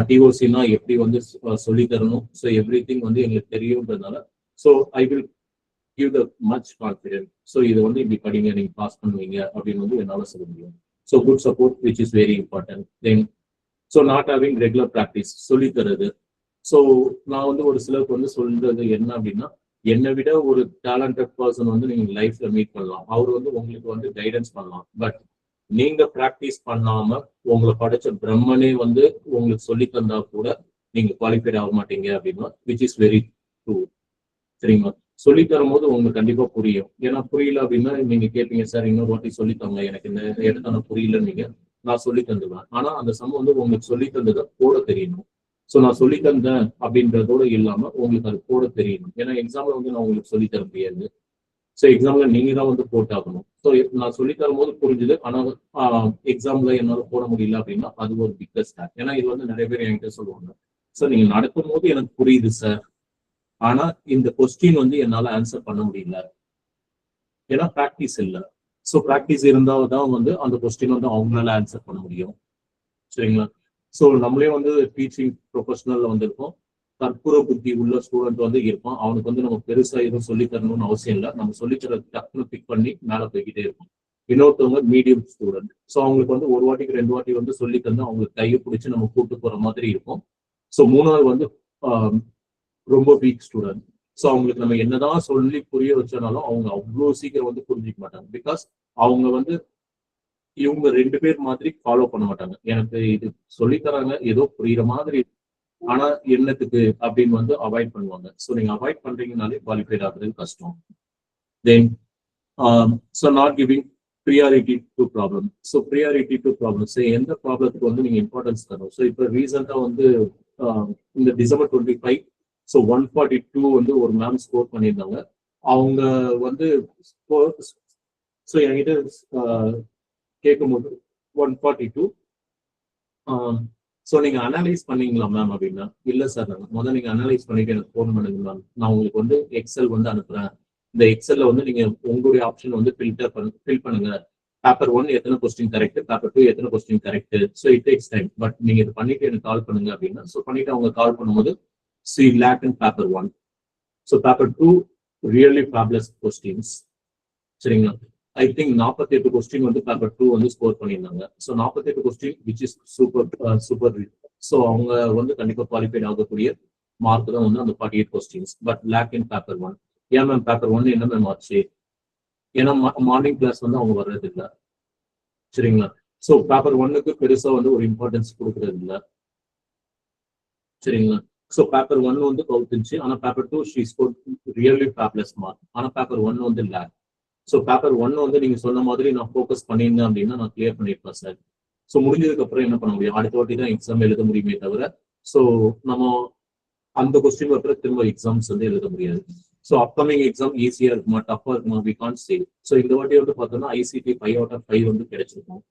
டிஓசினா எப்படி வந்து சொல்லி தரணும். ஸோ எவ்ரி திங் வந்து எங்களுக்கு தெரியும்ன்றதுனால so I will give the much confident. So இது வந்து இப்படி படிங்க, நீங்க பாஸ் பண்ணுவீங்க அப்படின்னு வந்து என்னால சொல்ல முடியும். So good support which is very important. Then so not having regular practice, சொல்லி தருது. ஸோ நான் வந்து ஒரு சிலருக்கு வந்து சொல்றது என்ன அப்படின்னா, என்னை விட ஒரு டேலண்டட் பர்சன் வந்து நீங்க லைஃப்ல மீட் பண்ணலாம், அவர் வந்து உங்களுக்கு வந்து கைடன்ஸ் பண்ணலாம். பட் நீங்க ப்ராக்டிஸ் பண்ணாம உங்களை படைச்ச பிரம்மனே வந்து உங்களுக்கு சொல்லி தந்தா கூட நீங்க குவாலிஃபைட் ஆக மாட்டீங்க அப்படின்னா விச் இஸ் வெரி ட்ரூ. சரிங்களா? சொல்லி தரும் போது உங்களுக்கு கண்டிப்பா புரியும். ஏன்னா புரியல அப்படின்னா நீங்க கேட்பீங்க, சார் இன்னொரு வாட்டி சொல்லித்தாங்க, எனக்கு இந்த இடத்தான புரியல, நீங்க நான் சொல்லி தந்துடுவேன். ஆனா அந்த சமம் வந்து உங்களுக்கு சொல்லி தந்ததை போட தெரியணும். ஸோ நான் சொல்லி தந்தேன் அப்படின்றதோட இல்லாம உங்களுக்கு அது போட தெரியணும். ஏன்னா எக்ஸாம்ல வந்து நான் உங்களுக்கு சொல்லி தர முடியாது. ஸோ எக்ஸாம்ல நீங்க தான் வந்து போட்டாகணும். ஸோ நான் சொல்லி தரும் போது புரிஞ்சுது, ஆனா எக்ஸாம்ல என்னால போட முடியல அப்படின்னா அது ஒரு பிக்கஸ்ட் ஹேக். ஏன்னா இது வந்து நிறைய பேர் என்கிட்ட சொல்லுவாங்க, சார் நீங்க நடக்கும் போது எனக்கு புரியுது சார், ஆனா இந்த கொஸ்டின் வந்து என்னால ஆன்சர் பண்ண முடியல, ஏன்னா ப்ராக்டிஸ் இல்லை. ஸோ ப்ராக்டிஸ் இருந்தால் தான் வந்து அந்த கொஸ்டின் வந்து அவங்களால ஆன்சர் பண்ண முடியும். சரிங்களா? ஸோ நம்மளே வந்து டீச்சிங் ப்ரொஃபஷனல்ல வந்திருக்கோம். கற்பூர புத்தி உள்ள ஸ்டூடெண்ட் வந்து இருப்பான், அவனுக்கு வந்து நம்ம பெருசா எதுவும் சொல்லி தரணும்னு அவசியம் இல்லை. நம்ம சொல்லித்தர டக்குன்னு பிக் பண்ணி மேலே போய்கிட்டே இருக்கும். இன்னொருத்தவங்க மீடியம் ஸ்டூடெண்ட். ஸோ அவங்களுக்கு வந்து ஒரு வாட்டிக்கு 2 வாட்டி வந்து சொல்லி தந்து அவங்களுக்கு கையை பிடிச்சி நம்ம கூப்பிட்டு போற மாதிரி இருக்கும். ஸோ 3வது வந்து ரொம்ப வீக் ஸ்டூடெண்ட். ஸோ அவங்களுக்கு நம்ம என்னதான் சொல்லி புரிய வச்சனாலும் அவங்க அவ்வளோ சீக்கிரம் வந்து புரிஞ்சிக்க மாட்டாங்க. பிகாஸ் அவங்க வந்து இவங்க 2 பேர் மாதிரி ஃபாலோ பண்ண மாட்டாங்க. எனக்கு இது சொல்லி தராங்க, ஏதோ புரியுற மாதிரி, ஆனா என்னத்துக்கு அப்படின்னு வந்து அவாய்ட் பண்ணுவாங்க. ஸோ நீங்க அவாய்ட் பண்றீங்கனாலே குவாலிஃபைட் ஆகுறது கஷ்டம். தென் so not giving priority to problem. So priority to problems எந்த ப்ராப்ளத்துக்கு வந்து நீங்க இம்பார்ட்டன்ஸ் தரும். ஸோ இப்போ ரீசெண்டா வந்து இந்த December 25 ஸோ 142 வந்து ஒரு மேம் ஸ்கோர் பண்ணியிருந்தாங்க. அவங்க வந்து ஸோ என்கிட்ட கேட்கும்போது 142 ஸோ நீங்க அனலைஸ் பண்ணீங்களா மேம் அப்படின்னா, இல்ல சார் முதல்ல நீங்க அனலைஸ் பண்ணிட்டு எனக்கு ஃபோன் பண்ணுங்க மேம், நான் உங்களுக்கு வந்து எக்ஸல் வந்து அனுப்புறேன், இந்த எக்ஸல்ல வந்து நீங்க உங்களுடைய ஆப்ஷன் வந்து ஃபில் பண்ணுங்க. பேப்பர் 1 எத்தனை கொஸ்டின் கரெக்ட், பேப்பர் 2 எத்தனை question correct. So it takes time, but நீங்க இது பண்ணிட்டு எனக்கு கால் பண்ணுங்க அப்படின்னா, ஸோ பண்ணிட்டு அவங்க கால் பண்ணும்போது she lag in paper 1. So paper 2 really fabulous questions. சரிங்களா? ஐ திங்க் 48 கொஸ்டின் வந்து பேப்பர் 2 வந்து ஸ்கோர் பண்ணியிருந்தாங்க. So 48 question which is super. So அவங்க வந்து கண்டிப்பா குவாலிஃபைட் ஆகக்கூடிய மார்க் தான் வந்து அந்த 48 questions. But lag in paper 1. ஏன் மேம் பேப்பர் 1 என்ன மேம் ஆச்சு? ஏன்னா மார்னிங் கிளாஸ் வந்து அவங்க வர்றது இல்லை. சரிங்களா? ஸோ பேப்பர் 1க்கு பெருசா வந்து ஒரு இம்பார்ட்டன்ஸ் கொடுக்கறது இல்லை. சரிங்களா? ஸோ பேப்பர் 1 வந்து கவுத்துச்சு, ஆனா paper 2 she score really fabulous mark. ஆனா பேப்பர் 1 வந்து லேக். ஸோ பேப்பர் 1 வந்து நீங்க சொன்ன மாதிரி நான் ஃபோக்கஸ் பண்ணியிருந்தேன் அப்படின்னா நான் கிளியர் பண்ணியிருப்பேன் சார். ஸோ முடிஞ்சதுக்கு அப்புறம் என்ன பண்ண முடியும், அடுத்த வாட்டி தான் எக்ஸாம் எழுத முடியுமே தவிர, ஸோ நம்ம அந்த கொஸ்டின் பேப்பரை திரும்ப எக்ஸாம்ஸ் வந்து எழுத முடியாது. ஸோ அப்கமிங் எக்ஸாம் ஈஸியா இருக்குமா டஃபா இருக்குமா வி கான்ட் சே. ஸோ இந்த வாட்டி வந்து பார்த்தோம்னா ICT 5/5 வந்து கிடைச்சிருக்கும்.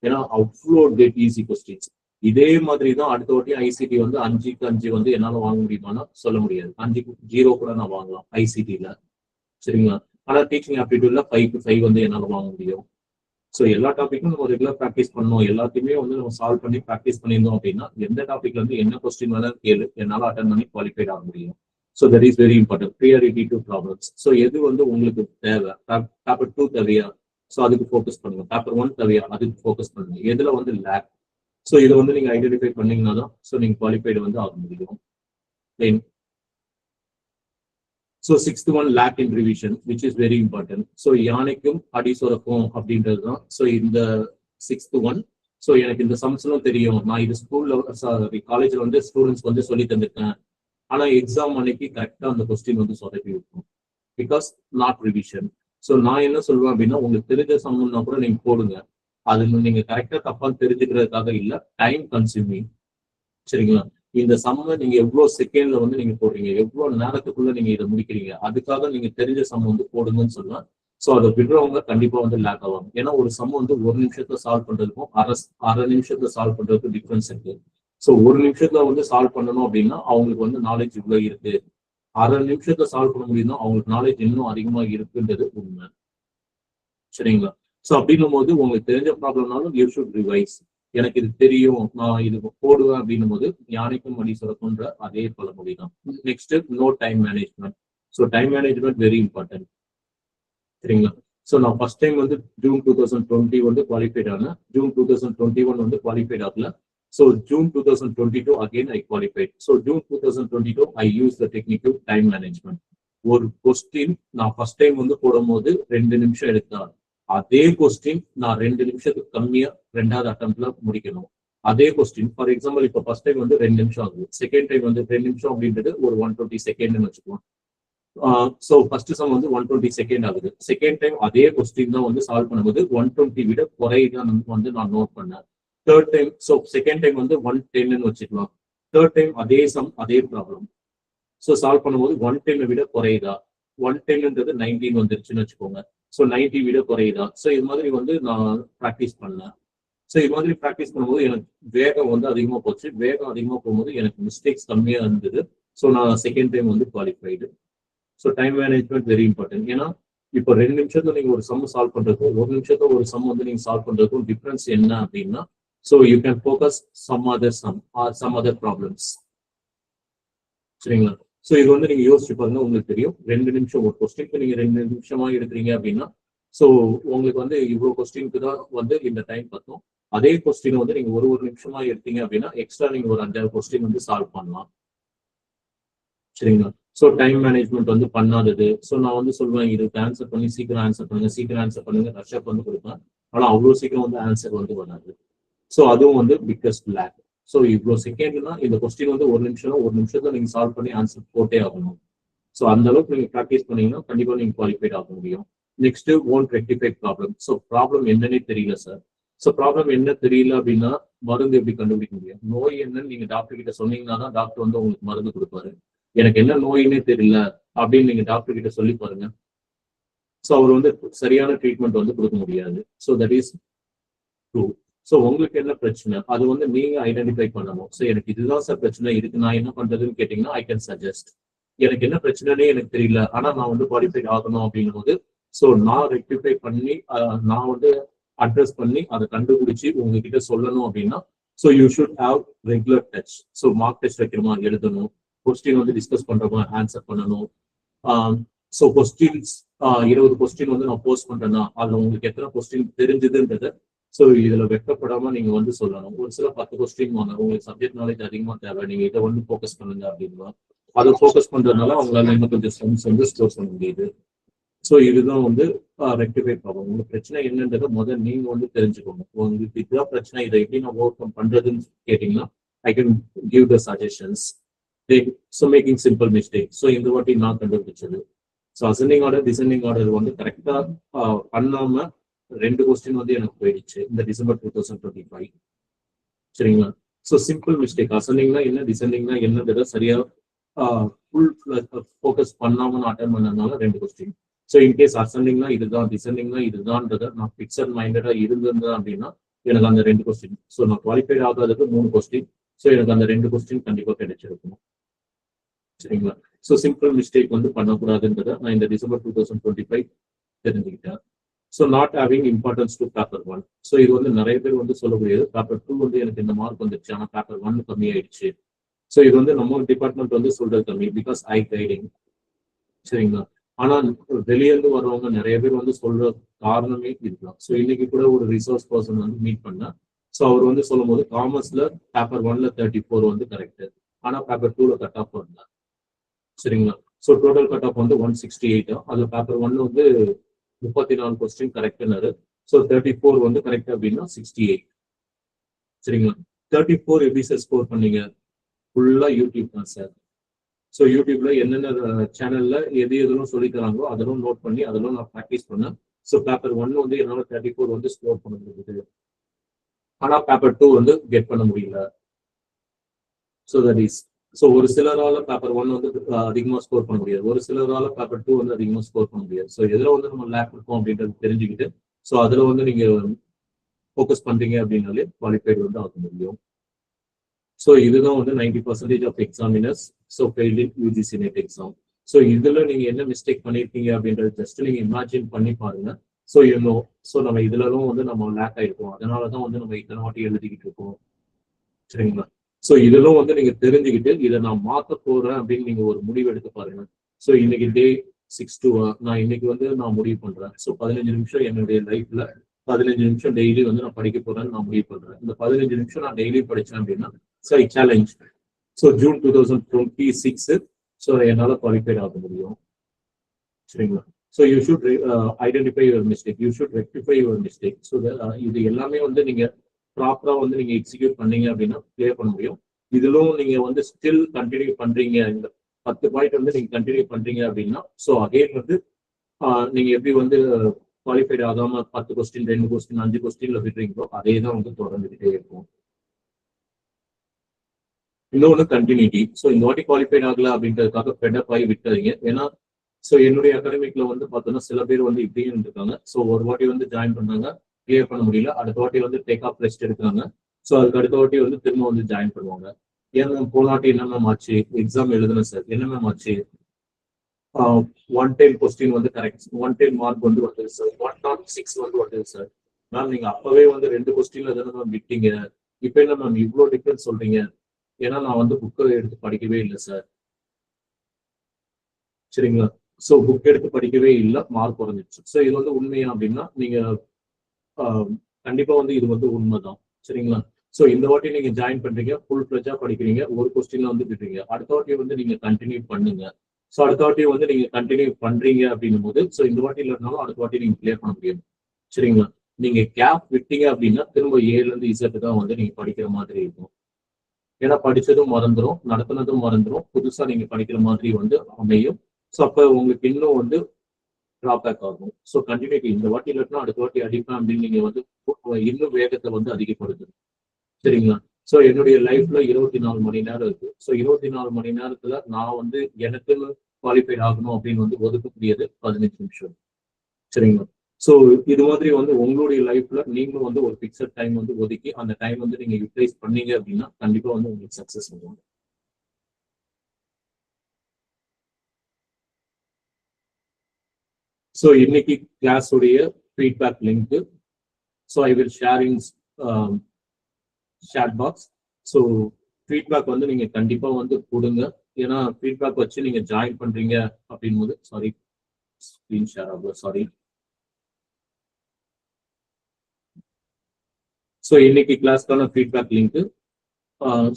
ஏன்னா அவ்வளோ டெட் ஈஸி கொஸ்டின்ஸ். இதே மாதிரி தான் அடுத்த வாட்டி ICT வந்து 5க்கு 5 வந்து என்னால வாங்க முடியுமானா சொல்ல முடியாது. 5க்கு 0 கூட நான் வாங்கலாம் ICTல. சரிங்களா? ஆனா டீச்சிங் ஆப்டிடியூட்ல 5க்கு 5 வந்து என்னால வாங்க முடியும். ஸோ எல்லா டாபிக்கும் நம்ம ரெகுலர் ப்ராக்டிஸ் பண்ணணும், எல்லாத்தையுமே வந்து நம்ம சால்வ் பண்ணி ப்ராக்டிஸ் பண்ணியிருந்தோம் அப்படின்னா எந்த டாபிக்ல இருந்து என்ன கொஸ்டின் வேணாலும் கேளு, என்னால அட்டன் பண்ணி குவாலிஃபைட் ஆக முடியும். So that is very important. Priority to problems. So எது வந்து உங்களுக்கு தேவை, பேப்பர் 2 தேவையா, ஸோ அதுக்கு ஃபோக்கஸ் பண்ணுங்க. பேப்பர் 1 தேவையா, அதுக்கு ஃபோக்கஸ் பண்ணுங்க. எதுல வந்து லேக், ஸோ இதை வந்து நீங்க ஐடென்டிஃபை பண்ணீங்கன்னா தான் ஸோ நீங்க குவாலிஃபைடு வந்து ஆக முடியும். Then so 6th one lag in revision which is very important. So யானைக்கும் அடி சுரக்கும் அப்படின்றது தான் ஸோ இந்த 6th one. ஸோ எனக்கு இந்த சம்ஸ்லாம் தெரியும், நான் இது ஸ்கூல்ல காலேஜ்ல வந்து ஸ்டூடெண்ட்ஸ் வந்து சொல்லி தந்திருக்கேன், ஆனா எக்ஸாம் அன்னைக்கு கரெக்டா அந்த கொஸ்டின் வந்து சொதப்பி இருக்கும். Because not revision. ஸோ நான் என்ன சொல்லுவேன் அப்படின்னா, உங்களுக்கு தெரிஞ்ச சம்னா கூட நீங்க போடுங்க, அது நீங்க கரெக்டா தப்பான்னு தெரிஞ்சுக்கிறதுக்காக இல்ல, டைம் கன்சியூமிங். சரிங்களா? இந்த சம்ம நீங்க எவ்வளவு செகண்ட்ல வந்து நீங்க போடுறீங்க, எவ்வளவு நேரத்துக்குள்ள நீங்க இதை முடிக்கிறீங்க, அதுக்காக நீங்க தெரிஞ்ச சம் வந்து போடுங்கன்னு சொல்லலாம். ஸோ அதை விடுறவங்க கண்டிப்பா வந்து லேக் ஆவாங்க. ஏன்னா ஒரு சம் வந்து 1 நிமிஷத்துல சால்வ் பண்றதுக்கும் அரை நிமிஷத்துல சால்வ் பண்றதுக்கும் டிஃபரன்ஸ் இருக்கு. ஸோ 1 நிமிஷத்துல வந்து சால்வ் பண்ணணும் அப்படின்னா அவங்களுக்கு வந்து நாலேஜ் இவ்வளவு இருக்கு, அரை நிமிஷத்துல சால்வ் பண்ண முடியும்னா அவங்களுக்கு நாலேஜ் இன்னும் அதிகமா இருக்குன்றது உண்மை. சரிங்களா? ஸோ அப்படின்னும் போது உங்களுக்கு தெரிஞ்ச ப்ராப்ளம்னாலும் யூ ஷுட் ரிவைஸ். எனக்கு இது தெரியும், நான் இது போடுவேன் அப்படின்னும் போது யானைக்கும் அடி சுரக்குன்ற அதே பழமொழி தான். Next no time management. So time management very important. சரிங்களா? ஸோ நான் ஃபர்ஸ்ட் டைம் வந்து June 2020 வந்து குவாலிஃபைட் ஆனேன். June 2021 வந்து குவாலிஃபைட் ஆகல. So June 2022 again I qualified. So June 2022 I use the technique of time management. ஒரு கொஸ்டின் நான் first time வந்து போடும்போது 2 நிமிஷம் எடுத்தேன், அதே கொஸ்டின் நான் 2 நிமிஷத்துக்கு கம்மியா 2வது அட்டம்ப்ட்ல முடிக்கணும். அதே கொஸ்டின் ஃபார் எக்ஸாம்பிள் இப்போ ஃபர்ஸ்ட் டைம் வந்து 2 நிமிஷம் ஆகுது, செகண்ட் டைம் வந்து 2 நிமிஷம் அப்படின்றது ஒரு 120 செகண்ட்னு வச்சுக்குவோம். ஸோ ஃபர்ஸ்ட் சம் வந்து 120 செகண்ட் ஆகுது. செகண்ட் டைம் அதே கொஸ்டின் தான் வந்து சால்வ் பண்ணும்போது 120 விட குறைதான் வந்து நான் நோட் பண்ணேன். Third time so second time வந்து 110ன்னு வச்சுக்கலாம். தேர்ட் டைம் அதே சம் அதே ப்ராப்ளம் ஸோ சால்வ் பண்ணும்போது 110 விட குறையுதா, 110ன்றது 19 வந்துருச்சுன்னு வச்சுக்கோங்க. ஸோ 90 விட குறையுதா. ஸோ இது மாதிரி வந்து நான் ப்ராக்டிஸ் பண்ணேன். ஸோ இது மாதிரி ப்ராக்டிஸ் பண்ணும்போது எனக்கு வேகம் வந்து அதிகமாக போச்சு. வேகம் அதிகமாக போகும்போது எனக்கு மிஸ்டேக்ஸ் கம்மியாக இருந்தது. ஸோ நான் செகண்ட் டைம் வந்து qualified. So time management very important. ஏன்னா இப்போ 2 நிமிஷத்துல நீங்க ஒரு சம் சால்வ் பண்றதுக்கும் 1 நிமிஷத்துல ஒரு சம் வந்து நீங்க சால்வ் பண்றதுக்கும் டிஃபரன்ஸ் என்ன அப்படின்னா, so you can focus some other problems. சரிங்களா? ஸோ இது வந்து நீங்க யோசிச்சு பாருங்க, உங்களுக்கு தெரியும் 2 நிமிஷம் ஒரு கொஸ்டினுக்கு நீங்க 2 நிமிஷமா எடுக்கிறீங்க அப்படின்னா, ஸோ உங்களுக்கு வந்து இவ்வளவு கொஸ்டினுக்கு தான் வந்து இந்த டைம் பத்தும். அதே கொஸ்டின் வந்து நீங்க ஒரு நிமிஷமா எடுத்தீங்க அப்படின்னா எக்ஸ்ட்ரா நீங்க ஒரு 5 கொஸ்டின் வந்து சால்வ் பண்ணலாம். சரிங்களா? ஸோ டைம் மேனேஜ்மெண்ட் வந்து பண்ணாதது. ஸோ நான் வந்து சொல்லுவேன், இதுக்கு ஆன்சர் பண்ணி சீக்கிரம் ஆன்சர் பண்ணுங்க, சீக்கிரம் ஆன்சர் பண்ணுங்க, ரஷ்அப் வந்து கொடுப்பேன். ஆனால் அவ்வளோ சீக்கிரம் வந்து ஆன்சர் வந்து வராது. ஸோ அதுவும் வந்து பிக்கஸ்ட் லேக். ஸோ இவ்வளோ செகண்ட்னா இந்த கொஸ்டின் வந்து ஒரு நிமிஷத்துல நீங்க சால்வ் பண்ணி ஆன்சர் போட்டே ஆகணும். ஸோ அந்த அளவுக்கு நீங்க ப்ராக்டிஸ் பண்ணீங்கன்னா கண்டிப்பா நீங்க குவாலிஃபைட் ஆக முடியும். Next won't rectify problem. So problem என்னன்னே தெரியல சார். ஸோ ப்ராப்ளம் என்ன தெரியல அப்படின்னா மருந்து எப்படி கண்டுபிடிக்க முடியும்? நோய் என்னன்னு நீங்க டாக்டர் கிட்ட சொன்னீங்கன்னா தான் டாக்டர் வந்து உங்களுக்கு மருந்து கொடுப்பாரு. எனக்கு என்ன நோயினே தெரியல அப்படின்னு நீங்க டாக்டர் கிட்ட சொல்லி பாருங்க. ஸோ அவர் வந்து சரியான ட்ரீட்மெண்ட் வந்து கொடுக்க முடியாது. So that is true. So உங்களுக்கு என்ன பிரச்சனை அது வந்து நீங்க ஐடென்டிஃபை பண்ணணும். ஸோ எனக்கு இதுதான் சார் பிரச்சனை, இதுக்கு நான் என்ன பண்றதுன்னு கேட்டீங்கன்னா ஐ கேன் சஜஸ்ட். எனக்கு என்ன பிரச்சனைனே எனக்கு தெரியல, ஆனா நான் வந்து குவாலிஃபைட் ஆகணும் அப்படின்னும் போது ஸோ நான் ரெக்டிஃபை பண்ணி நான் வந்து அட்ரஸ் பண்ணி அதை கண்டுபிடிச்சி உங்ககிட்ட சொல்லணும் அப்படின்னா so you should have regular touch. So mark test வைக்கிறோமா, எழுதணும், கொஸ்டின் வந்து டிஸ்கஸ் பண்றோமா, ஆன்சர் பண்ணணும். ஸோ கொஸ்டின்ஸ் 20 கொஸ்டின் வந்து நான் போஸ்ட் பண்றேன்னா அதுல உங்களுக்கு எத்தனை கொஸ்டின் தெரிஞ்சதுன்றத ஸோ இதுல வெட்டப்படாம நீங்க வந்து சொல்லணும். ஒரு சில 10 கொஸ்டின் வாங்க, உங்களுக்கு சப்ஜெக்ட் நாலேஜ் அதிகமா தேவை, நீங்க இதை வந்து ஃபோக்கஸ் பண்ணுங்க அப்படின்னா அதை ஃபோக்கஸ் பண்றதுனால அவங்களால இன்னும் கொஞ்சம் ஸ்டெம்ஸ் வந்து ஸ்டோர் பண்ண முடியுது. ஸோ இதுதான் வந்து ரெக்டிஃபை ப்ராப்ளம். உங்களுக்கு பிரச்சனை என்னன்றதை முதல்ல நீங்க வந்து தெரிஞ்சுக்கணும். உங்களுக்கு இதுதான் பிரச்சனை, இதை எப்படி நான் ஓவர் கம் பண்றதுன்னு கேட்டீங்கன்னா I can give the suggestions. So making simple mistake. So இந்த வாட்டி நான் கண்டுபிடிச்சது so ascending order descending order வந்து கரெக்டா பண்ணாம 2 கொஸ்டின் வந்து எனக்கு போயிடுச்சு இந்த டிசம்பர் 2025. சரிங்களா? So simple mistake. அசெண்டிங்னா என்ன, டிசெண்டிங்னா என்னன்றதை சரியா ஃபுல் ஃபோக்கஸ் பண்ணாம நான் அட்டன் பண்ணதுனால 2 கொஸ்டின். ஸோ இன்கேஸ் அசெண்டிங்னா இதுதான், டிசெண்டிங்னா இதுதான்றதை நான் பிக்சர் மைண்டடா இருந்திருந்தேன் அப்படின்னா எனக்கு அந்த 2 கொஸ்டின். ஸோ நான் குவாலிஃபைட் ஆகாததுக்கு 3 கொஸ்டின். ஸோ எனக்கு அந்த 2 கொஸ்டின் கண்டிப்பா கிடைச்சிருக்கும். சரிங்களா? ஸோ சிம்பிள் மிஸ்டேக் வந்து பண்ணக்கூடாதுன்றதை நான் இந்த டிசம்பர் 2025 தெரிஞ்சுக்கிட்டேன். So not having importance to paper 1. So இது வந்து நிறைய பேர் வந்து சொல்லக்கூடியது. பேப்பர் 2 வந்து எனக்கு இந்த மார்க் வந்துருச்சு, ஆனால் பேப்பர் 1 கம்மியாயிடுச்சு. ஸோ இது வந்து நம்ம டிபார்ட்மெண்ட் வந்து சொல்றது கம்மி, பிகாஸ் ஐ கைடிங். சரிங்களா? ஆனா வெளியிருந்து வர்றவங்க நிறைய பேர் வந்து சொல்ற காரணமே இருக்கலாம். ஸோ இன்னைக்கு கூட ஒரு ரிசோர்ஸ் பர்சன் வந்து மீட் பண்ணேன். ஸோ அவர் வந்து சொல்லும் போது காமர்ஸ்ல பேப்பர் 1ல 34 வந்து கரெக்ட், ஆனா பேப்பர் 2ல கட் ஆஃப் வரல. சரிங்களா? ஸோ டோட்டல் கட் ஆஃப் வந்து 168. அதுல பேப்பர் 1 வந்து 34 கொஸ்டின் கரெக்ட்னாரு. ஸோ 34 வந்து கரெக்ட் அப்படின்னா 68. சரிங்களா? 34 எப்படி சார் ஸ்கோர் பண்ணீங்க? ஃபுல்லா யூடியூப் தான் சார். ஸோ யூடியூப்ல என்னென்ன சேனல்ல எது எதுவும் சொல்லி தராங்களோ அதெல்லாம் நோட் பண்ணி அதெல்லாம் நான் ப்ராக்டிஸ் பண்ணேன். ஸோ பேப்பர் 1 வந்து என்னால் 34 வந்து ஸ்கோர் பண்ண முடியுது, ஆனா பேப்பர் 2 வந்து கெட் பண்ண முடியல. ஸோ தட் இஸ் ஸோ ஒரு சிலரால பேப்பர் 1 வந்து அதிகமாக ஸ்கோர் பண்ண முடியாது, ஒரு சிலரால பேப்பர் 2 வந்து அதிகமாக ஸ்கோர் பண்ண முடியாது. ஸோ எதில் வந்து நம்ம லேக் இருக்கோம் அப்படின்றது தெரிஞ்சுக்கிட்டு ஸோ அதில் வந்து நீங்க ஃபோக்கஸ் பண்றீங்க அப்படின்னாலே குவாலிஃபைடு வந்து ஆக முடியும். ஸோ இதுதான் வந்து 90% ஆஃப் examiners so failed in UGC NET exam. So இதுல நீங்க என்ன மிஸ்டேக் பண்ணிருக்கீங்க அப்படின்றது ஜஸ்ட் நீங்க இமேஜின் பண்ணி பாருங்க. ஸோ இன்னும் ஸோ நம்ம இதுலலாம் வந்து நம்ம லேக் ஆயிருக்கோம், அதனாலதான் வந்து நம்ம இத்தனை வாட்டி எழுதிக்கிட்டு இருக்கோம். சரிங்களா? ஸோ இதெல்லாம் வந்து நீங்க தெரிஞ்சுக்கிட்டு இதை நான் மாற்ற போறேன் அப்படின்னு நீங்க ஒரு முடிவு எடுத்து பாருங்க. ஸோ இன்னைக்கு டே 6 நான் இன்னைக்கு வந்து நான் முடிவு பண்றேன். ஸோ 15 நிமிஷம் என்னுடைய லைஃப்ல 15 நிமிஷம் டெய்லி வந்து நான் படிக்க போறேன்னு நான் முடிவு பண்றேன். இந்த 15 நிமிஷம் நான் டெய்லி படிச்சேன் அப்படின்னா ஸோ ஐ சேலஞ்ச். ஸோ ஜூன் 2026 ஸோ என்னால் குவாலிஃபைட் ஆக முடியும். சரிங்களா? So you should identify your mistake, you should rectify your mistake. So இது எல்லாமே வந்து நீங்க ப்ராப்பரா வந்து நீங்க எக்ஸிக்யூட் பண்ணீங்க அப்படின்னா கிளியர் பண்ண முடியும். இதிலும் நீங்க வந்து ஸ்டில் கண்டினியூ பண்றீங்க, இந்த 10 பாயிண்ட் வந்து நீங்க கண்டினியூ பண்றீங்க அப்படின்னா ஸோ அகைன் வந்து நீங்க எப்படி வந்து குவாலிஃபைட் ஆகாம 10 கொஸ்டின் 2 கொஸ்டின் 5 கொஸ்டின்ல விடுறீங்களோ அதே தான் வந்து தொடர்ந்துகிட்டே இருக்கும். இன்னொன்று கண்டினியூட்டி. ஸோ இந்த வாட்டி குவாலிஃபைட் ஆகல அப்படின்றதுக்காக ஃபெடப் ஆகி விட்டாதீங்க. ஏன்னா ஸோ என்னுடைய அகாடமிக்ல வந்து பார்த்தோன்னா சில பேர் வந்து இப்படியும் இருக்காங்க. ஸோ ஒரு வாட்டி வந்து ஜாயின் பண்ணாங்க, கிளியர் பண்ண முடியல, அடுத்த வாட்டி வந்து டேக் ஆஃப் ரெஸ்ட் எடுக்காங்க. ஸோ அதுக்கு அடுத்த வாட்டி வந்து திரும்ப வந்து ஜாயின் பண்ணுவாங்க. ஏன்னா போன வாட்டி என்ன மேம் ஆச்சு, எக்ஸாம் எழுதுனேன் சார், என்ன மேம் ஆச்சு, 110 கொஸ்டின் வந்து கரெக்ட், 110 மார்க் வந்து வந்தது சார், 106 வந்து வந்தது சார். மேம் நீங்க அப்பவே வந்து 2 கொஸ்டின்ல தானே மேம் விட்டீங்க, இப்போ என்ன மேம் இவ்வளோ டிஃபரன்ஸ் சொல்றீங்க? ஏன்னா நான் வந்து புக்கை எடுத்து படிக்கவே இல்லை சார். சரிங்களா? ஸோ புக் எடுத்து படிக்கவே இல்லை, மார்க் குறைஞ்சிச்சு. ஸோ இது வந்து உண்மையா அப்படின்னா நீங்க கண்டிப்பா வந்து இது வந்து உண்மைதான். சரிங்களா? ஸோ இந்த வாட்டி நீங்க ஜாயின் பண்றீங்க, ஃபுல் ஃபிளஜா படிக்கிறீங்க, ஒரு கொஸ்டின்ல வந்து விடுறீங்க. அடுத்த வாட்டி வந்து நீங்க கண்டினியூ பண்ணுங்க. ஸோ அடுத்த வாட்டி வந்து நீங்க கண்டினியூ பண்றீங்க அப்படின்னும் போது, ஸோ இந்த வாட்டி இல்லைனாலும் அடுத்த வாட்டி நீங்க கிளியர் பண்ண முடியும். சரிங்களா? நீங்க கேப் விட்டீங்க அப்படின்னா திரும்ப ஏல இருந்து இசட் தான் வந்து நீங்க படிக்கிற மாதிரி இருக்கும். ஏன்னா படிச்சதும் மறந்துடும், நடத்துனதும் மறந்துடும், புதுசா நீங்க படிக்கிற மாதிரி வந்து அமையும். ஸோ அப்ப உங்களுக்கு இன்னும் வந்து டிராபேக் ஆகும். ஸோ கண்டினியூட்டி இந்த வாட்டி இல்லைன்னா அடுத்த வாட்டி அடிப்பேன் அப்படின்னு நீங்க வந்து இன்னும் வேகத்தை வந்து அதிகப்படுத்தும். சரிங்களா? ஸோ என்னுடைய லைஃப்ல 24 மணி நேரம் இருக்கு. ஸோ 24 மணி நேரத்துல நான் வந்து எனக்குன்னு குவாலிஃபை ஆகணும் அப்படின்னு வந்து ஒதுக்கக்கூடியது 15 நிமிஷம். சரிங்களா? ஸோ இது மாதிரி வந்து உங்களுடைய லைஃப்ல நீங்களும் வந்து ஒரு பிக்சட் டைம் வந்து ஒதுக்கி அந்த டைம் வந்து நீங்க யூட்டிலைஸ் பண்ணீங்க அப்படின்னா கண்டிப்பா வந்து உங்களுக்கு சக்சஸ் ஆகும். ஸோ இன்னைக்கு கிளாஸ் உடைய feedback link so I will share in shade box. So feedback வந்து நீங்க கண்டிப்பா வந்து கொடுங்க. ஏன்னா ஃபீட்பேக் வச்சு நீங்க ஜாயின் பண்றீங்க அப்படின் போது சாரி ஸ்கிரீன் ஷேர் ஆகும். சாரி. ஸோ இன்னைக்கு கிளாஸ்க்கான feedback link.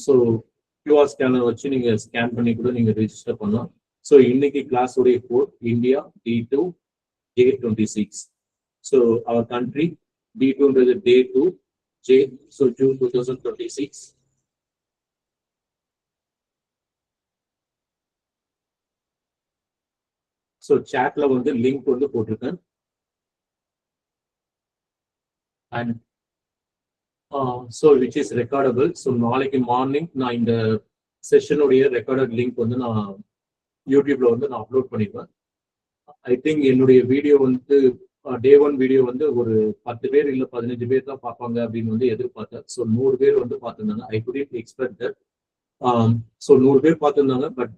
So QR scanner வச்சு நீங்க ஸ்கேன் பண்ணி கூட நீங்க ரெஜிஸ்டர் பண்ணலாம். ஸோ இன்னைக்கு கிளாஸ் உடைய code India D2 J26. So our country D2ன்றது Day 2 J, so June 2026. So சாட்ல வந்து லிங்க் வந்து போட்டிருக்கேன். And so which is recordable. So நாளைக்கு மார்னிங் நான் இந்த செஷனுடைய ரெக்கார்டட் லிங்க் வந்து நான் யூடியூப்ல வந்து நான் அப்லோட் பண்ணிடுவேன். ஐ திங்க் என்னுடைய வீடியோ வந்து Day 1 வீடியோ வந்து ஒரு 10 பேர் இல்லை 15 பேர் தான் பார்ப்பாங்க அப்படின்னு வந்து எதிர்பார்த்தேன். ஸோ 100 பேர் வந்து பார்த்துருந்தாங்க. I couldn't expect that. So 100 பேர் பார்த்துருந்தாங்க. பட்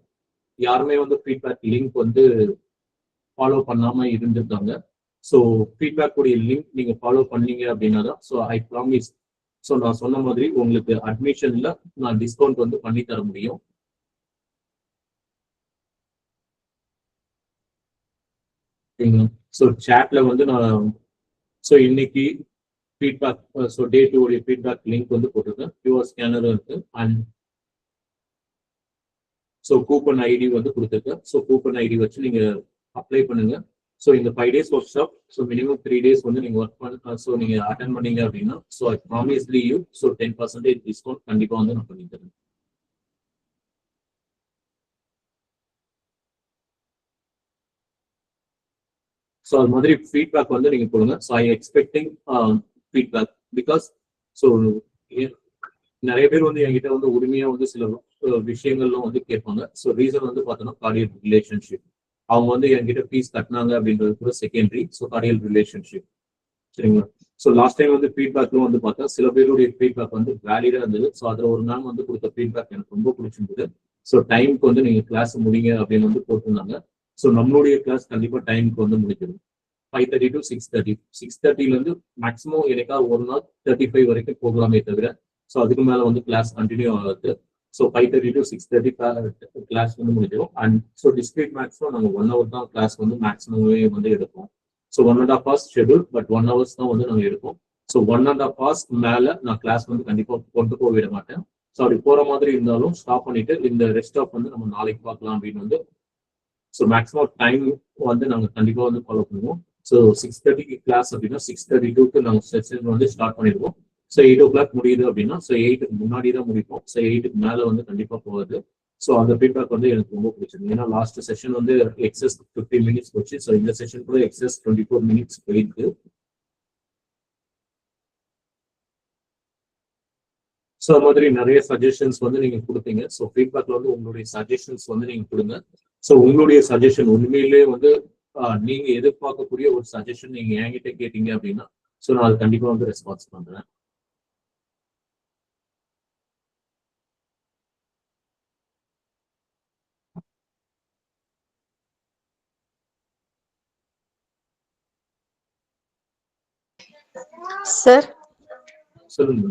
யாருமே வந்து ஃபீட்பேக் லிங்க் வந்து ஃபாலோ பண்ணாம இருந்திருக்காங்க. ஸோ ஃபீட்பேக் உடைய லிங்க் நீங்க ஃபாலோ பண்ணீங்க அப்படின்னா தான் ஸோ ஐ ப்ராமிஸ். ஸோ நான் சொன்ன மாதிரி உங்களுக்கு அட்மிஷன்ல நான் டிஸ்கவுண்ட் வந்து பண்ணி தர முடியும். ஸோ சாட்ல வந்து நான் ஸோ இன்னைக்கு ஃபீட்பேக் ஸோ Day 2 உடைய ஃபீட்பேக் லிங்க் வந்து போட்டிருக்கேன். கியூஆர் ஸ்கேனரும் இருக்கு. அண்ட் ஸோ கூப்பன் ஐடி வந்து கொடுத்துருக்கேன். ஸோ கூப்பன் ஐடி வச்சு நீங்க அப்ளை பண்ணுங்க. ஸோ இந்த 5 days work shop so minimum 3 days வந்து நீங்க ஒர்க் பண்ண ஸோ நீங்க அட்டன் பண்ணீங்க அப்படின்னா so I promise you so 10% discount கண்டிப்பா வந்து நான் பண்ணி தரேன். ஸோ அது மாதிரி ஃபீட்பேக் வந்து நீங்க கொடுங்க. So I expecting feedback because so நிறைய பேர் வந்து என்கிட்ட வந்து உரிமையா வந்து சில விஷயங்கள்லாம் வந்து கேட்பாங்க. ஸோ ரீசன் வந்து பார்த்தோன்னா கார்டியல் ரிலேஷன்ஷிப். அவங்க வந்து என்கிட்ட ஃபீஸ் கட்டினாங்க அப்படின்றது கூட செகண்டரி. So கார்டியல் relationship. சரிங்களா? ஸோ லாஸ்ட் டைம் வந்து ஃபீட்பேக்லும் வந்து பார்த்தா சில பேருடைய ஃபீட்பேக் வந்து வேலிடா இருந்தது. ஸோ அதில் ஒரு நாள் வந்து கொடுத்த ஃபீட்பேக் எனக்கு ரொம்ப பிடிச்சிருந்தது. ஸோ டைமுக்கு வந்து நீங்க கிளாஸ் முடிங்க அப்படின்னு வந்து போட்டிருந்தாங்க. ஸோ நம்மளுடைய கிளாஸ் கண்டிப்பா டைமுக்கு வந்து முடிஞ்சிடும். 5:30 to 6:30. 6:30லேருந்து மேக்ஸிமம் எனக்காக ஒரு நாள் 35 வரைக்கும் போகலாமே தவிர ஸோ அதுக்கு மேலே வந்து கிளாஸ் கண்டினியூ ஆகுது. ஸோ 5:30 to 6:30 கிளாஸ் வந்து முடிஞ்சிடும். அண்ட் ஸோ டிஸ்கிரிட் மேக்ஸிமம் நம்ம 1 hour தான் கிளாஸ் வந்து மேக்ஸிமமே வந்து எடுப்போம். So 1.5 hours schedule, but 1 hours தான் வந்து நாங்கள் எடுப்போம். ஸோ 1.5 hours மேலே நான் கிளாஸ் வந்து கண்டிப்பாக கொண்டு போக விட மாட்டேன். ஸோ அப்படி போகிற மாதிரி இருந்தாலும் ஸ்டாப் பண்ணிட்டு இந்த ரெஸ்ட் ஆஃப் வந்து நம்ம நாளைக்கு பார்க்கலாம் அப்படின்னு வந்து ஸோ மேக்ஸிமம் டைம் வந்து நாங்கள் கண்டிப்பாக வந்து ஃபாலோ பண்ணுவோம். ஸோ 6:30க்கு கிளாஸ் அப்படின்னா 6:32க்கு நாங்கள் செஷன் வந்து ஸ்டார்ட் பண்ணிடுவோம். ஸோ 8 o'clock முடியுது அப்படின்னா ஸோ 8க்கு முன்னாடி தான் முடிப்போம். ஸோ 8க்கு மேலே வந்து கண்டிப்பாக போகாது. ஸோ அந்த ஃபீட்பேக் வந்து எனக்கு ரொம்ப பிடிச்சிருக்கு. ஏன்னா லாஸ்ட் செஷன் வந்து எக்ஸஸ் 15 minutes போச்சு. ஸோ இந்த செஷன் கூட எக்ஸஸ் 24 minutes போயிருக்கு. ஸோ அது மாதிரி நிறைய சஜஷன்ஸ் வந்து நீங்க கொடுத்தீங்க. ஸோ ஃபீட்பேக்ல வந்து உங்களுடைய சஜஷன்ஸ் வந்து நீங்க கொடுங்க. ஸோ உங்களுடைய சஜஷன் உண்மையிலே வந்து நீங்க எதிர்பார்க்கக்கூடிய ஒரு சஜஷன் நீங்க என்கிட்ட கேட்டீங்க அப்படின்னா ஸோ நான் அது கண்டிப்பா வந்து ரெஸ்பான்ஸ் பண்றேன். Sir. சொல்லுங்க.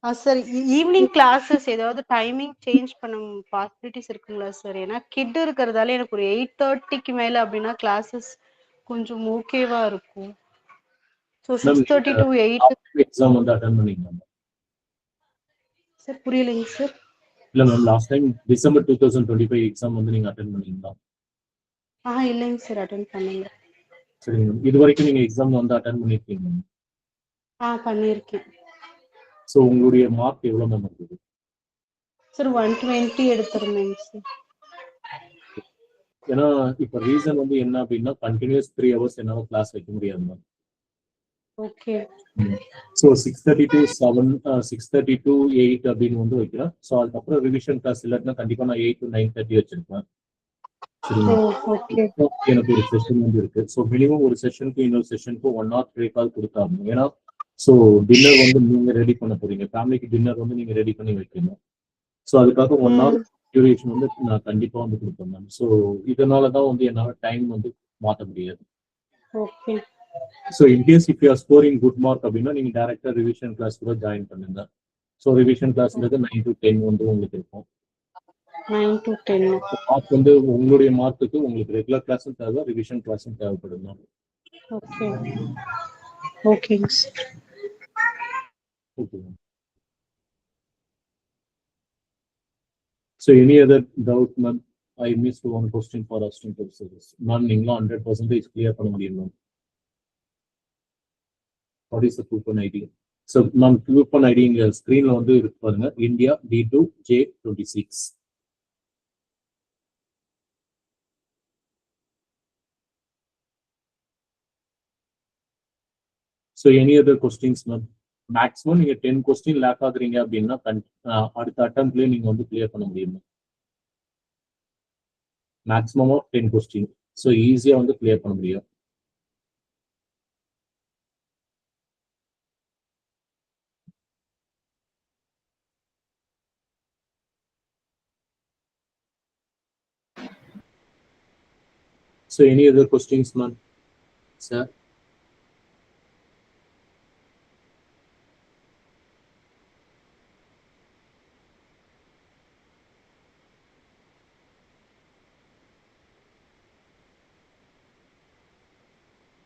சார் ஈவினிங் கிளாஸஸ் ஏதாவது டைமிங் சேஞ்ச் பண்ண பாசிபிலிட்டிஸ் இருக்குங்களா சார்? ஏன்னா கிட் இருக்கிறதால எனக்கு ஒரு 8:30க்கு மேல அப்படின்னா கிளாஸஸ் கொஞ்சம் ஓகேவா இருக்கும். ஸோ 6:30 to 8 எக்ஸாம் வந்து அட்டன் பண்ணிக்கலாம். சார் புரியலைங்க சார். இல்ல ma'am, last time December 2025 exam வந்து நீங்க அட்டென்ட் பண்ணீங்களா? இல்லைங்க சார், அட்டென்ட் பண்ணல. சரிங்க மேம். இது வரைக்கும் நீங்க எக்ஸாம் வந்து அட்டென்ட் பண்ணிருக்கீங்க மேம். பண்ணியிருக்கேன் ஸோ உங்களுடைய மார்க் எவ்வளவு மேம் இருக்குது? சார். 120 எடுத்திருந்தேங்க சார். ஏன்னா இப்ப ரீசன் வந்து என்ன அப்படின்னா கண்டினியூஸ் 3 hours என்னால கிளாஸ் வைக்க முடியாது ma'am. Okay. So 6:30 to 7, 6:30 to 8 அப்படின்னு வந்து வைக்கிறேன். ஸோ அதுக்கப்புறம் ரிவிஷன் கிளாஸ் இல்லாட்டினா கண்டிப்பா நான் 8 to 9:30 வச்சிருப்பேன். சரிங்களா? ஓகே. எனக்கு ஒரு செஷன் வந்து இருக்கு. ஸோ மினிமம் ஒரு செஷனுக்கு இன்னொரு செஷனுக்கு 1 hour பிரேக்கால் கொடுத்தாகணும். ஏன்னா ஸோ டின்னர் வந்து நீங்க ரெடி பண்ண போறீங்க, ஃபேமிலிக்கு டின்னர் வந்து நீங்க ரெடி பண்ணி வைக்கணும். ஸோ அதுக்காக 1 hour டியூரேஷன் வந்து நான் கண்டிப்பா வந்து கொடுப்பேன் மேம். ஸோ இதனாலதான் வந்து என்னால டைம் வந்து மாற்ற முடியாது. Okay. So in case if you are scoring good mark அப்படின்னா நீங்க டைரக்டா ரிவிஷன் கிளாஸ் கூட ஜாயின் பண்ணுங்க. ஸோ ரிவிஷன் கிளாஸ்ன்றது 9 to 10 வந்து உங்களுக்கு இருக்கும். 9 to 10. மார்க் வந்து உங்களுடைய மார்க்குக்கு உங்களுக்கு ரெகுலர் கிளாஸும் தேவை, ரிவிஷன் கிளாஸும் தேவைப்படும் மேம். ஓகே. ஓகேங்க sir. Okay ma'am. So any other doubt, ma'am? I missed one question for asking purposes. Ma'am, நீங்களும் 100% clear பண்ண முடியும் ma'am. What is the coupon ID? So ma'am, coupon ID இங்க ஸ்கிரீன்ல வந்து இருக்கு பாருங்க. India D2J26. So any other questions, ma'am? Maximum நீங்க 10 question lakh ஆகுறீங்க அப்படின்னா அடுத்த அட்டெம்ப்ட்லயே நீங்க வந்து கிளியர் பண்ண முடியும். Maximum of 10 question. ஸோ ஈஸியா வந்து கிளியர் பண்ண முடியும். So any other questions, ma'am? Sir?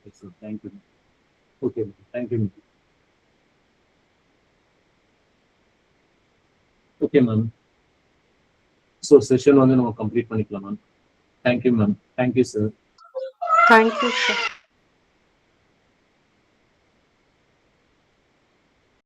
Excellent. Thank you. Okay, ma'am. Thank you. Okay, ma'am. So session வந்து நம்ம கம்ப்ளீட் பண்ணிக்கலாம் ma'am. Thank you, ma'am. Thank you, sir. Thank you, sir.